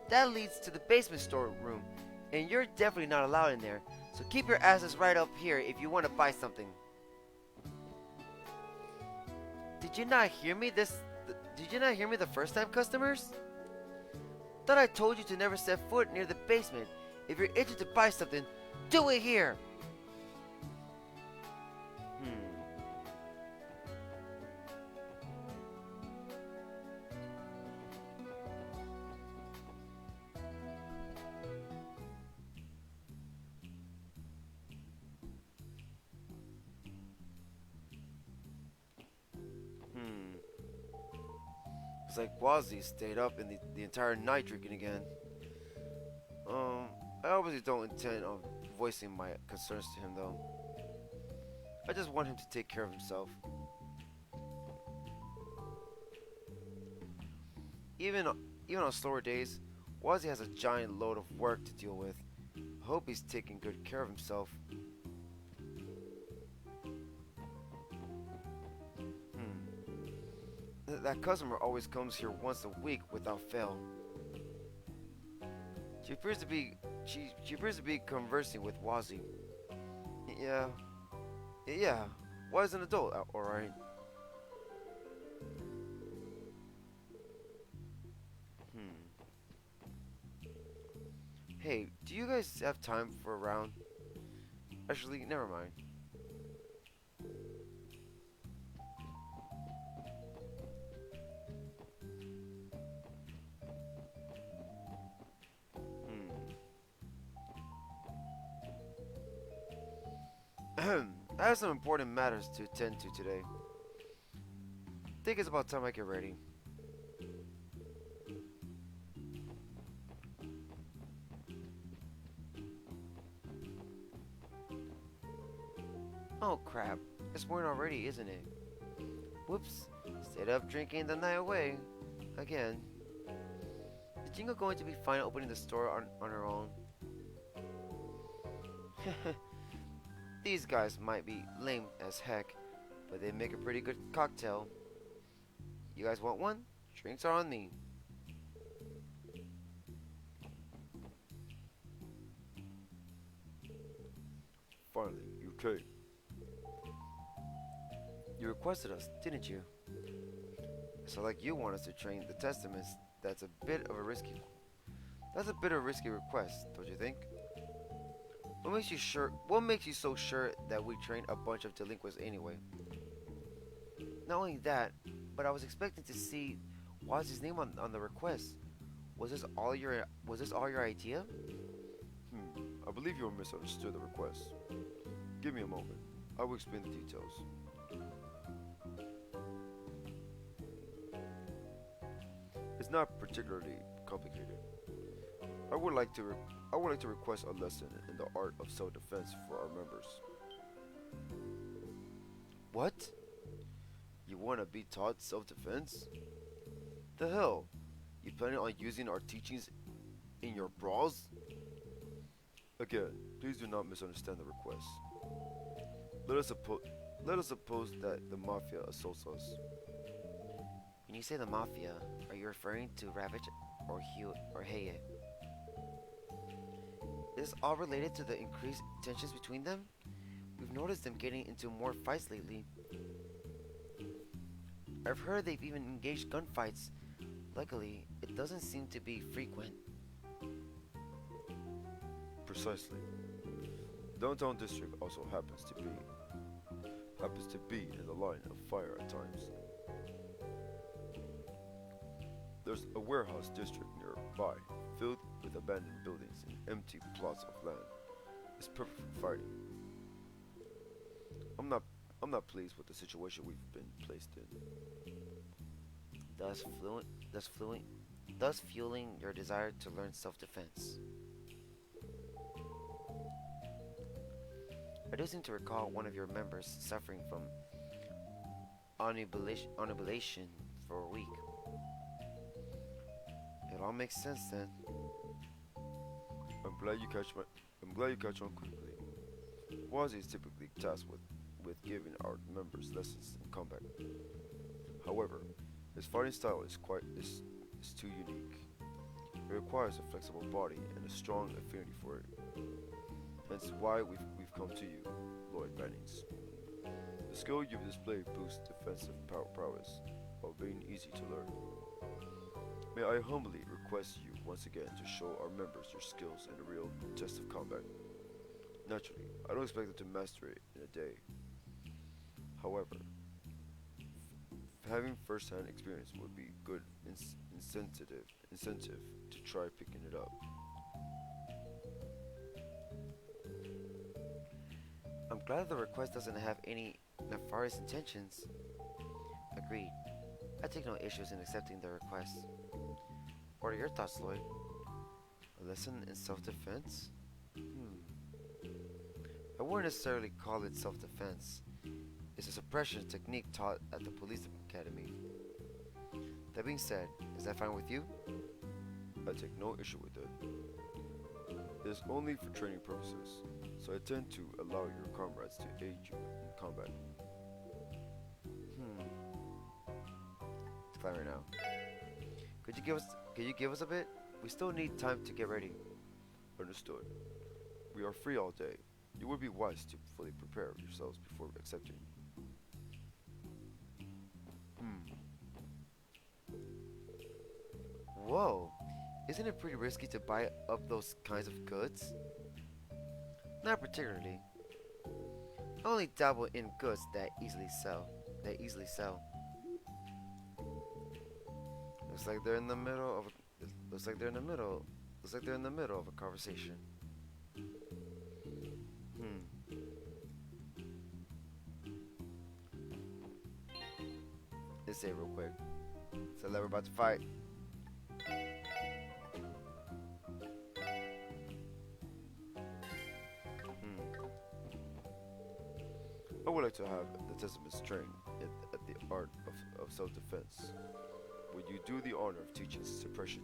That leads to the basement storeroom, and you're definitely not allowed in there, so keep your asses right up here if you want to buy something. Did you not hear me the first time, customers? Thought I told you to never set foot near the basement. If you're itching to buy something, do it here. Looks like Wazi stayed up in the entire night drinking again. I obviously don't intend on voicing my concerns to him though. I just want him to take care of himself. Even on slower days, Wazi has a giant load of work to deal with. I hope he's taking good care of himself. That customer always comes here once a week without fail. She appears to be conversing with Wazi. Yeah. Wazi's an adult, alright. Hey, do you guys have time for a round? Actually, never mind. I have some important matters to attend to today. Think it's about time I get ready. Oh crap, it's morning already, isn't it? Whoops, stayed up drinking the night away. Again. Is Jingo going to be fine opening the store on her own? These guys might be lame as heck, but they make a pretty good cocktail. You guys want one? Drinks are on me. Finally, you came. You requested us, didn't you? So like you want us to train the Testaments, that's a bit of a risky request, don't you think? What makes you so sure that we train a bunch of delinquents anyway? Not only that, but I was expecting to see Wazi's name on the request. Was this all your idea? I believe you misunderstood the request. Give me a moment. I will explain the details. It's not particularly complicated. I would like to request a lesson in the art of self-defense for our members. What? You want to be taught self-defense? The hell? You planning on using our teachings in your brawls? Again, please do not misunderstand the request. Let us suppose that the Mafia assaults us. When you say the Mafia, are you referring to Ravage or Hugh or Heye? Is this all related to the increased tensions between them? We've noticed them getting into more fights lately. I've heard they've even engaged gunfights. Luckily, it doesn't seem to be frequent. Precisely. Downtown District also happens to be in the line of fire at times. There's a warehouse district nearby, filled with abandoned buildings and empty plots of land. It's perfect for fighting. I'm not pleased with the situation we've been placed in. Thus fueling your desire to learn self-defense. I do seem to recall one of your members suffering from onubulation for a week. It all makes sense then. I'm glad you catch on quickly. Wazi is typically tasked with giving our members lessons in combat. However, his fighting style is too unique. It requires a flexible body and a strong affinity for it. Hence why we've come to you, Lloyd Bannings. The skill you've displayed boosts defensive prowess while being easy to learn. May I humbly request you once again to show our members your skills in a real test of combat. Naturally, I don't expect them to master it in a day. However, having first-hand experience would be good incentive to try picking it up. I'm glad the request doesn't have any nefarious intentions. Agreed. I take no issues in accepting their request. What are your thoughts, Lloyd? A lesson in self-defense? I wouldn't necessarily call it self-defense. It's a suppression technique taught at the police academy. That being said, is that fine with you? I take no issue with it. It is only for training purposes, so I tend to allow your comrades to aid you in combat. It's fine right now. Could you give us a bit? We still need time to get ready. Understood. We are free all day. It would be wise to fully prepare yourselves before accepting. Whoa, isn't it pretty risky to buy up those kinds of goods? Not particularly. I only dabble in goods that easily sell. Looks like they're in the middle of a conversation. Let's say it real quick. So that we're about to fight. I would like to have the Testaments trained at the art of self-defense. Would you do the honor of teaching suppression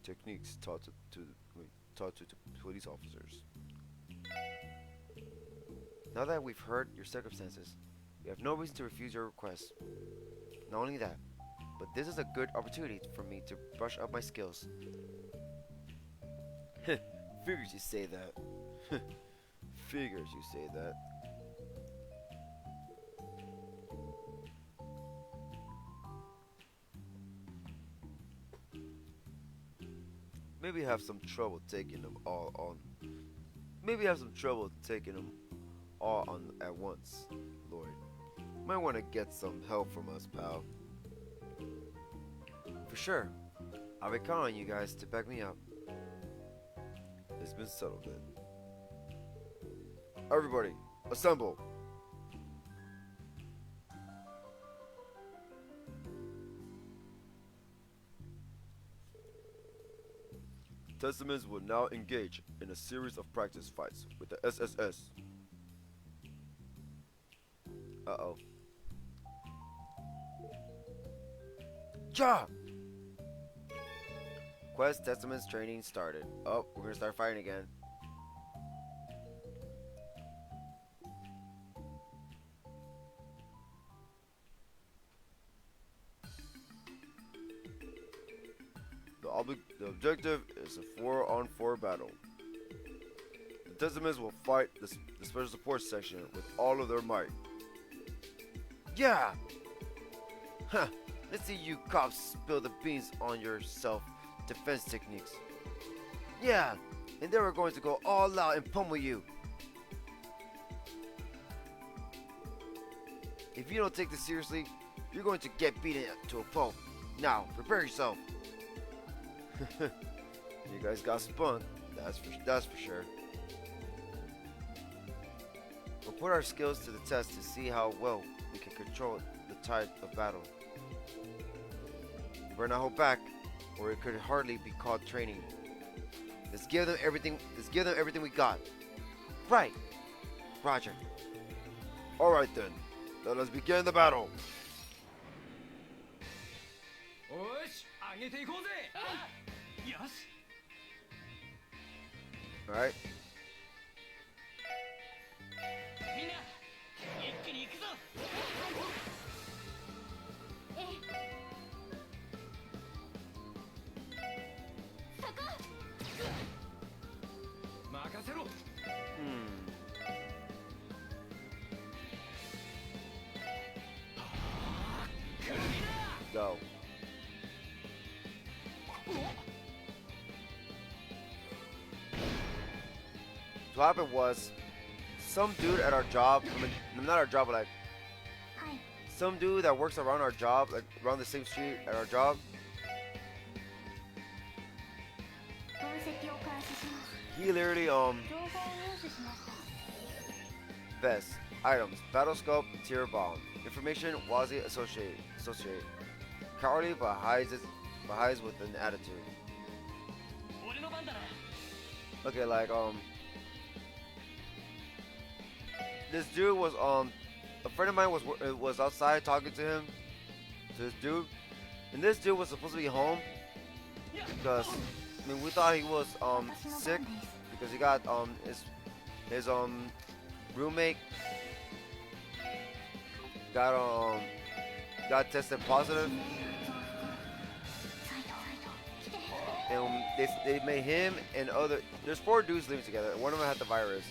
techniques taught to police officers? Now that we've heard your circumstances, we have no reason to refuse your request. Not only that, but this is a good opportunity for me to brush up my skills. Figures you say that. Figures you say that. Maybe have some trouble taking them all on. Maybe have some trouble taking them all on at once, Lloyd. Might want to get some help from us, pal. For sure. I'll be counting on you guys to back me up. It's been settled then. Everybody, assemble! Testaments will now engage in a series of practice fights with the SSS. Uh-oh. Ja! Quest Testaments training started. Oh, we're gonna start fighting again. The objective is a 4-on-4 battle. The Testaments will fight the special support section with all of their might. Yeah! Huh. Let's see you cops spill the beans on your self-defense techniques. Yeah! And then we're going to go all out and pummel you. If you don't take this seriously, you're going to get beaten to a pulp. Now, prepare yourself. You guys got spunk, that's for sure. We'll put our skills to the test to see how well we can control the tide of battle. We better not hold back, or it could hardly be called training. Let's give them everything we got. Right. Roger. Alright then, let us begin the battle. Alright. Go. What happened was, some dude at our job, not our job, but like, some dude that works around our job, like around the same street at our job, he literally, Vest, Items: Battle Scope, Tier Bomb. Information: Wazi Associate. Cowardly but hides with an attitude. Okay, like this dude was a friend of mine was outside talking to him, to this dude, and this dude was supposed to be home because I mean we thought he was sick because he got his roommate got tested positive, and they made him and other there's 4 dudes living together. One of them had the virus.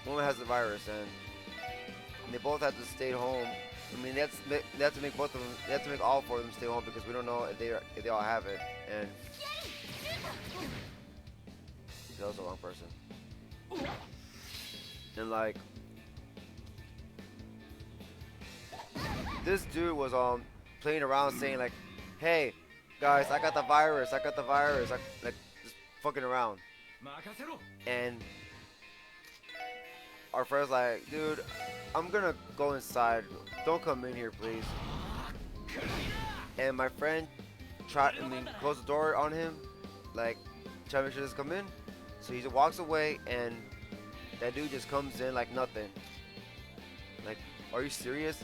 One of them has the virus, and they both have to stay home. I mean, they have to make both of them. They have to make all 4 of them stay home because we don't know if they all have it. And that was the wrong person. And like, this dude was playing around saying like, "Hey, guys, I got the virus. Like just fucking around." And our friend's like, "Dude, I'm gonna go inside. Don't come in here, please." And my friend closed the door on him, like, try to make sure he doesn't come in. So he just walks away, and that dude just comes in like nothing. Like, are you serious?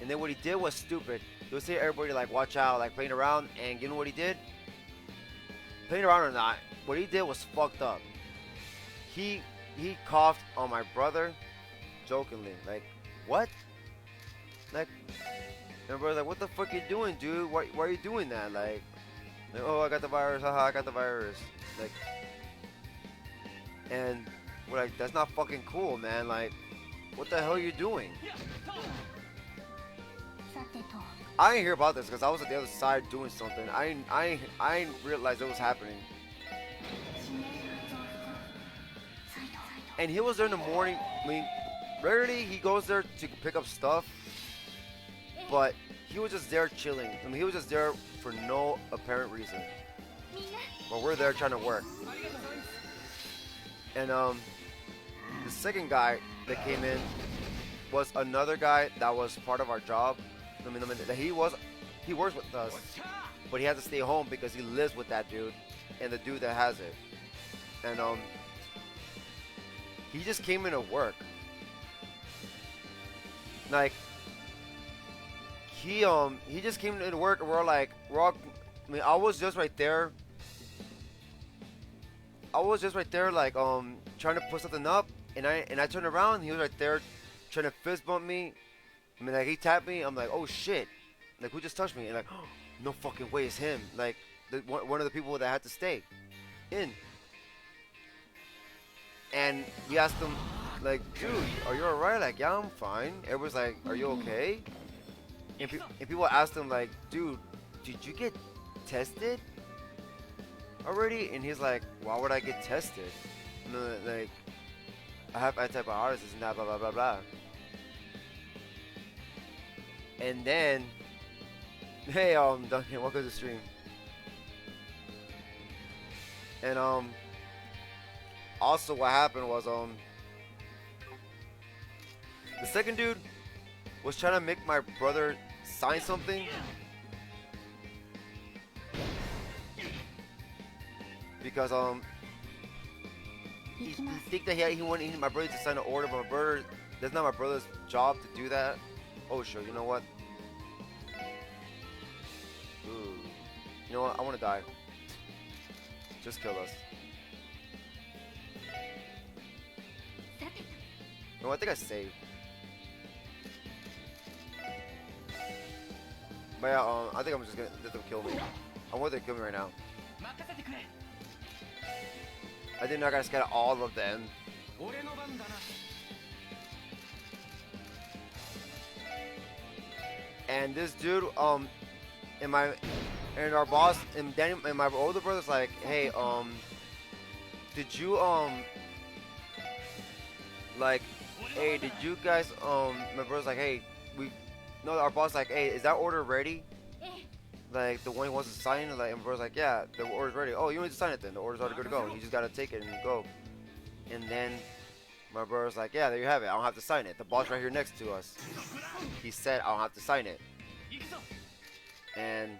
And then what he did was stupid. He was saying everybody like, watch out, like playing around, and you know what he did? Playing around or not, what he did was fucked up. He coughed on my brother, jokingly. Like, what? Like, and my brother's like, what the fuck you doing, dude? Why are you doing that? Like, oh, I got the virus, haha, I got the virus. Like, and we're like, that's not fucking cool, man. Like, what the hell are you doing? I didn't hear about this because I was at the other side doing something. I didn't realize it was happening. And he was there in the morning. I mean, rarely he goes there to pick up stuff, but he was just there chilling. I mean, he was just there for no apparent reason. But we're there trying to work. And the second guy that came in was another guy that was part of our job. I mean, he works with us, but he has to stay home because he lives with that dude and the dude that has it. And he just came into work. Like, he just came into work, and we're all, I mean, I was just right there, like, trying to put something up, and I turned around, and he was right there, trying to fist bump me. I mean, like, he tapped me. I'm like, oh shit, like, who just touched me? And like, oh, no fucking way, it's him. Like, one of the people that had to stay in. And we asked him, like, dude, are you alright? Like, yeah, I'm fine. Everyone's like, are you okay? And people asked him, like, dude, did you get tested already? And he's like, why would I get tested? And like, I have antibiotics and that, blah, blah, blah, blah. And then, hey, Duncan, welcome to the stream. And, also what happened was, the second dude was trying to make my brother sign something. Because, he think that he wanted my brother to sign an order, but my brother, that's not my brother's job to do that. Oh, sure, you know what? Ooh. You know what? I want to die. Just kill us. No, I think I saved. But yeah, I think I'm just gonna let them kill me. I want them to kill me right now. I think I gotta scatter all of them. And this dude, and our boss, and Danny, and my older brother's like, hey, did you, like, hey, did you guys, my brother's like, hey, our boss like, hey, is that order ready? Like, the one he wants to sign, like, and my brother's like, yeah, the order's ready. Oh, you don't need to sign it then, the order's already good to go. You just gotta take it and go. And then My brother's like, yeah, there you have it. I don't have to sign it. The boss right here next to us. He said I don't have to sign it. And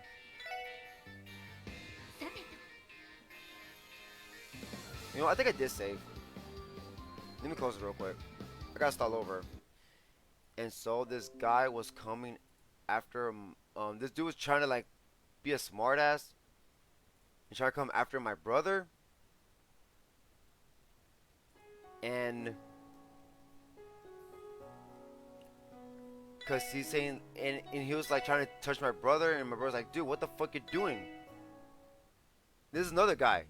you know, I think I did save. Let me close it real quick. I gotta start over. And so this guy was coming after this dude was trying to like be a smartass and try to come after my brother. And because he's saying, and he was like trying to touch my brother, and my brother's like, dude, what the fuck you doing? This is another guy,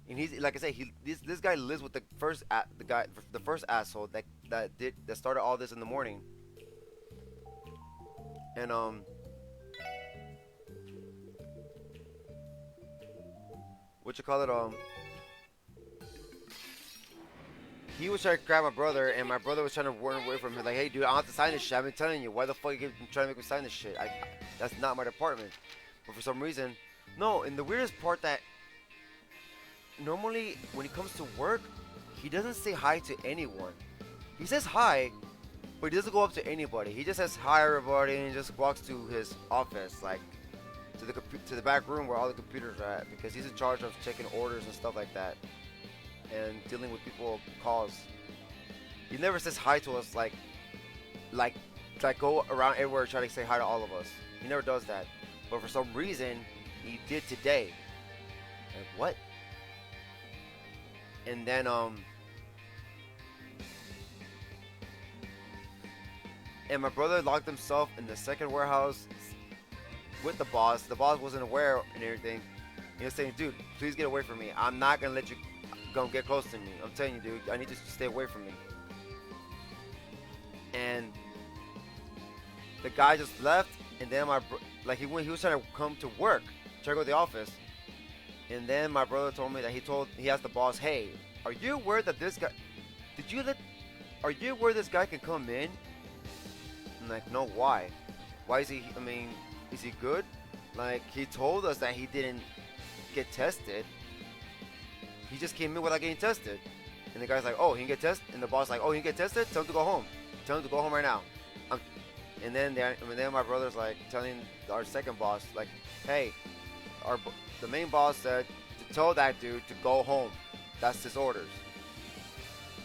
and he's like I said, this guy lives with the first asshole that started all this in the morning. And what you call it, he was trying to grab my brother, and my brother was trying to run away from him. Like, hey, dude, I don't have to sign this shit. I've been telling you. Why the fuck you keep trying to make me sign this shit? That's not my department. But for some reason, no. And the weirdest part that normally when he comes to work, he doesn't say hi to anyone. He says hi, but he doesn't go up to anybody. He just says hi, everybody, and just walks to his office, like to the back room where all the computers are at, because he's in charge of checking orders and stuff like that, and dealing with people calls. He never says hi to us like go around everywhere trying to say hi to all of us. He never does that. But for some reason, he did today. Like, what? And then and my brother locked himself in the second warehouse with the boss. The boss wasn't aware and everything. He was saying, dude, please get away from me. I'm not gonna let you go get close to me. I'm telling you, dude, I need you to stay away from me. And the guy just left, and then he was trying to come to work, try to go to the office. And then my brother told me that he asked the boss, hey, are you aware that this guy, are you aware this guy can come in? I'm like, no, why? Why is he, is he good? Like, he told us that he didn't get tested. He just came in without getting tested. And the guy's like, oh, he can get tested? And the boss like, oh, he can get tested? Tell him to go home. Tell him to go home right now. And then my brother's like telling our second boss, like, hey, the main boss said to tell that dude to go home. That's his orders.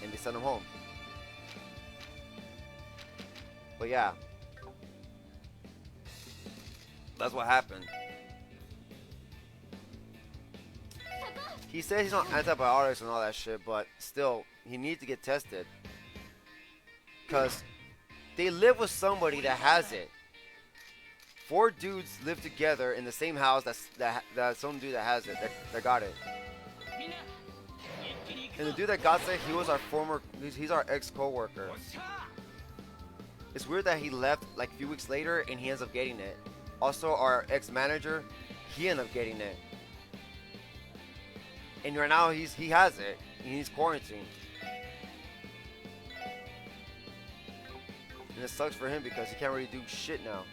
And they sent him home. But yeah, that's what happened. He says he's on antibiotics and all that shit, but still, he needs to get tested. Because they live with somebody that has it. 4 dudes live together in the same house that some dude that has it, that got it. And the dude that got it, he was he's our ex-coworker. It's weird that he left like a few weeks later and he ends up getting it. Also, our ex-manager, he ended up getting it. And right now he has it. He's quarantined. And it sucks for him because he can't really do shit now.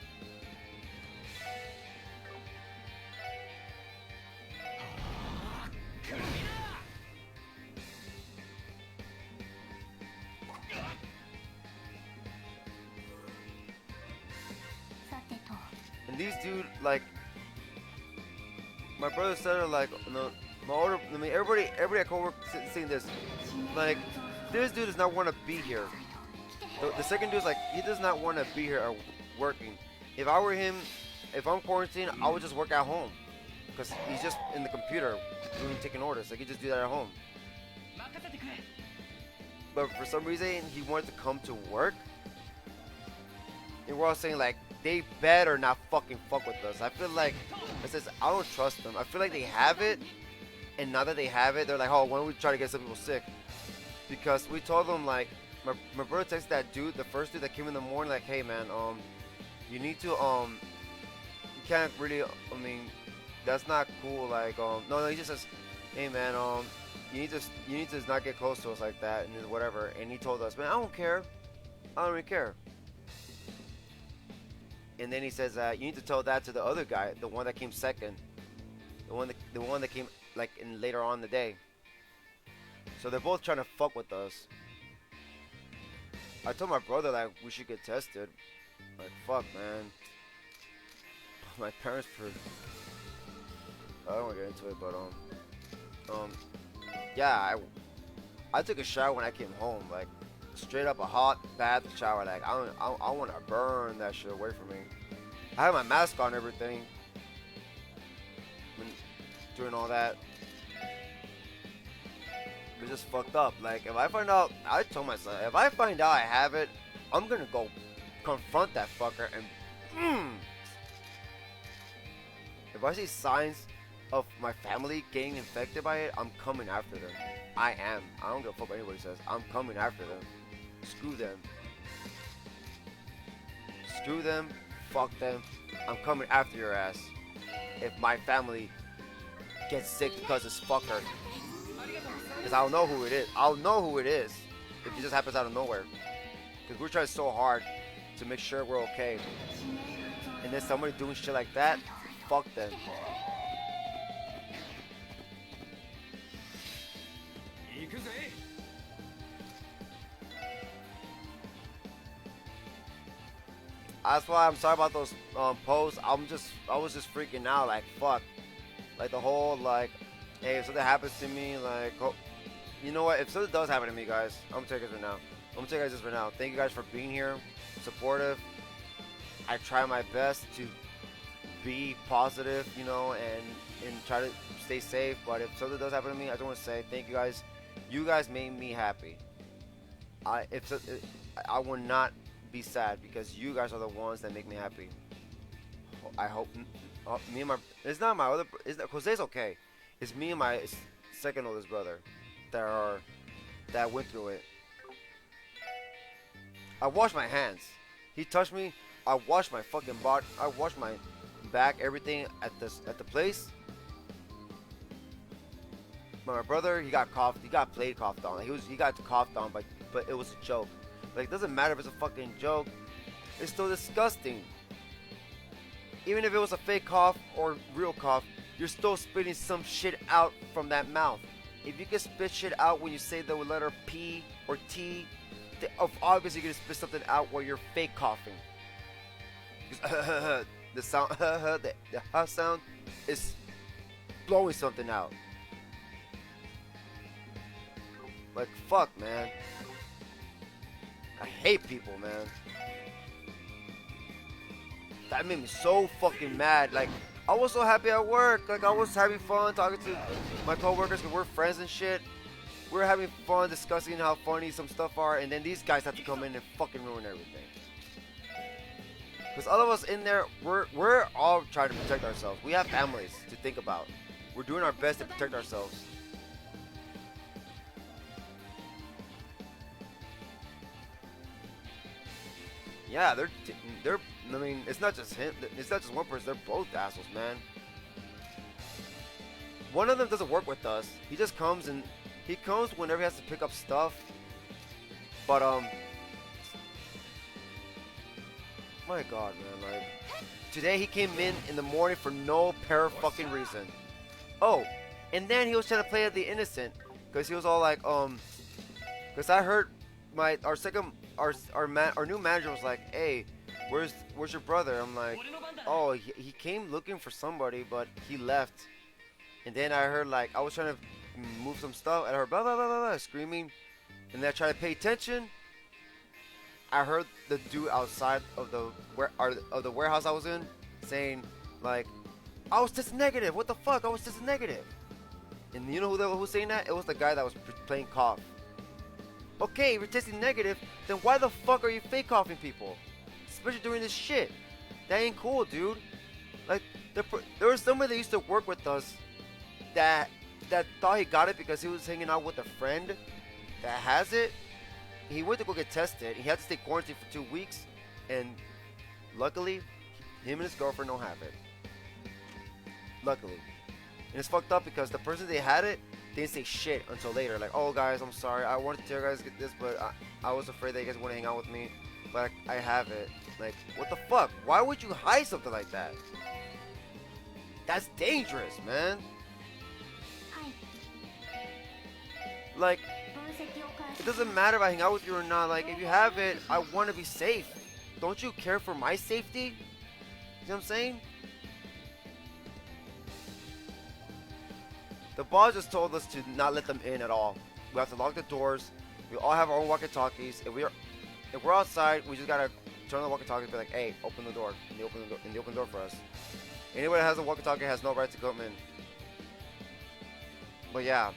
And these dude, like, my brother said, like, no, everybody at cowork seeing this, like, this dude does not want to be here. The second dude's like, he does not want to be here or working. If I were him, if I'm quarantined, I would just work at home, because he's just in the computer taking orders. Like, he just do that at home. But for some reason, he wanted to come to work, and we're all saying like, they better not fucking fuck with us. I feel like it says I don't trust them. I feel like they have it, and now that they have it, they're like, oh, why don't we try to get some people sick? Because we told them, like, my brother texted that dude, the first dude that came in the morning, like, hey man, you need to you can't really, that's not cool. Like, no, he just says, hey man, you need to not get close to us like that and whatever. And he told us, man, I don't care, I don't really care. And then he says, you need to tell that to the other guy, the one that came second, the one that came like in later on in the day. So they're both trying to fuck with us. I told my brother like we should get tested. Like fuck, man. My parents per. I don't want to get into it, but yeah, I took a shower when I came home, like straight up a hot bath shower. Like I want to burn that shit away from me. I had my mask on and everything when doing all that. It was just fucked up. Like if I find out, I told myself if I find out I have it, I'm gonna go confront that fucker and. If I see signs of my family getting infected by it, I'm coming after them. I am. I don't give a fuck what anybody says. I'm coming after them. Screw them. Screw them. Fuck them. I'm coming after your ass. If my family gets sick because of this fucker. Because I'll know who it is. I'll know who it is. If it just happens out of nowhere. Because we're trying so hard to make sure we're okay. And then somebody doing shit like that, fuck them. That's why I'm sorry about those posts. I was just freaking out. Like fuck. Like the whole like, hey, if something happens to me, like, oh, you know what? If something does happen to me, guys, I'm gonna tell you guys right now. I'm gonna tell you guys this right now. Thank you guys for being here, supportive. I try my best to be positive, you know, and try to stay safe. But if something does happen to me, I just want to say thank you guys. You guys made me happy. I will not be sad because you guys are the ones that make me happy. I hope me and my it's not my other Jose's okay. It's me and my second oldest brother that went through it. I washed my hands. He touched me. I washed my fucking body. I washed my back, everything at the place. My brother, he got coughed. He got played coughed on. He got coughed on, but it was a joke. Like, it doesn't matter if it's a fucking joke. It's still disgusting. Even if it was a fake cough or real cough, you're still spitting some shit out from that mouth. If you can spit shit out when you say the letter P or T, obviously you're gonna spit something out while you're fake coughing. The sound, the sound is blowing something out. Like, fuck, man. I hate people, man. That made me so fucking mad. Like, I was so happy at work. Like, I was having fun talking to my coworkers because we're friends and shit. We're having fun discussing how funny some stuff are, and then these guys have to come in and fucking ruin everything. Because all of us in there, we're all trying to protect ourselves. We have families to think about. We're doing our best to protect ourselves. Yeah, they're. I mean, it's not just him. It's not just one person. They're both assholes, man. One of them doesn't work with us. He just comes and he comes whenever he has to pick up stuff. But my God, man. Like, today he came in the morning for no fucking reason. Oh, and then he was trying to play at the innocent because he was all like, because I heard our new manager was like, hey, where's your brother? I'm like, oh, he came looking for somebody, but he left. And then I heard, like, I was trying to move some stuff, and I heard blah blah blah blah, blah screaming, and then I tried to pay attention. I heard the dude outside of the warehouse I was in saying, like, I was tested negative. What the fuck? I was tested negative. And you know who was saying that? It was the guy that was playing cough. Okay, if you're testing negative, then why the fuck are you fake coughing people? Especially during this shit. That ain't cool, dude. Like, there was somebody that used to work with us that thought he got it because he was hanging out with a friend that has it. He went to go get tested. He had to stay quarantined for 2 weeks, and luckily, him and his girlfriend don't have it. Luckily. And it's fucked up because the person they had it, they didn't say shit until later. Like, oh guys, I'm sorry. I wanted to tell you guys get this, but I was afraid that you guys want to hang out with me. But I have it. Like, what the fuck? Why would you hide something like that? That's dangerous, man. Like, It doesn't matter if I hang out with you or not. Like, if you have it, I want to be safe. Don't you care for my safety? You know what I'm saying? The boss just told us to not let them in at all. We have to lock the doors. We all have our own walkie-talkies. If we're outside, we just gotta turn on the walkie-talkie and be like, "Hey, open the door." And they open the door, for us. Anybody that has a walkie-talkie has no right to come in. But yeah.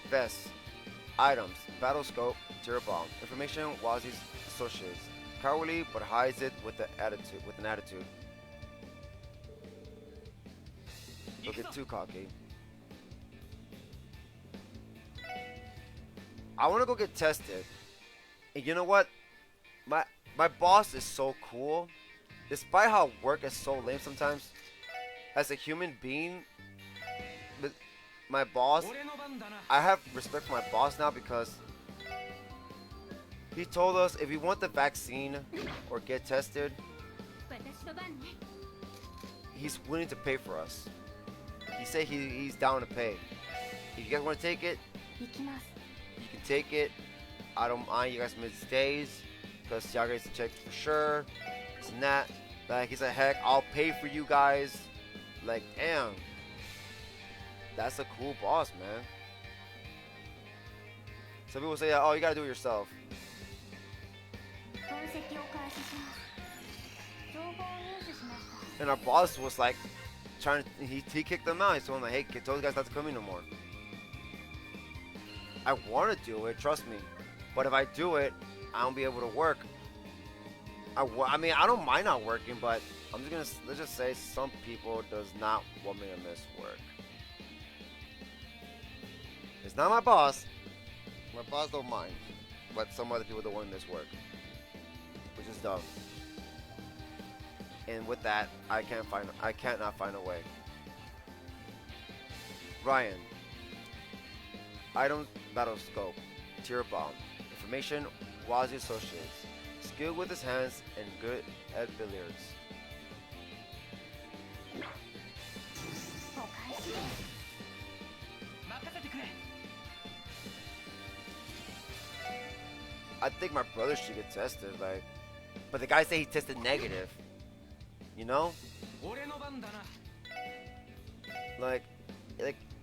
Vests, items, battle scope, tear bomb, information, Wazi's associates. Cowardly, but hides it with an attitude. Don't get too cocky. I want to go get tested. And you know what? My boss is so cool. Despite how work is so lame sometimes, as a human being, with my boss, I have respect for my boss now because he told us if we want the vaccine or get tested, he's willing to pay for us. He said he's down to pay. If you guys want to take it, you can take it. I don't mind. You guys miss days because y'all guys check for sure. This and that. Like, he said, heck, I'll pay for you guys. Like, damn. That's a cool boss, man. Some people say, oh, you gotta do it yourself. And our boss was like, he kicked them out. He told them, like, hey, those guys not to come in no more. I want to do it, trust me. But if I do it, I won't be able to work. I mean, I don't mind not working, but I'm just gonna, let's just say some people does not want me to miss work. It's not my boss. My boss don't mind. But some other people don't want to miss work. Which is dumb. And with that, I can't not find a way. Ryan. Item battle scope. Tier bomb. Information Wazi associates. Skilled with his hands and good at billiards. I think my brother should get tested, like, but the guy said he tested negative. You know? Like,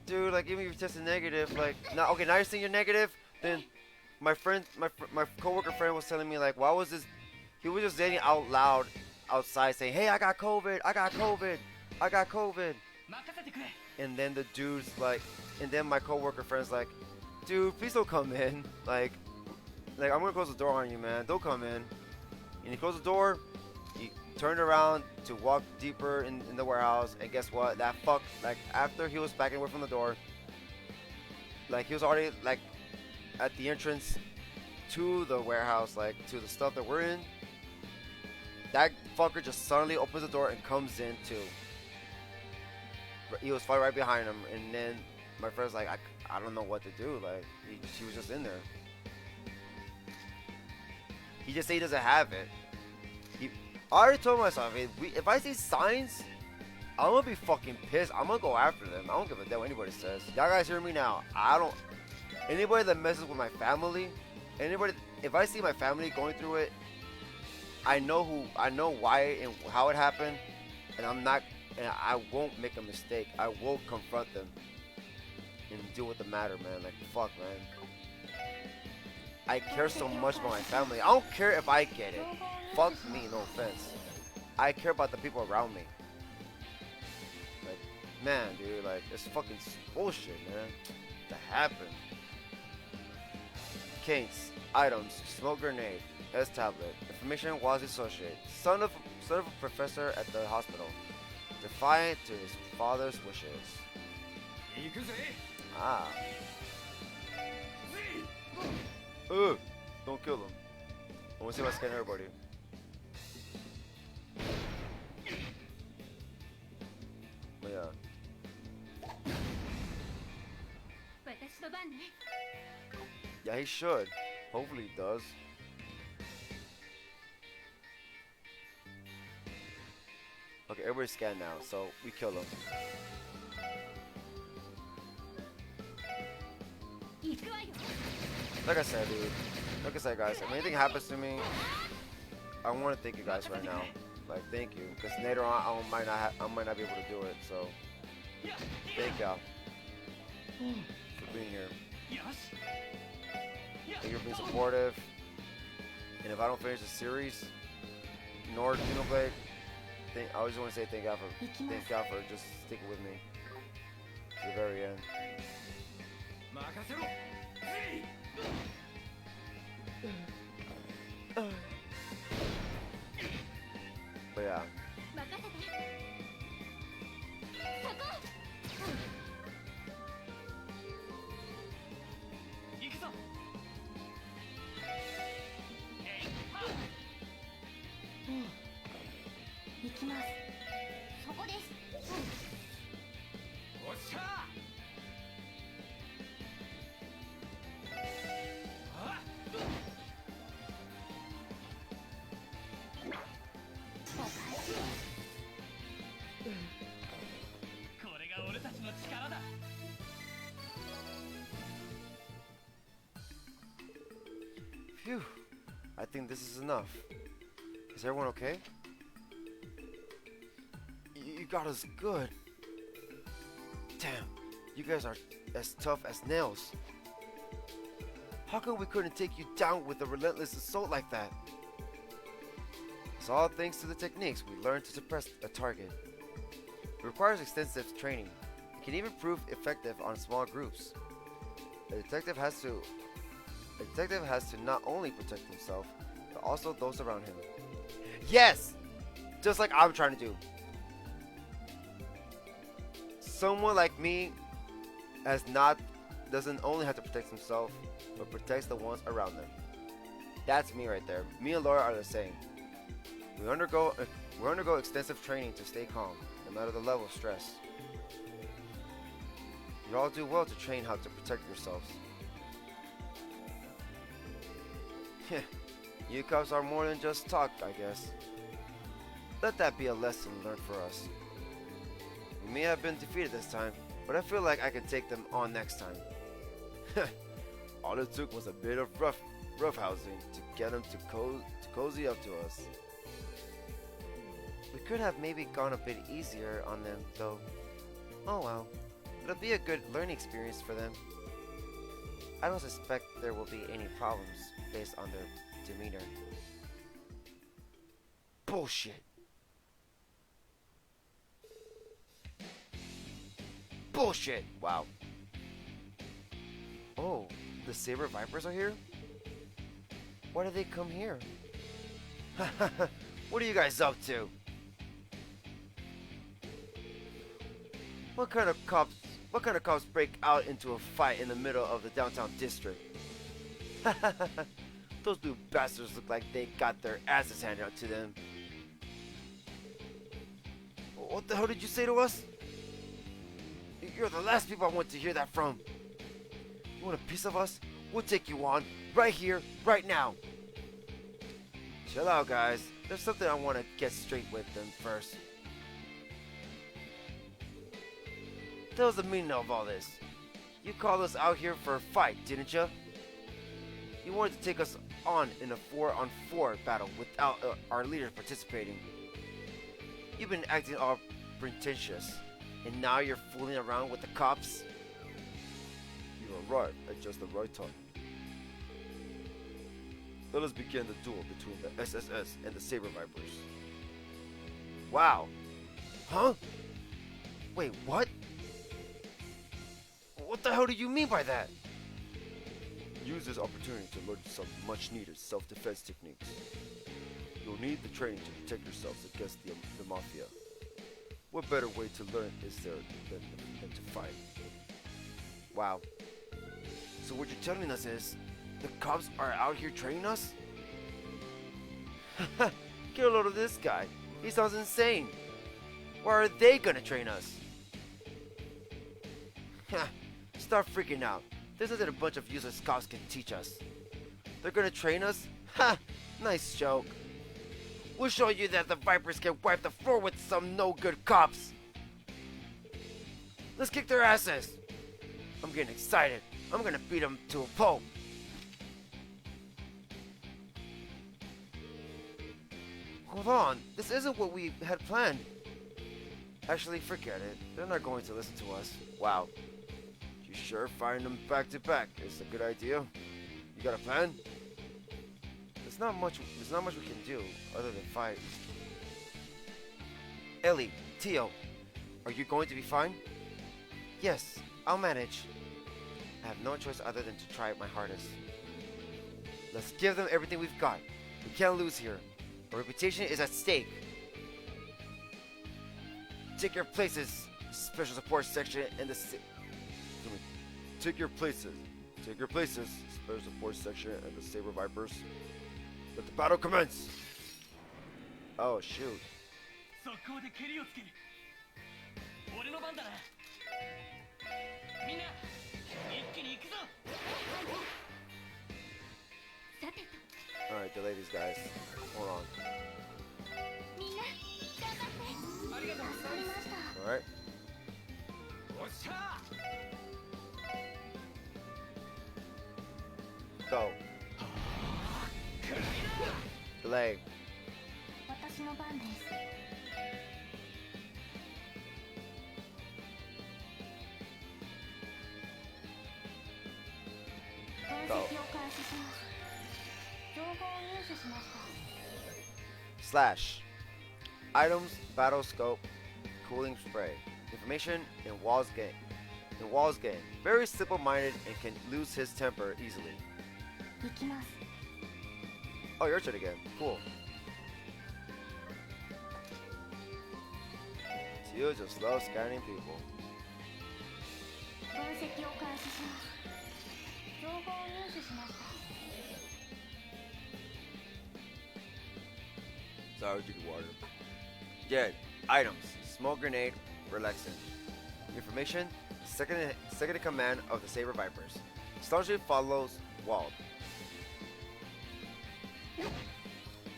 dude, like, even if you tested negative, like, now, okay, now you're saying you're negative, then my coworker friend was telling me, like, why was this, he was just saying out loud outside saying, hey, I got COVID, I got COVID, I got COVID. And then the dude's like, and then my coworker friend's like, dude, please don't come in. Like, I'm gonna close the door on you, man. Don't come in. And he closed the door. He turned around to walk deeper in the warehouse. And guess what? That fuck, like, after he was backing away from the door, like, he was already, like, at the entrance to the warehouse, like, to the stuff that we're in. That fucker just suddenly opens the door and comes in, too. He was fighting right behind him. And then my friend's like, I don't know what to do. Like, he was just in there. He just said he doesn't have it. I already told myself, if I see signs, I'm gonna be fucking pissed. I'm gonna go after them. I don't give a damn what anybody says. Y'all guys hear me now? Anybody that messes with my family, if I see my family going through it, I know why and how it happened, and I won't make a mistake. I will confront them and deal with the matter, man. Like, fuck, man. I care so much about my family. I don't care if I get it. Fuck me, no offense. I care about the people around me. Like, man, dude, like, it's fucking bullshit, man. That happened. Canes, items, smoke grenade, S tablet, information Wazi associate, son of a professor at the hospital, defiant to his father's wishes. Ah. Don't kill him. I want to see if I scan everybody. But yeah. Yeah, he should. Hopefully he does. Okay, everybody's scanned now, so we kill him. Like I said, dude. Like I said, guys, if anything happens to me, I want to thank you guys right now. Like, thank you, because later on I might not be able to do it. So, thank y'all for being here. Thank you for being supportive. And if I don't finish the series, nor Xenoblade, I always want to say thank God for just sticking with me to the very end. But yeah. Phew. I think this is enough. Is everyone okay? You got us good. Damn, you guys are as tough as nails. How come we couldn't take you down with a relentless assault like that? It's all thanks to the techniques we learned to suppress a target. It requires extensive training. It can even prove effective on small groups. A detective has to not only protect himself, but also those around him. Yes! Just like I'm trying to do. Someone like me doesn't only have to protect himself, but protects the ones around them. That's me right there. Me and Laura are the same. We undergo extensive training to stay calm, no matter the level of stress. You all do well to train how to protect yourselves. You cops are more than just talk, I guess. Let that be a lesson learned for us. We may have been defeated this time, but I feel like I can take them on next time. All it took was a bit of roughhousing to get them to cozy up to us. We could have maybe gone a bit easier on them, though. Oh well, it'll be a good learning experience for them. I don't suspect there will be any problems based on their demeanor. Bullshit. Bullshit! Wow. Oh, the Saber Vipers are here? Why did they come here? What are you guys up to? What kind of cops break out into a fight in the middle of the downtown district? Those new bastards look like they got their asses handed out to them. What the hell did you say to us? You're the last people I want to hear that from. You want a piece of us? We'll take you on, right here, right now. Chill out, guys. There's something I want to get straight with them first. What the hell's the meaning of all this? You called us out here for a fight, didn't you? You wanted to take us on in a 4-on-4 battle without our leaders participating. You've been acting all pretentious, and now you're fooling around with the cops? You are right at just the right time. Let us begin the duel between the SSS and the Saber Vipers. Wow. Huh? Wait, what? What the hell do you mean by that? Use this opportunity to learn some much-needed self-defense techniques. You'll need the training to protect yourselves against the Mafia. What better way to learn is there than to fight? Wow. So what you're telling us is, the cops are out here training us? Get a load of this guy. He sounds insane. Why are they gonna train us? Stop freaking out. This isn't a bunch of useless cops can teach us. They're gonna train us? Ha! Nice joke. We'll show you that the Vipers can wipe the floor with some no-good cops. Let's kick their asses. I'm getting excited. I'm gonna beat them to a pulp. Hold on, this isn't what we had planned. Actually, forget it. They're not going to listen to us. Wow. You sure firing them back to back is a good idea? You got a plan? There's not much we can do other than fight. Ellie, Tio, are you going to be fine? Yes, I'll manage. I have no choice other than to try my hardest. Let's give them everything we've got. We can't lose here. Our reputation is at stake. Take your places, special support section in the Take your places. Take your places, special support section and the Saber Vipers. Let the battle commence. Oh shoot. Alright, delay these guys. Hold on. Alright. Go. Delay. Go. Slash. Items, battle scope, cooling spray. Information in Walls game. Very simple-minded and can lose his temper easily. Oh, your turn again. Cool. You just love scanning people. Sorry, drink water. Dead. Items. Smoke grenade. Relaxant. Information. Second in command of the Saber Vipers. Staunchly follows Wald.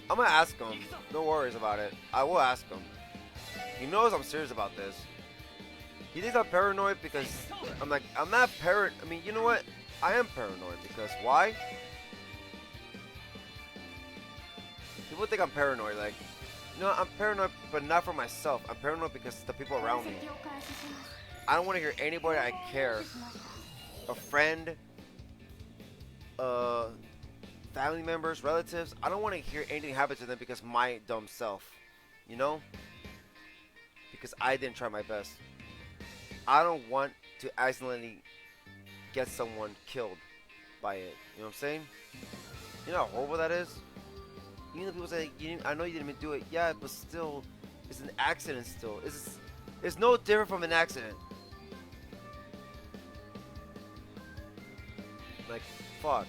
I'm gonna ask him. No worries about it. I will ask him. He knows I'm serious about this. He thinks I'm paranoid because I'm not paranoid. I mean, you know what? I am paranoid because why? People think I'm paranoid. Like, no, I'm paranoid, but not for myself. I'm paranoid because the people around me. I don't want to hear anybody I care, a friend, family members, relatives. I don't want to hear anything happen to them because my dumb self, you know? Because I didn't try my best. I don't want to accidentally get someone killed by it. You know what I'm saying? You know how horrible that is? Even though people say, I know you didn't even do it. Yeah, but still, it's an accident still. It's no different from an accident. Like, fuck.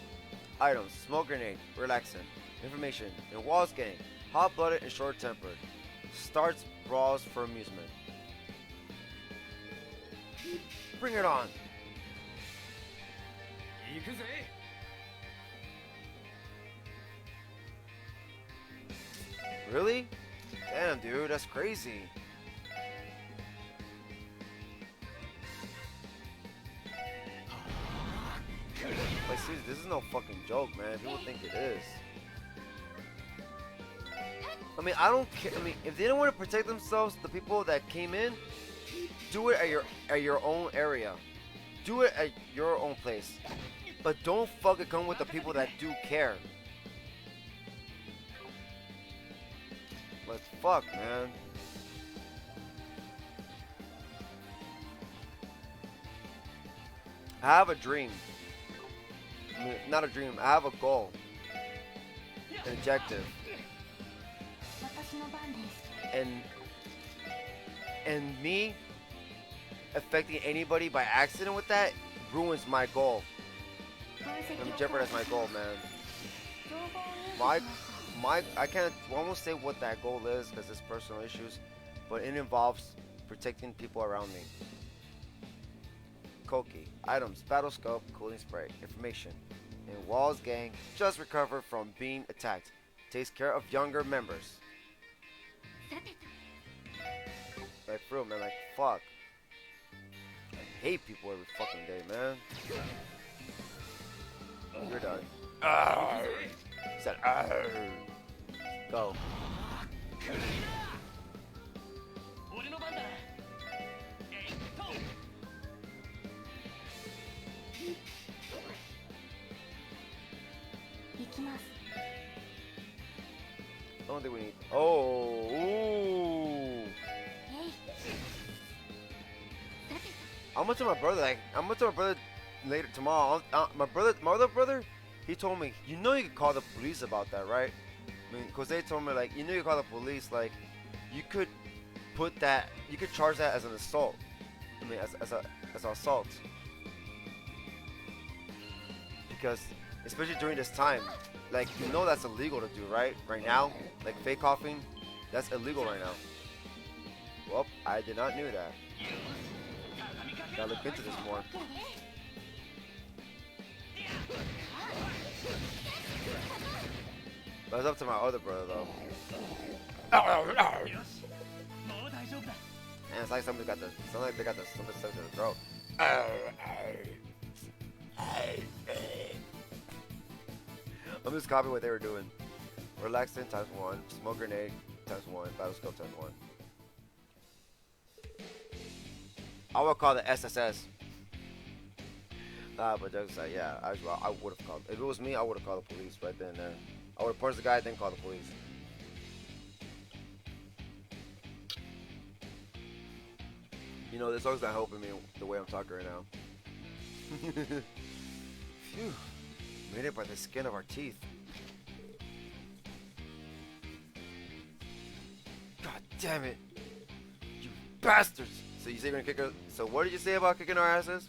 Items, smoke grenade, relaxant. Information, in Walls gang, hot-blooded and short-tempered. Starts brawls for amusement. Bring it on. Really? Damn, dude, that's crazy. Like, seriously, this is no fucking joke, man. People think it is. I mean, I don't care. I mean, if they don't want to protect themselves, the people that came in, do it at your own area. Do it at your own place. But don't fucking come with the people that do care. Like, fuck, man. I have a dream. I mean, not a dream. I have a goal. An objective. And me affecting anybody by accident with that ruins my goal. And jeopardize my goal, man. I won't say what that goal is because it's personal issues, but it involves protecting people around me. Koki. Items, battle scope, cooling spray. Information. In Walls gang, just recovered from being attacked. Takes care of younger members. Like, for real, man, like, fuck. I hate people every fucking day, man. You're done. Said, go. I don't think we need. Oh, ooh. I'm gonna tell my brother. I'm gonna tell my brother later tomorrow. My other brother, he told me, you know, you could call the police about that, right? I mean, cause they told me like, you know, you call the police, like, you could put that, you could charge that as an assault. I mean, as an assault. Because especially during this time, like, you know, that's illegal to do, right? Right now, like fake coughing, that's illegal right now. Well, I did not knew that. Gotta look into this more. But it's up to my other brother though. And it's like somebody got the, it's like they got the something stuck to the throat. I'm just copying what they were doing. Relaxing times 1, smoke grenade times 1, battle scope times 1. I would call the SSS. But jokes aside, yeah, I would have called. If it was me, I would have called the police right then and there. I would have punched the guy, then called the police. You know, this song's not helping me the way I'm talking right now. Phew. Made it by the skin of our teeth. God damn it. You bastards. So you say you're gonna kick her? So what did you say about kicking our asses?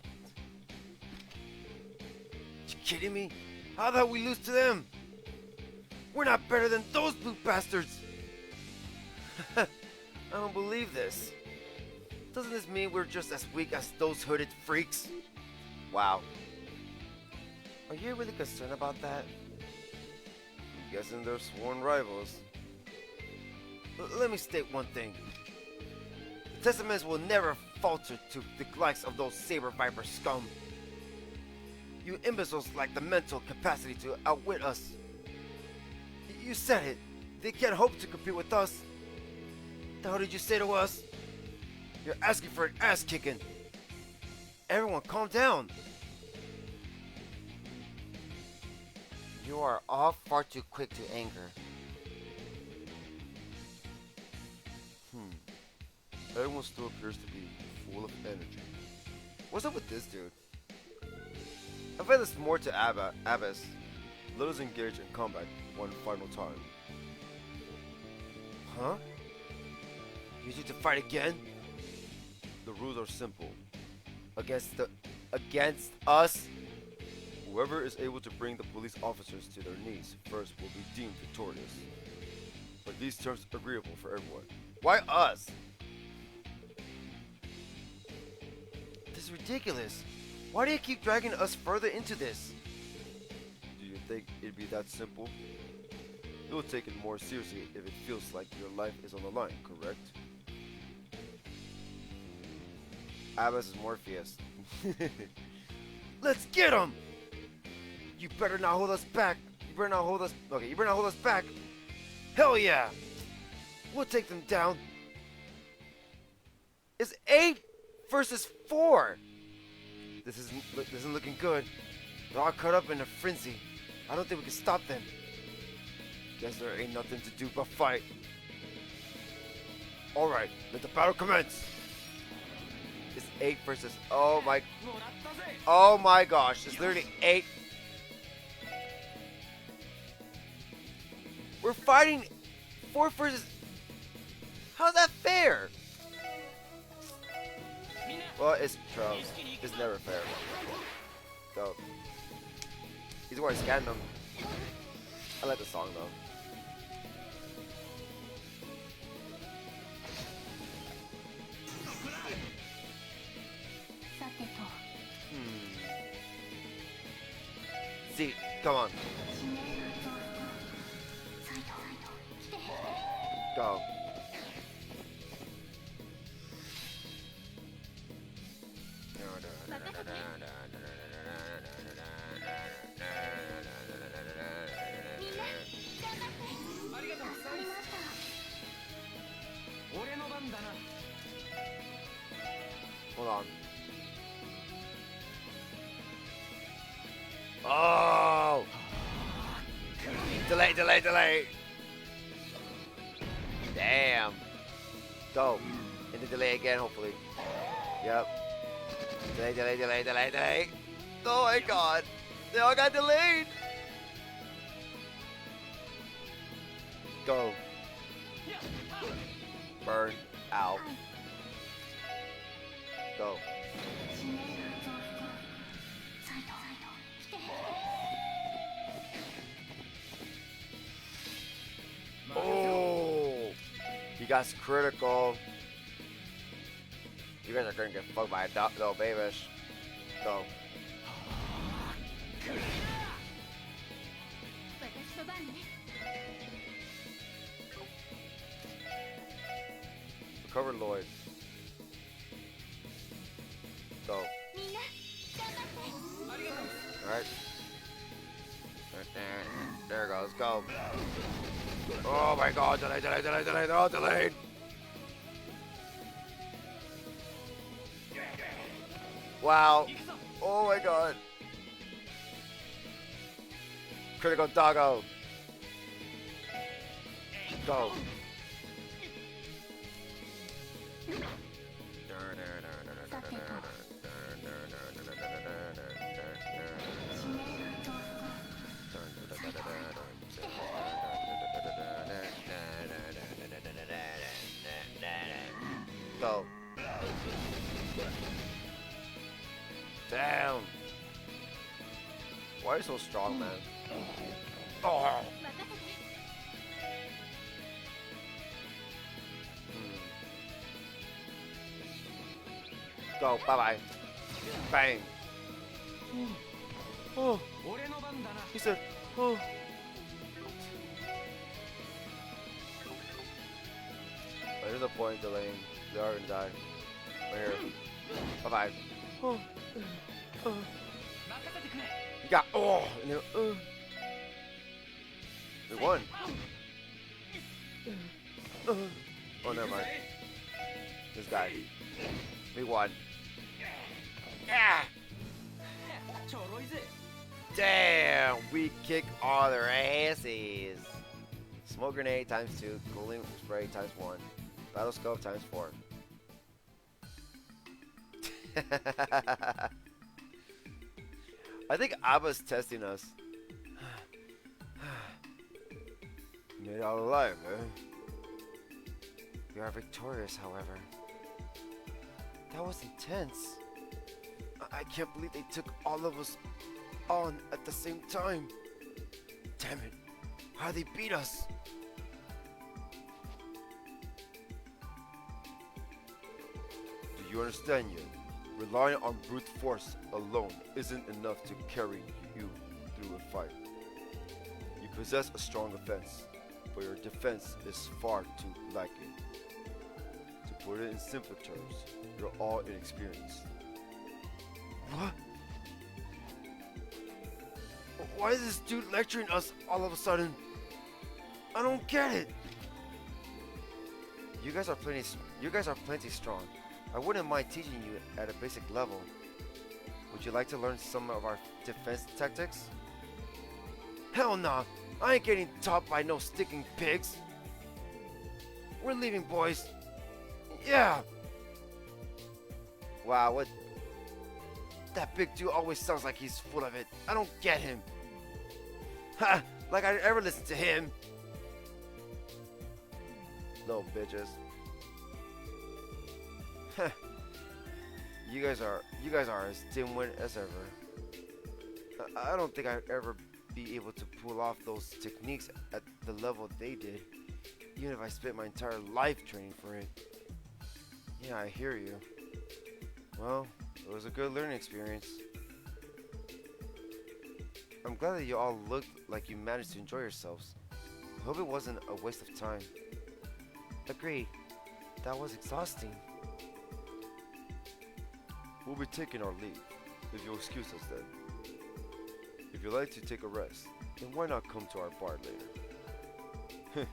You kidding me? How the hell we lose to them? We're not better than those blue bastards. I don't believe this. Doesn't this mean we're just as weak as those hooded freaks? Wow. Are you really concerned about that? I'm guessing they're sworn rivals. Let me state one thing. The Testaments will never falter to the likes of those Saber Viper scum. You imbeciles lack the mental capacity to outwit us. You said it. They can't hope to compete with us. The hell did you say to us? You're asking for an ass kicking. Everyone calm down. You are all far too quick to anger. Everyone still appears to be full of energy. What's up with this dude? I feel this more to Abbas. Let us engage in combat one final time. Huh? You need to fight again? The rules are simple. Against us? Whoever is able to bring the police officers to their knees first will be deemed victorious. Are these terms agreeable for everyone? Why us? This is ridiculous. Why do you keep dragging us further into this? Do you think it'd be that simple? You'll take it more seriously if it feels like your life is on the line, correct? Abbas is Morpheus. Let's get him! You better not hold us back. You better not hold us. Okay, you better not hold us back. Hell yeah! We'll take them down. It's 8 versus 4. This isn't looking good. They're all caught up in a frenzy. I don't think we can stop them. Guess there ain't nothing to do but fight. All right, let the battle commence. It's 8 versus. Oh my gosh! It's literally 8. We're fighting 4 versus. How's that fair? Well, it's Charles. It's never fair. So he's always scanning them. I like the song though. See, come on. Go. Hold on. Oh! Delay, delay, delay! Damn. Go. And then delay again, hopefully. Yep. Delay, delay, delay, delay, delay. Oh my god. They all got delayed. Go. Burn. Ow. Go. Oh! He got critical. You guys are gonna get fucked by a little babish. Go. Recover Lloyd. Go. Alright. There it goes. Go. Oh my god. Delay, delay, delay, delay. They're all delayed. Wow. Oh my god. Critical doggo. Go. Go. Damn. Why are you so strong, man? Oh. Go. Bye bye. Bang. Oh. He said, oh. There's no point in delaying. They are gonna die. Right here. Bye bye. Oh. You got and then, we won. Oh, never mind. This guy. We won. Ah! Damn, we kick all their asses. Smoke grenade times 2, cooling spray times 1, battle scope times 4. I think Abba's testing us. Made it out alive, eh? We are victorious, however. That was intense. I can't believe they took all of us on at the same time. Damn it. How'd they beat us? Do you understand yet? Relying on brute force alone isn't enough to carry you through a fight. You possess a strong defense, but your defense is far too lacking. To put it in simple terms, you're all inexperienced. What? Why is this dude lecturing us all of a sudden? I don't get it. You guys are plenty strong. I wouldn't mind teaching you at a basic level. Would you like to learn some of our defense tactics? Hell nah! I ain't getting taught by no sticking pigs! We're leaving, boys! Yeah! Wow, what? That big dude always sounds like he's full of it. I don't get him. Ha! Like I'd ever listen to him! Little bitches. You guys are as dim-witted as ever. I don't think I'd ever be able to pull off those techniques at the level they did, even if I spent my entire life training for it. Yeah, I hear you. Well, it was a good learning experience. I'm glad that you all looked like you managed to enjoy yourselves. I hope it wasn't a waste of time. Agreed. That was exhausting. We'll be taking our leave, if you'll excuse us then. If you'd like to take a rest, then why not come to our bar later?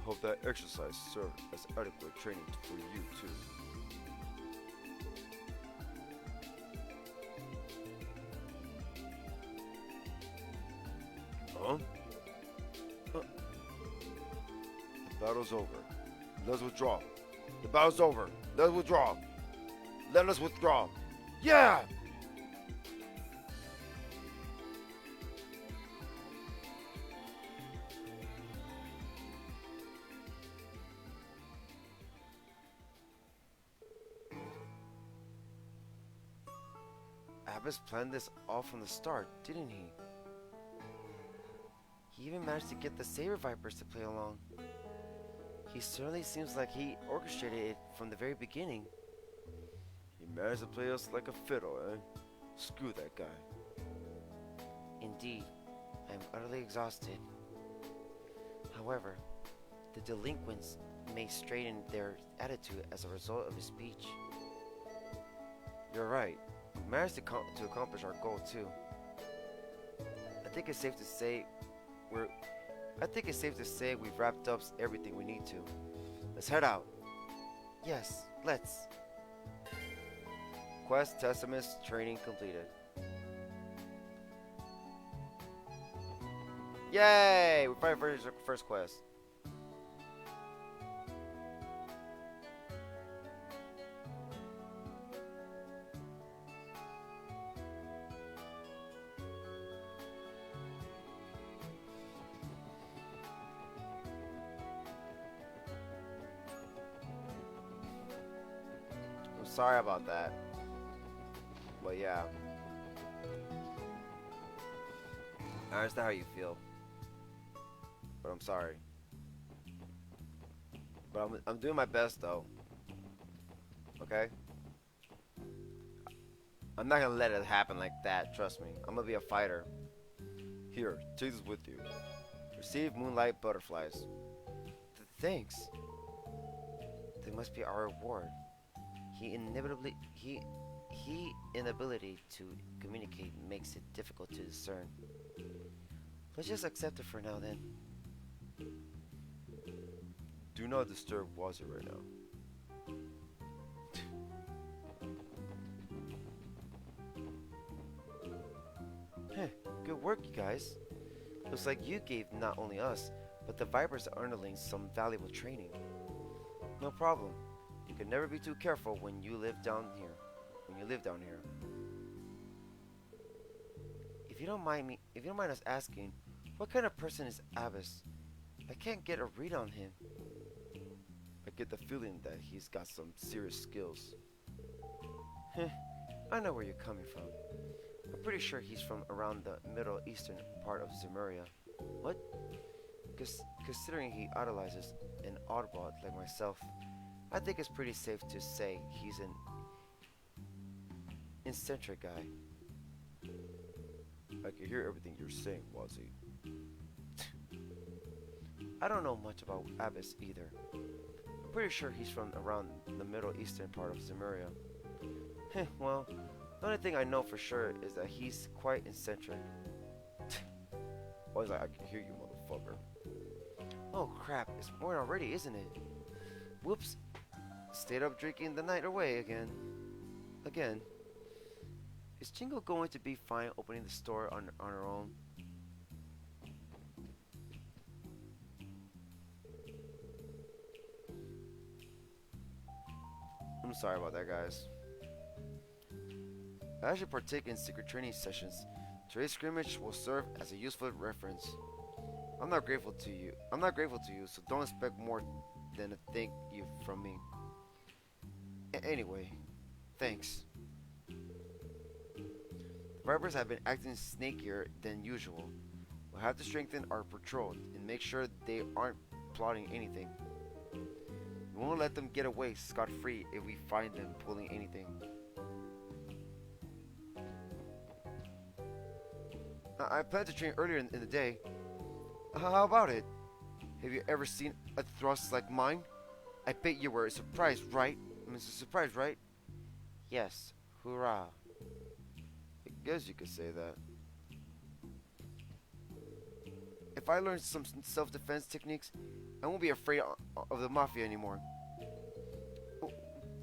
hope that exercise served as adequate training for you too. Huh? The battle's over. Let's withdraw. The battle's over. Let's withdraw. Let us withdraw. Yeah! Abbas planned this all from the start, didn't he? He even managed to get the Saber Vipers to play along. He certainly seems like he orchestrated it from the very beginning. He managed to play us like a fiddle, eh? Screw that guy. Indeed, I am utterly exhausted. However, the delinquents may straighten their attitude as a result of his speech. You're right. We managed to accomplish our goal too. I think it's safe to say we've wrapped up everything we need to. Let's head out. Yes, let's. Quest Testaments training completed. Yay! We finally finished our first quest. I'm sorry about that. But yeah. I understand how you feel. But I'm sorry. But I'm doing my best though. Okay? I'm not gonna let it happen like that, trust me. I'm gonna be a fighter. Here, take this with you. Receive Moonlight Butterflies. Thanks. They must be our reward. Inability to communicate makes it difficult to discern. Let's just accept it for now then. Do not disturb Wazi right now. Good work, you guys. Looks like you gave not only us, but the Vipers underlings some valuable training. No problem. You can never be too careful when you live down here. If you don't mind us asking, what kind of person is Abbas? I can't get a read on him. I get the feeling that he's got some serious skills. I know where you're coming from. I'm pretty sure he's from around the Middle Eastern part of Zemuria. What? Considering he idolizes an oddball like myself, I think it's pretty safe to say he's an eccentric guy. I can hear everything you're saying, Wazi. I don't know much about Abbas either. I'm pretty sure he's from around the Middle Eastern part of Zemuria. Well, the only thing I know for sure is that he's quite eccentric. Wazi, I can hear you, motherfucker. Oh crap, it's morning already, isn't it? Whoops. Stayed up drinking the night away again. Is Jingle going to be fine opening the store on her own? I'm sorry about that, guys. I should partake in secret training sessions. Today's scrimmage will serve as a useful reference. I'm not grateful to you, so don't expect more than a thank you from me. Anyway, thanks. The Vipers have been acting snakier than usual. We'll have to strengthen our patrol and make sure they aren't plotting anything. We won't let them get away scot-free if we find them pulling anything. I plan to train earlier in the day. How about it? Have you ever seen a thrust like mine? I bet you were surprised, right? Yes. Hoorah. I guess you could say that. if I learn some self-defense techniques, I won't be afraid of the mafia anymore.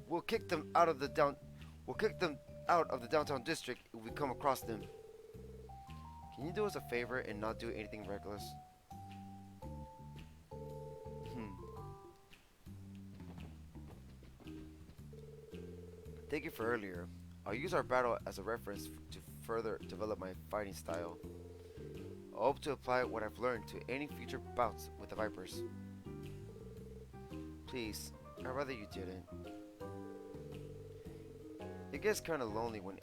We'll kick them out of the downtown district if we come across them. Can you do us a favor and not do anything reckless? Thank you for earlier. I'll use our battle as a reference to further develop my fighting style. I hope to apply what I've learned to any future bouts with the Vipers. Please, I'd rather you didn't. It gets kinda lonely when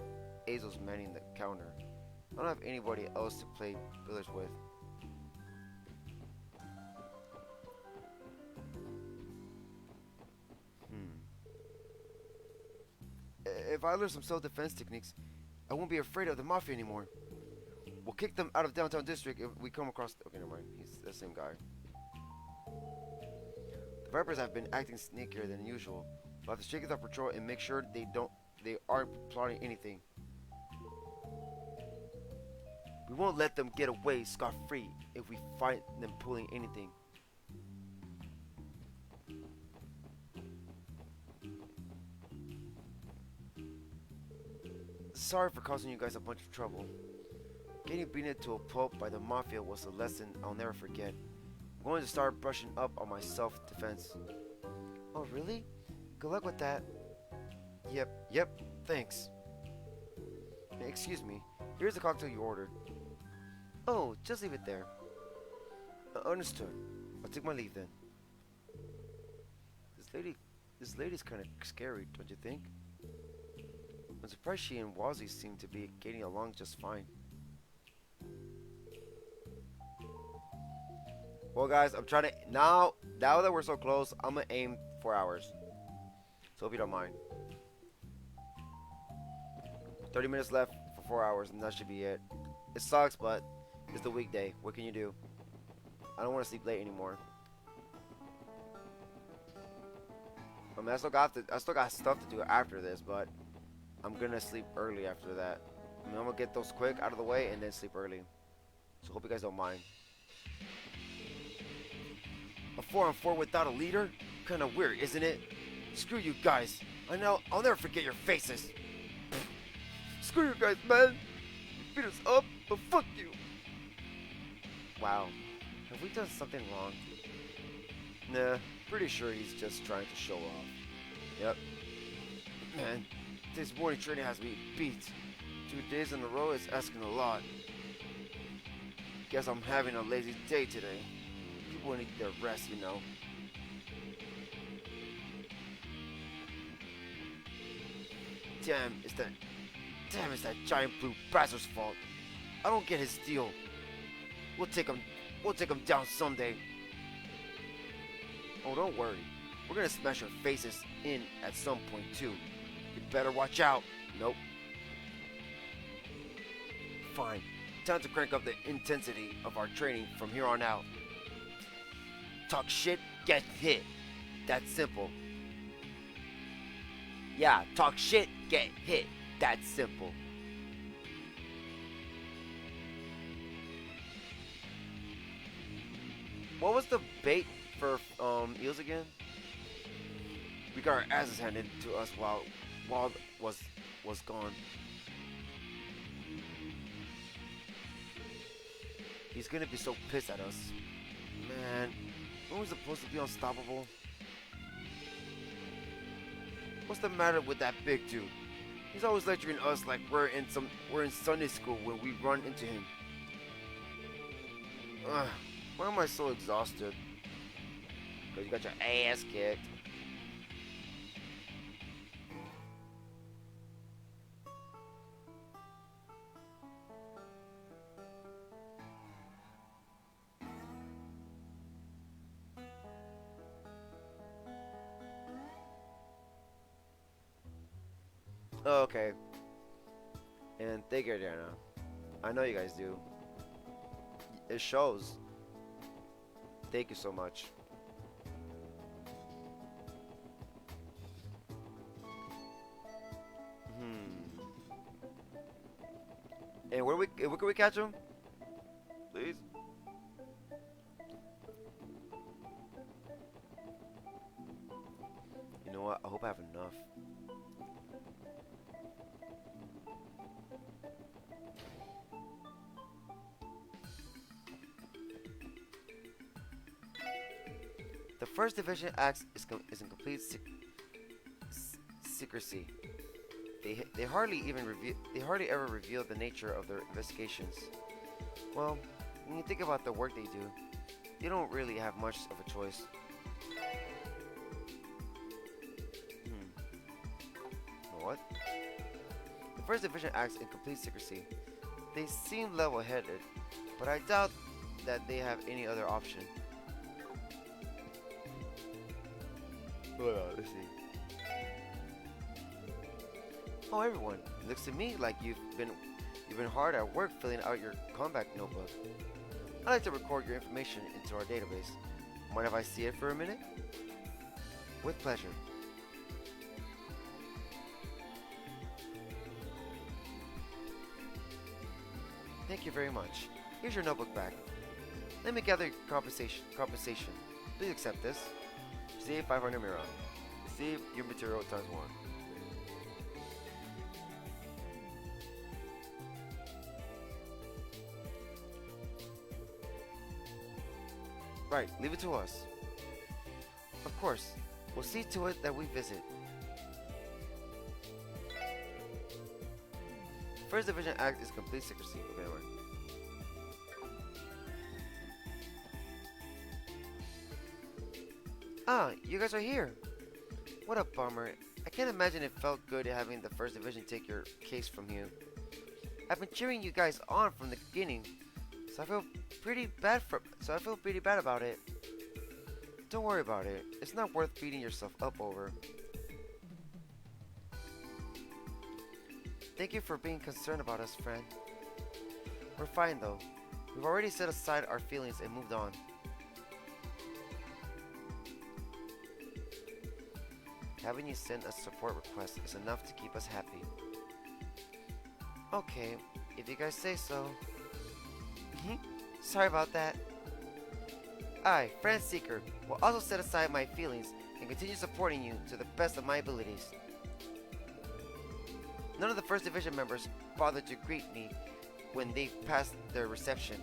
Azel's manning the counter. I don't have anybody else to play billiards with. If I learn some self-defense techniques, I won't be afraid of the mafia anymore. We'll kick them out of downtown district if we come across. Okay, never mind. He's the same guy. The Vipers have been acting sneakier than usual. We'll have to strengthen our patrol and make sure they aren't plotting anything. We won't let them get away scot-free if we find them pulling anything. Sorry for causing you guys a bunch of trouble. Getting beaten to a pulp by the mafia was a lesson I'll never forget. I'm going to start brushing up on my self-defense. Oh, really? Good luck with that. Yep, thanks. Hey, excuse me, here's the cocktail you ordered. Oh, just leave it there. Understood. I'll take my leave then. This lady's kind of scary, don't you think? I'm surprised she and Wazzy seem to be getting along just fine. Well, guys, I'm trying to now that we're so close, I'm gonna aim 4 hours. So if you don't mind, 30 minutes left for 4 hours, and that should be it. It sucks, but it's the weekday. What can you do? I don't want to sleep late anymore. I mean, I still got stuff to do after this, but I'm gonna sleep early after that. I mean, I'm gonna get those quick out of the way and then sleep early. So hope you guys don't mind. A 4-on-4 without a leader? Kinda weird, isn't it? Screw you guys. I know I'll never forget your faces. Screw you guys, man. You beat us up, but fuck you. Wow. Have we done something wrong? Nah, pretty sure he's just trying to show off. Yep. Man, this morning training has me beat. 2 days in a row is asking a lot. Guess I'm having a lazy day today. People need their rest, you know. Damn, it's that giant blue bastard's fault. I don't get his deal. We'll take him down someday. Oh, don't worry. We're gonna smash our faces in at some point too. You better watch out. Nope. Fine. Time to crank up the intensity of our training from here on out. Talk shit, get hit. That's simple. Yeah, talk shit, get hit. That's simple. What was the bait for eels again? We got our asses handed to us while was gone. He's gonna be so pissed at us. Man, when was supposed to be unstoppable? What's the matter with that big dude? He's always lecturing us like we're in Sunday school when we run into him. Why am I so exhausted? Because you got your ass kicked. Oh, okay. And thank you, Diana. I know you guys do. It shows. Thank you so much. And where can we catch him? Please. hope I have enough. The First Division acts is in complete secrecy. They hardly ever reveal the nature of their investigations. Well, when you think about the work they do, they don't really have much of a choice. What? The First Division acts in complete secrecy. They seem level-headed, but I doubt that they have any other option. Let's see. Oh, everyone! It looks to me like you've been hard at work filling out your combat notebook. I'd like to record your information into our database. Mind if I see it for a minute? With pleasure. Thank you very much. Here's your notebook back. Let me gather your compensation. Please accept this. Receive 500 Miron. Receive your material times 1. Right, leave it to us. Of course, we'll see to it that we visit. First Division Act is complete secrecy. Okay, right. Ah, you guys are here. What a bummer. I can't imagine it felt good having the First Division take your case from you. I've been cheering you guys on from the beginning, so I feel pretty bad about it. Don't worry about it. It's not worth beating yourself up over. Thank you for being concerned about us, friend. We're fine though. We've already set aside our feelings and moved on. Having you send a support request is enough to keep us happy. Okay, if you guys say so. Sorry about that. I, Friend Seeker, will also set aside my feelings and continue supporting you to the best of my abilities. None of the First Division members bothered to greet me when they passed their reception.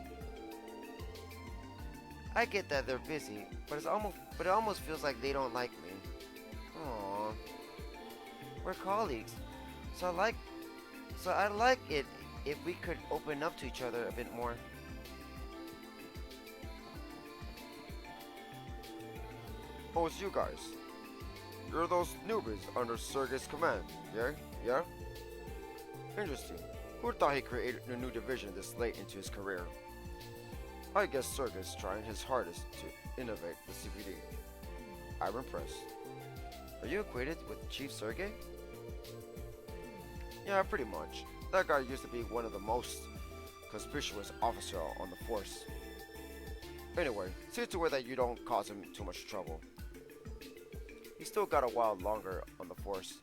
I get that they're busy, but it almost feels like they don't like me. Aww. We're colleagues, so I'd like it if we could open up to each other a bit more. Oh, it's you guys. You're those newbies under Sergei's command, yeah? Yeah? Interesting. Who thought he created a new division this late into his career? I guess Sergei's trying his hardest to innovate the CPD. I'm impressed. Are you acquainted with Chief Sergei? Yeah, pretty much. That guy used to be one of the most conspicuous officers on the force. Anyway, see to it that you don't cause him too much trouble. He's still got a while longer on the force.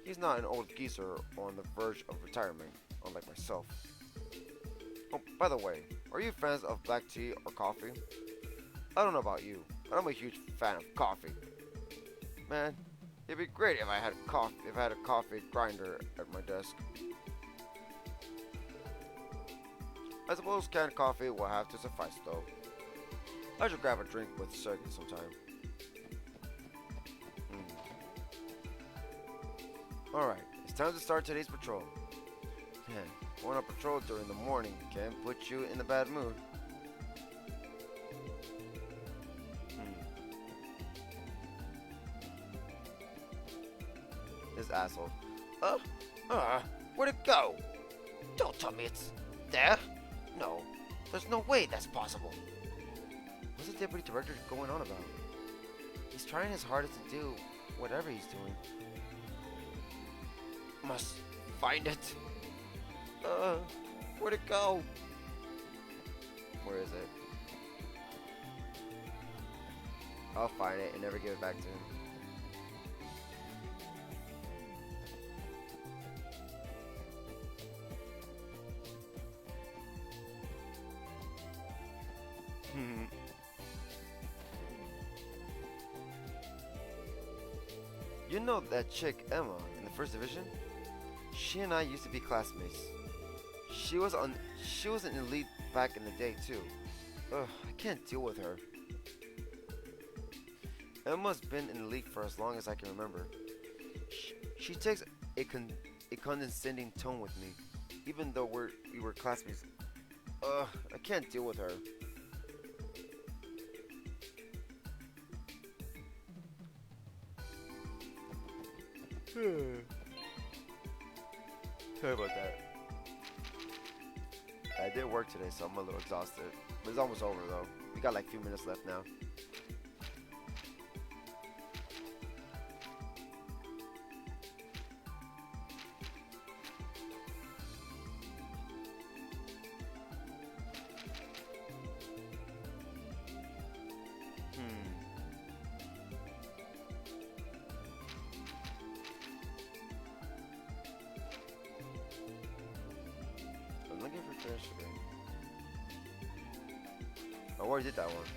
He's not an old geezer on the verge of retirement, unlike myself. Oh, by the way, are you fans of black tea or coffee? I don't know about you, but I'm a huge fan of coffee. Man, it'd be great if I had a coffee grinder at my desk. I suppose canned coffee will have to suffice though. I should grab a drink with Sergei sometime. Alright, it's time to start today's patrol. Man, going on patrol during the morning can put you in a bad mood. This asshole. Where'd it go? Don't tell me it's there. No, there's no way that's possible. What's the deputy director going on about? He's trying his hardest to do whatever he's doing. Must find it. Where'd it go? Where is it? I'll find it and never give it back to him. You know that chick Emma in the first division? She and I used to be classmates. She was an elite back in the day too. Ugh, I can't deal with her. Emma's been in the league for as long as I can remember. She takes a condescending tone with me, even though we were classmates. Ugh, I can't deal with her. Sorry about that. I did work today, so I'm a little exhausted. But it's almost over though. We got like a few minutes left now. I'm looking for fish today. I already did that one.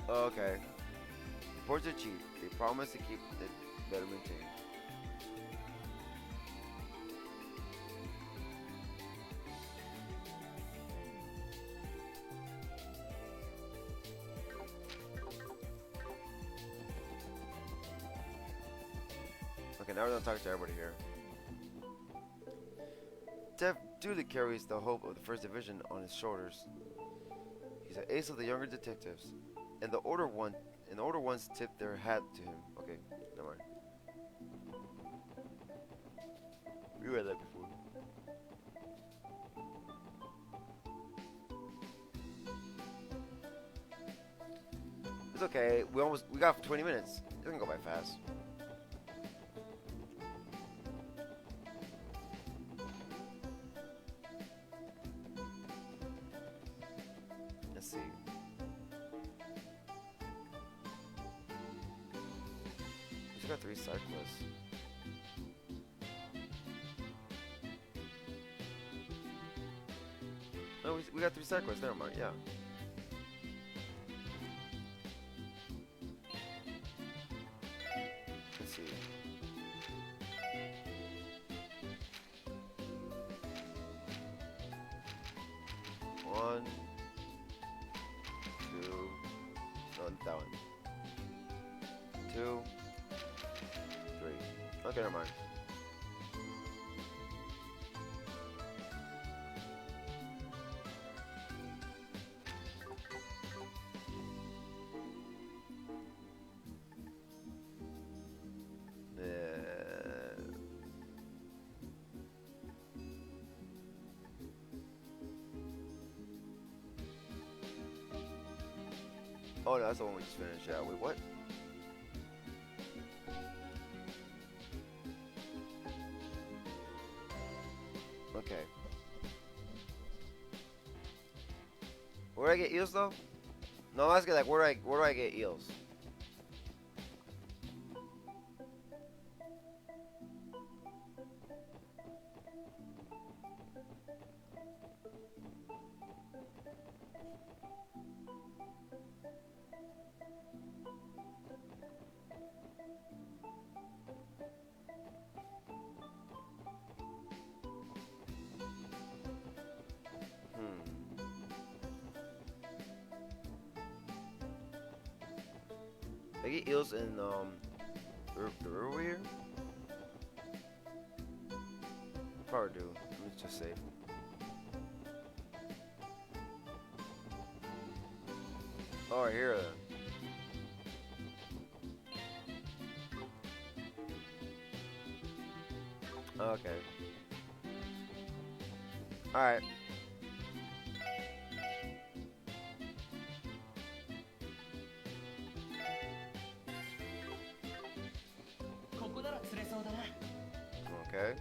Okay. Reports are cheap. They promise to keep it better maintained. Okay, now we're gonna talk to everybody here. Dev duly carries the hope of the First Division on his shoulders. He's an ace of the younger detectives, and the older ones tip their hat to him. Okay, never mind. We read that before. It's okay. We got 20 minutes. It doesn't go by fast. Let's see. We got 3 side quests. No, we got 3 side quests. Never mind. Yeah. Let's see. One, two, no, that one. 2, 3. Okay, never mind. Oh, no, that's the one we just finished. Yeah, wait, what? Okay. Where do I get eels though? No, I'm asking like where do I get eels? I get eels in the river here. Probably do. Let me just say. Oh, right here. Okay. All right. Okay.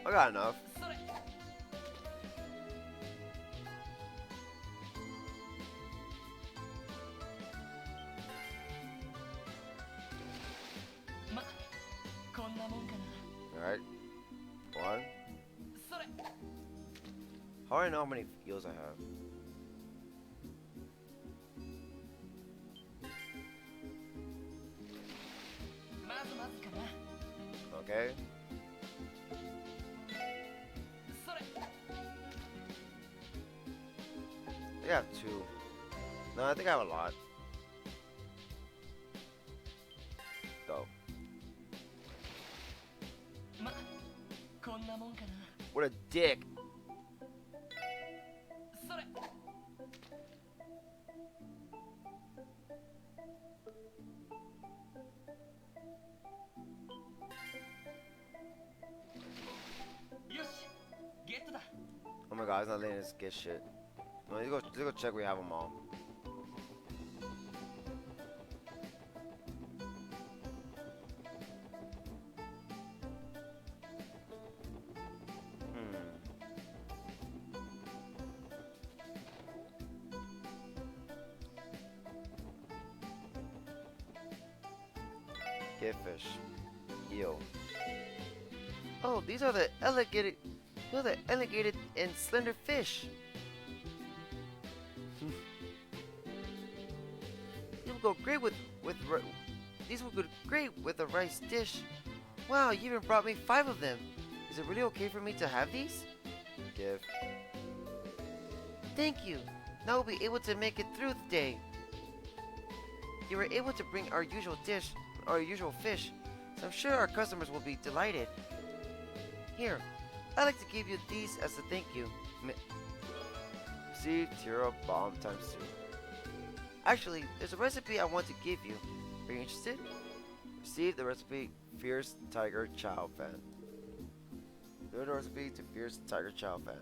I got enough. Alright. 1. How do I know how many heals I have? Okay. I think I have 2. No, I think I have a lot. Go. What a dick. Oh my god, it's not letting us get shit. No, let's go check we have them all. Get fish. Eel. Oh, these are the alligator. They're the alligator and slender fish. These will go great these will go great with a rice dish. Wow, you even brought me 5 of them. Is it really okay for me to have these? Give. Thank you. Now we'll be able to make it through the day. You were able to bring our usual dish, our usual fish, so I'm sure our customers will be delighted. Here, I'd like to give you these as a thank you. See, Tira Bomb times 2. Actually, there's a recipe I want to give you. Are you interested? Receive the recipe, Fierce Tiger Chow Fan. Give the recipe to Fierce Tiger Chow Fan.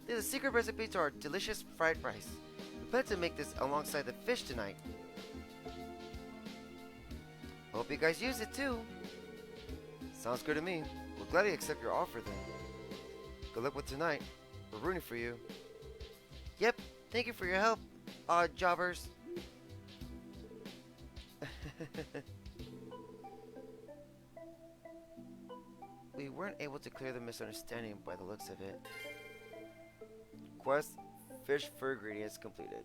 There's a secret recipe to our delicious fried rice. We plan to make this alongside the fish tonight. Hope you guys use it too. Sounds good to me. We'll gladly accept your offer then. Good luck with tonight. We're rooting for you. Yep, thank you for your help, odd jobbers. We weren't able to clear the misunderstanding by the looks of it. Quest Fish for ingredients completed.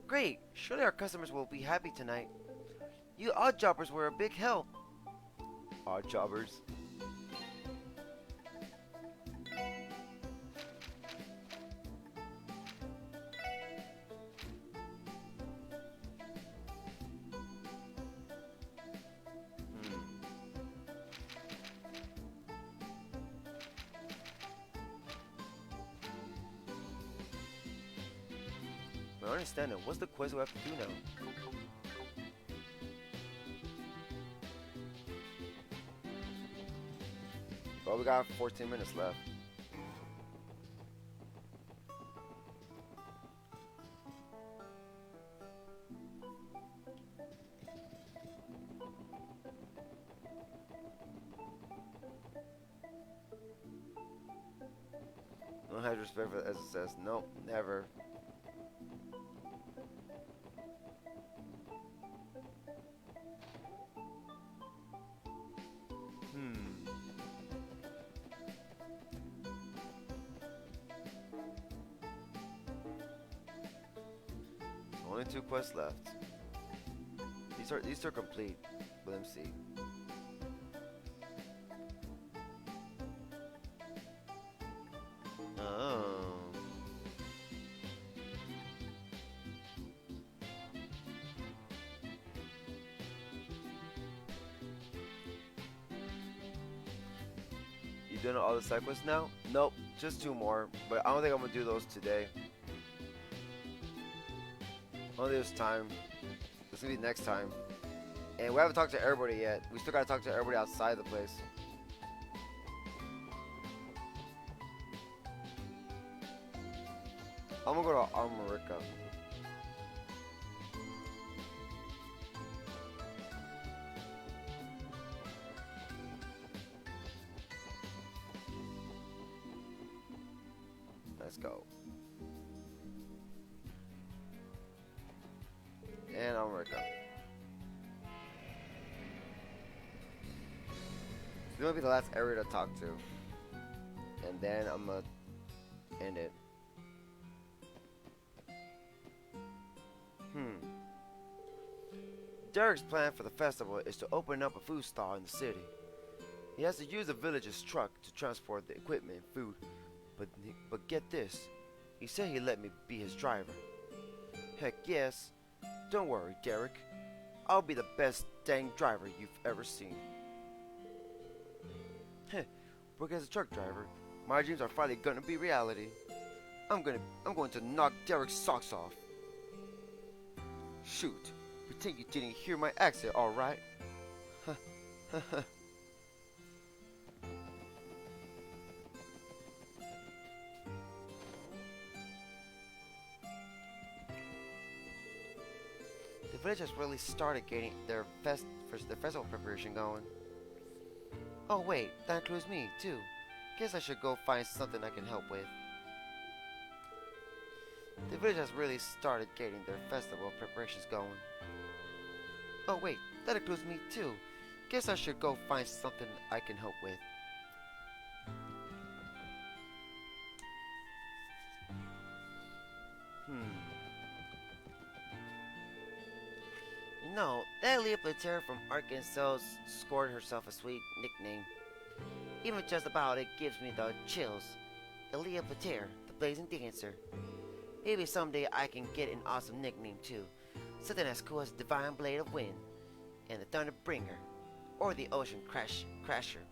Great! Surely our customers will be happy tonight. You odd jobbers were a big help. Odd jobbers? I don't understand it. What's the quest we have to do now? Well, we got 14 minutes left. No have respect for as it says. Nope, never. Only 2 quests left. These are complete. Let me see. Oh. You doing all the side quests now? Nope, just 2 more. But I don't think I'm gonna do those today. Only this time. This will be next time. And we haven't talked to everybody yet. We still gotta talk to everybody outside the place. I'm gonna go to Armorica. Let's go. And Armorica. gonna be the last area to talk to. And then I'm gonna end it. Derek's plan for the festival is to open up a food stall in the city. He has to use the village's truck to transport the equipment and food, but get this, he said he'd let me be his driver. Heck yes. Don't worry, Derek. I'll be the best dang driver you've ever seen. Heh, working as a truck driver, my dreams are finally gonna be reality. I'm going to knock Derek's socks off. Shoot, pretend you didn't hear my accent, alright? The village has really started getting their festival preparation going. Oh wait, that includes me too. Guess I should go find something I can help with. The village has really started getting their festival preparations going. Oh wait, that includes me too. Guess I should go find something I can help with. You know, that Leah Plater from Arkansas scored herself a sweet nickname. Even just about it gives me the chills. Elia Plater, the Blazing Dancer. Maybe someday I can get an awesome nickname too. Something as cool as Divine Blade of Wind, and the Thunder Bringer, or the Ocean Crasher.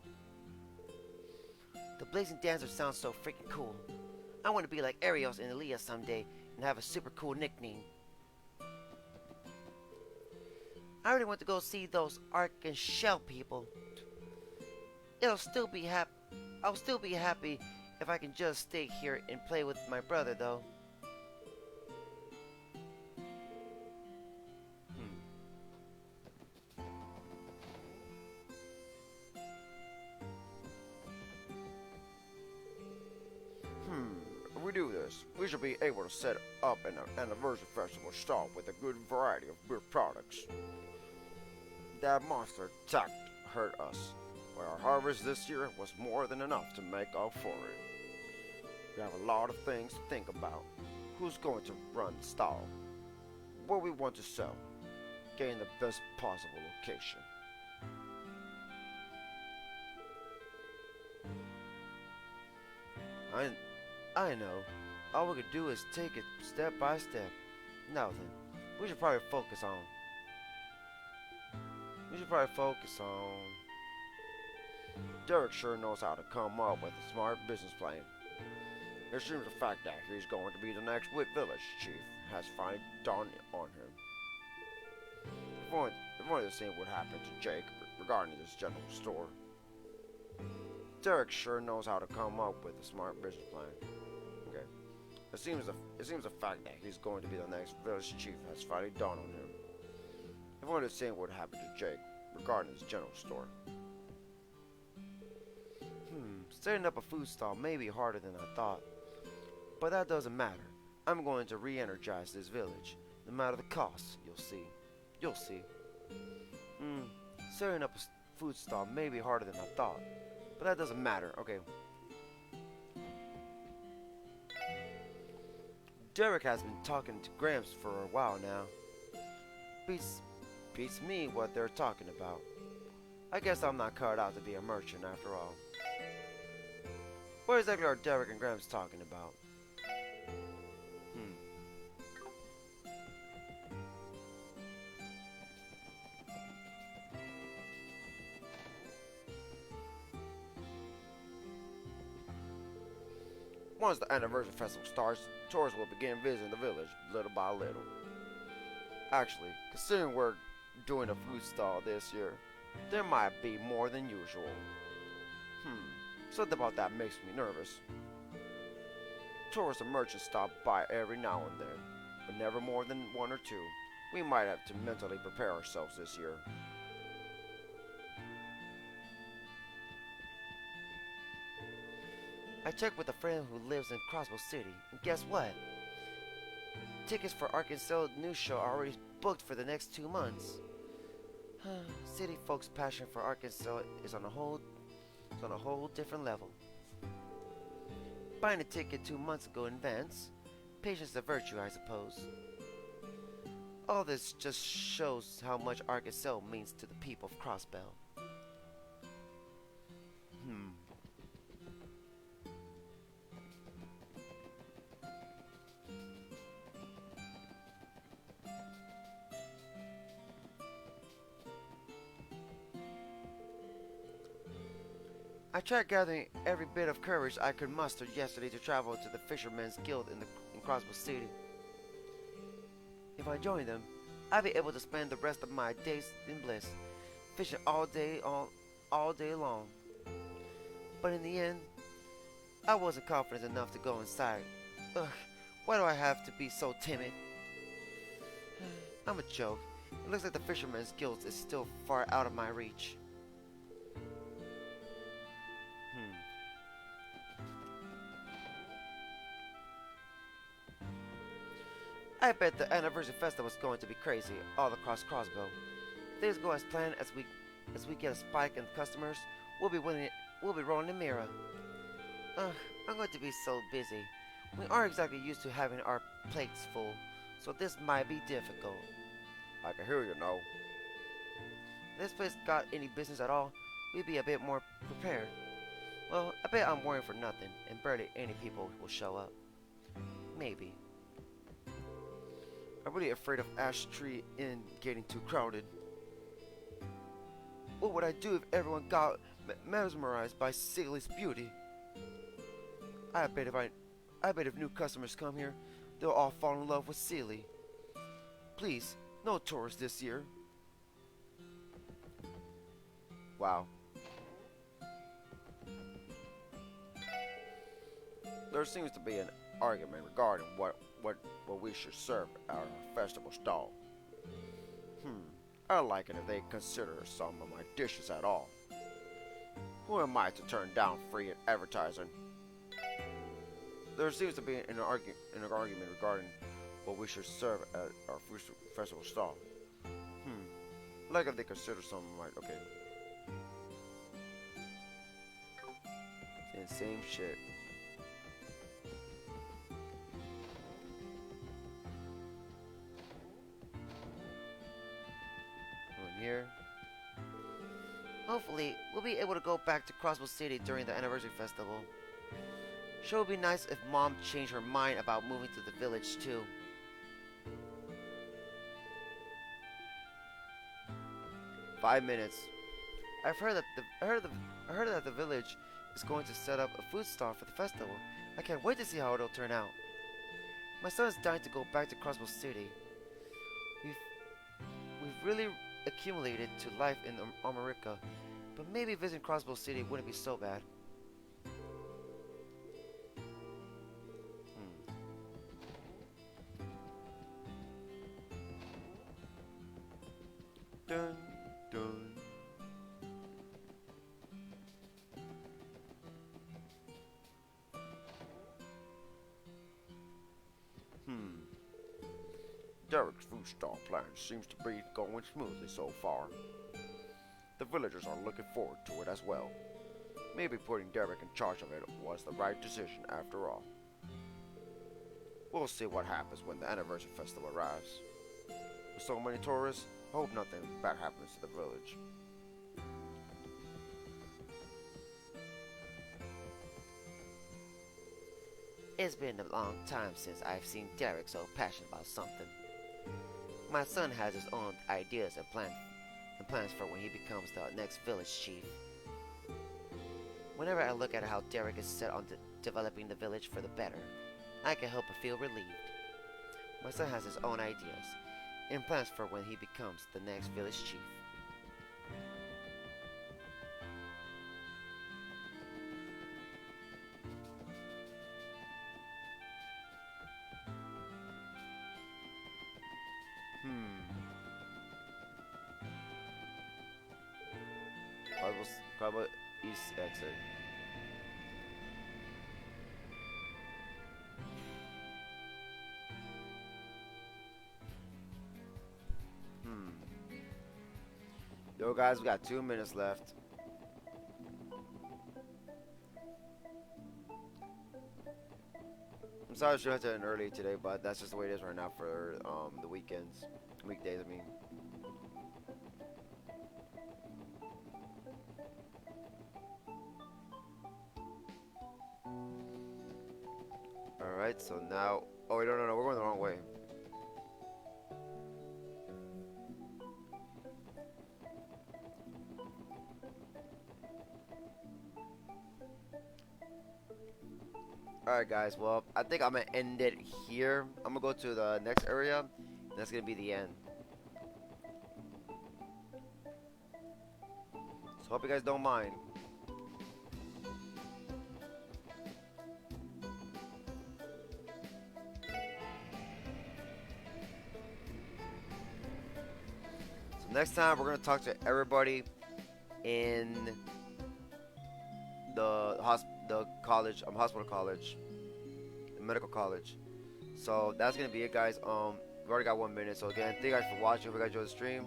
The Blazing Dancer sounds so freaking cool. I want to be like Arios and Elia someday and have a super cool nickname. I really want to go see those Ark and Shell people. I'll still be happy if I can just stay here and play with my brother though. If we do this, we should be able to set up an anniversary festival stall with a good variety of beer products. That monster attack hurt us, but our harvest this year was more than enough to make up for it. We have a lot of things to think about. Who's going to run the stall? What we want to sell? Getting the best possible location. I know. All we could do is take it step by step. Now then, we should probably focus on. Derek sure knows how to come up with a smart business plan. It seems the fact that he's going to be the next village chief has finally dawned on him. If only the same would happen to Jake regarding this general store. Derek sure knows how to come up with a smart business plan. Okay. It seems the fact that he's going to be the next village chief has finally dawned on him. If only the same would happen to Jake regarding his general store. Setting up a food stall may be harder than I thought. But that doesn't matter. I'm going to re-energize this village. No matter the cost, you'll see. You'll see. Setting up a food stall may be harder than I thought. But that doesn't matter. Okay. Derek has been talking to Gramps for a while now. Beats me what they're talking about. I guess I'm not cut out to be a merchant after all. What exactly are Derek and Gramps talking about? Once the anniversary festival starts, tourists will begin visiting the village little by little. Actually, considering we're doing a food stall this year, there might be more than usual. Something about that makes me nervous. Tourists and merchants stop by every now and then, but never more than one or two. We might have to mentally prepare ourselves this year. I checked with a friend who lives in Crossbell City, and guess what? Tickets for Arkansas News Show are already booked for the next 2 months. City folks' passion for Arkansas is on hold on a whole different level. Buying a ticket 2 months ago in advance. Patience is a virtue, I suppose. All this just shows how much Arcacel means to the people of Crossbell. I tried gathering every bit of courage I could muster yesterday to travel to the Fishermen's Guild in Crossbell City. If I joined them, I'd be able to spend the rest of my days in bliss, fishing all day long. But in the end, I wasn't confident enough to go inside. Ugh, why do I have to be so timid? I'm a joke. It looks like the Fishermen's Guild is still far out of my reach. I bet the anniversary festival is going to be crazy all across Crossbell. If things go as planned, as we get a spike in customers, we'll be rolling the mirror. I'm going to be so busy. We aren't exactly used to having our plates full, so this might be difficult. I can hear you now. If this place got any business at all, we'd be a bit more prepared. Well, I bet I'm worrying for nothing, and barely any people will show up. Maybe. I'm really afraid of Ash Tree Inn getting too crowded. What would I do if everyone got mesmerized by Sally's beauty? I bet if new customers come here, they'll all fall in love with Sealy. Please, no tourists this year. Wow. There seems to be an argument regarding what we should serve at our festival stall. I like it if they consider some of my dishes at all. Who am I to turn down free advertising? There seems to be an argument regarding what we should serve at our festival stall. Like if they consider some of my... Okay. Same shit. Here. Hopefully, we'll be able to go back to Crossbell City during the anniversary festival. Sure would be nice if Mom changed her mind about moving to the village too. "5 minutes. I heard that the village is going to set up a food stall for the festival. I can't wait to see how it'll turn out. My son is dying to go back to Crossbell City. We've really accumulated to life in America, but maybe visiting Crossbell City wouldn't be so bad. Dun, dun. Derek's food stall plan seems to be going smoothly so far. The villagers are looking forward to it as well. Maybe putting Derek in charge of it was the right decision after all. We'll see what happens when the anniversary festival arrives. With so many tourists, I hope nothing bad happens to the village. It's been a long time since I've seen Derek so passionate about something. My son has his own ideas and plans for when he becomes the next village chief. Whenever I look at how Derek is set on developing the village for the better, I can help but feel relieved. My son has his own ideas and plans for when he becomes the next village chief. Crossbell East exit. Yo guys, we got 2 minutes left. I'm sorry I should have to end early today, but that's just the way it is right now for the weekends, weekdays. I mean. All right, so now. Oh wait, no, we're going the wrong way. Alright guys, well, I think I'm gonna end it here. I'm gonna go to the next area, and that's gonna be the end. So hope you guys don't mind. So next time we're gonna talk to everybody in the college, hospital college, the medical college. So that's gonna be it, guys. We've already got 1 minute. So again, thank you guys for watching. Hope you guys enjoyed the stream.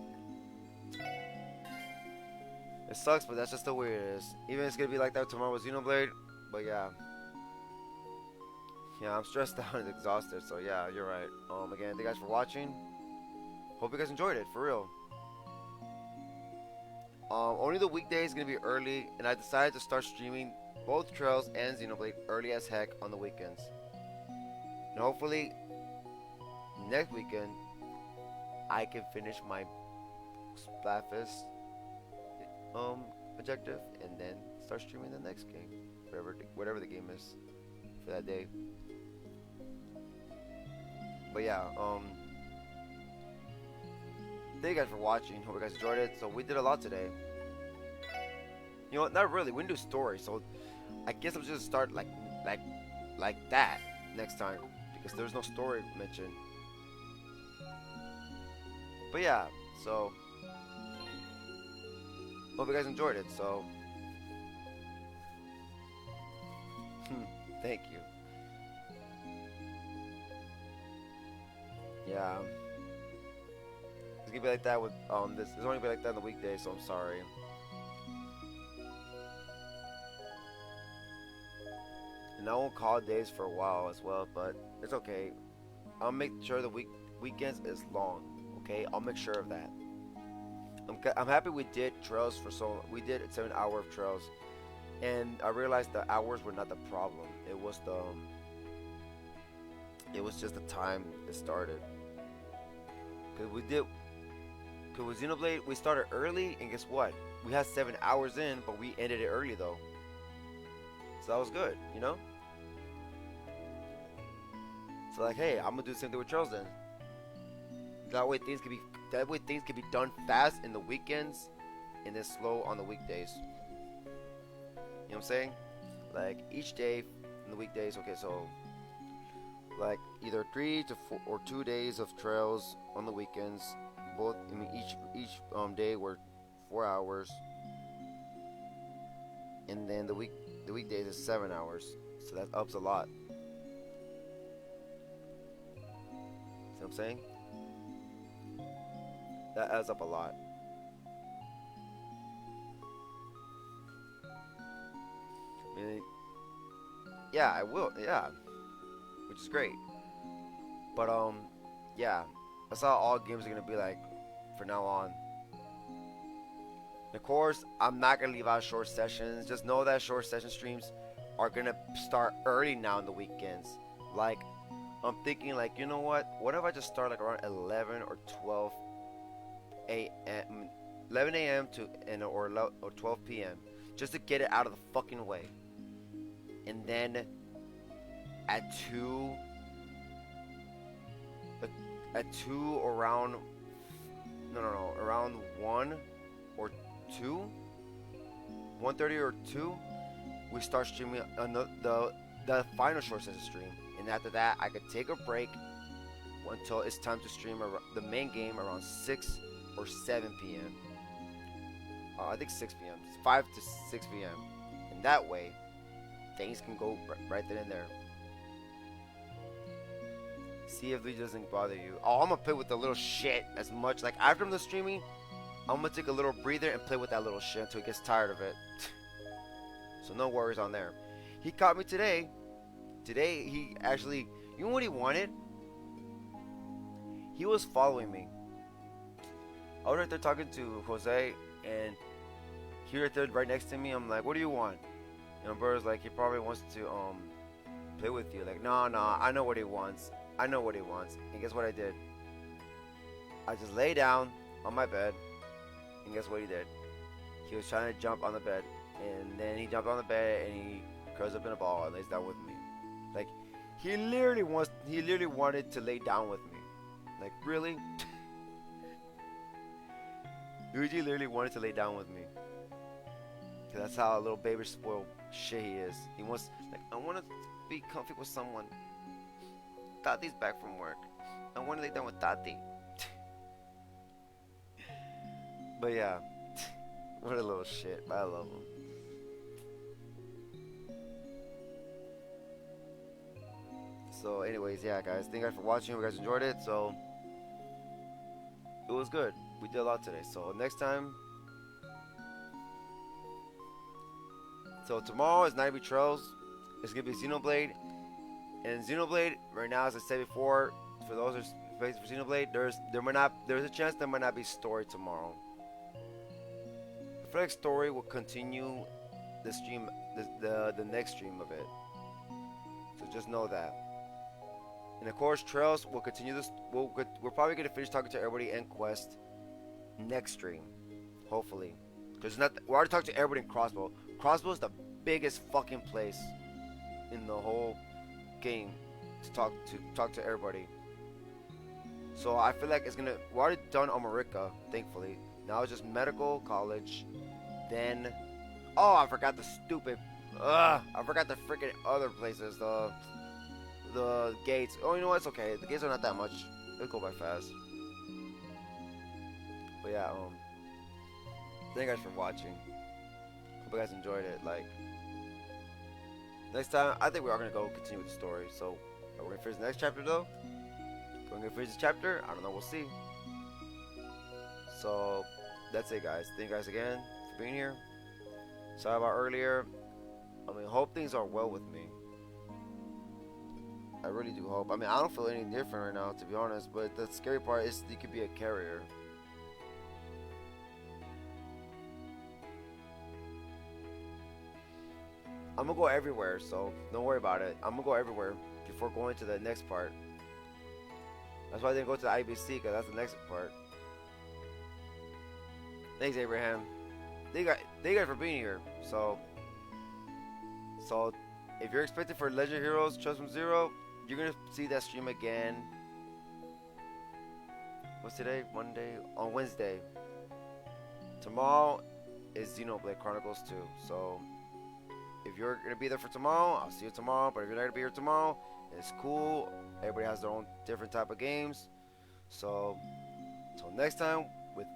It sucks, but that's just the way it is. Even it's gonna be like that tomorrow with Xenoblade. But yeah, I'm stressed out and exhausted. So yeah, you're right. Again, thank you guys for watching. Hope you guys enjoyed it, for real. Only the weekdays gonna be early, and I decided to start streaming both Trails and Xenoblade early as heck on the weekends. And hopefully next weekend I can finish my Splatfest objective and then start streaming the next game, whatever the game is for that day. But yeah, thank you guys for watching. Hope you guys enjoyed it. So we did a lot today. You know what? Not really. We didn't do story, so I guess I'll just start like that next time because there's no story mentioned. But yeah, so hope you guys enjoyed it. So thank you. Yeah. It's gonna be like that with this. It's only be like that on the weekdays, so I'm sorry. And I won't call days for a while as well, but it's okay. I'll make sure the weekends is long. Okay, I'll make sure of that. I'm happy we did trails for so. We did 7 hours of trails, and I realized the hours were not the problem. It was the. It was just the time it started. Cause we did. Cause with Xenoblade, we started early, and guess what? We had 7 hours in, but we ended it early though. So that was good, you know? So like, hey, I'm gonna do the same thing with Trails then. That way things can be done fast in the weekends and then slow on the weekdays. You know what I'm saying? Like each day in the weekdays, okay, so like either 3 to 4 or 2 days of Trails on the weekends. Both, I mean, each day were 4 hours, and then the weekdays is 7 hours, so that ups a lot. See what I'm saying? That adds up a lot. I mean, yeah, I will, yeah, which is great. But yeah, that's how all games are gonna be like for now on. And of course, I'm not gonna leave out short sessions. Just know that short session streams are gonna start early now in the weekends. Like, I'm thinking like, you know what? What if I just start like around 11 or 12 a.m. 11 a.m. to or 12 p.m. just to get it out of the fucking way. And then at 2 around around 1 or 2, 1:30 or 2, we start streaming the final short session stream. And after that, I could take a break until it's time to stream the main game around 6 or 7 p.m. I think 6 p.m. 5 to 6 p.m. And that way, things can go right then and there. See if it doesn't bother you. Oh, I'm gonna play with the little shit as much. Like after the streaming, I'm gonna take a little breather and play with that little shit until he gets tired of it. So no worries on there. He caught me today. Today he actually You know what he wanted? He was following me. I was right there talking to Jose, and he right there right next to me. I'm like, what do you want? And my brother's like, he probably wants to play with you. Like, no, I know what he wants. I know what he wants. And guess what I did? I just lay down on my bed, and guess what he did? He was trying to jump on the bed, and then he jumped on the bed, and he curls up in a ball and lays down with me. Like, he literally wanted to lay down with me. Like, really? Luigi literally wanted to lay down with me. Cause that's how a little baby spoiled shit he is. He wants, like, I want to be comfy with someone. Tati's back from work. I want to lay down with Tati. But yeah, what a little shit. I love him. So anyways, yeah guys, thank you guys for watching. Hope you guys enjoyed it. So it was good. We did a lot today. So next time, so tomorrow is Night Betrayals. It's gonna be Xenoblade. And Xenoblade, right now, as I said before, for those who are waiting for Xenoblade, there's a chance there might not be story tomorrow. I feel like story will continue the stream, the next stream of it. So just know that. And of course, Trails will continue this. We're probably gonna finish talking to everybody and Quest next stream, hopefully. Cause we already talked to everybody in Crossbell. Crossbell is the biggest fucking place in the whole game to talk to everybody. So I feel like it's gonna. We're already done America, thankfully. Now it's just medical college. Then, oh, I forgot the stupid. I forgot the freaking other places. The gates. Oh, you know what? It's okay. The gates are not that much. They'll go by fast. But yeah, thank you guys for watching. Hope you guys enjoyed it. Like, next time, I think we are gonna go continue with the story. So, are we gonna finish the next chapter though? Going to finish this chapter? I don't know. We'll see. So, that's it, guys. Thank you guys again for being here. Sorry about earlier. I mean, hope things are well with me. I really do hope. I mean, I don't feel any different right now, to be honest. But the scary part is you could be a carrier. I'm gonna go everywhere, so don't worry about it. I'm gonna go everywhere before going to the next part. That's why I didn't go to the IBC, because that's the next part. Thanks, Abraham. Thank you guys for being here. So if you're expecting for Legend Heroes Trust from Zero, you're gonna see that stream again. What's today? Monday? On Wednesday. Tomorrow is Xenoblade Chronicles 2. So if you're gonna be there for tomorrow, I'll see you tomorrow. But if you're not gonna be here tomorrow, it's cool. Everybody has their own different type of games. So till next time with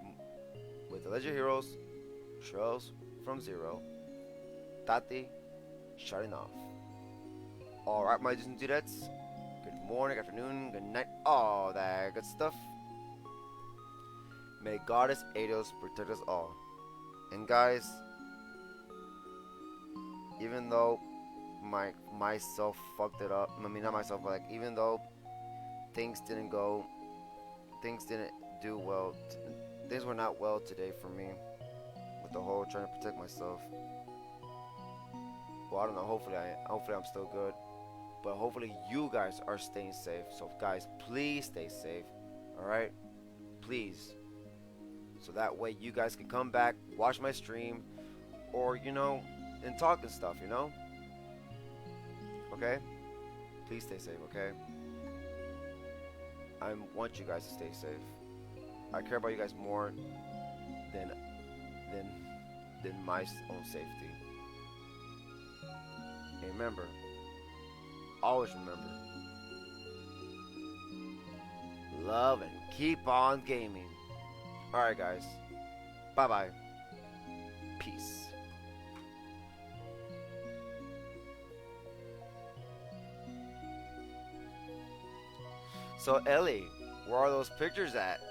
the Legend Heroes Trails from Zero, Tati shutting off. Alright, my dudes and dudettes. Good morning, good afternoon, good night, all that good stuff. May Goddess Eidos protect us all. And guys, even though myself fucked it up, I mean not myself, but like even though things didn't do well, things were not well today for me with the whole trying to protect myself. Well, I don't know, hopefully I'm still good, but hopefully you guys are staying safe. So guys, please stay safe. All right, please, so that way you guys can come back, watch my stream, or and talk and stuff, okay? Please stay safe, okay? I want you guys to stay safe. I care about you guys more than my own safety. And remember, always remember, love and keep on gaming. Alright guys, bye bye, peace. So Ellie, where are those pictures at?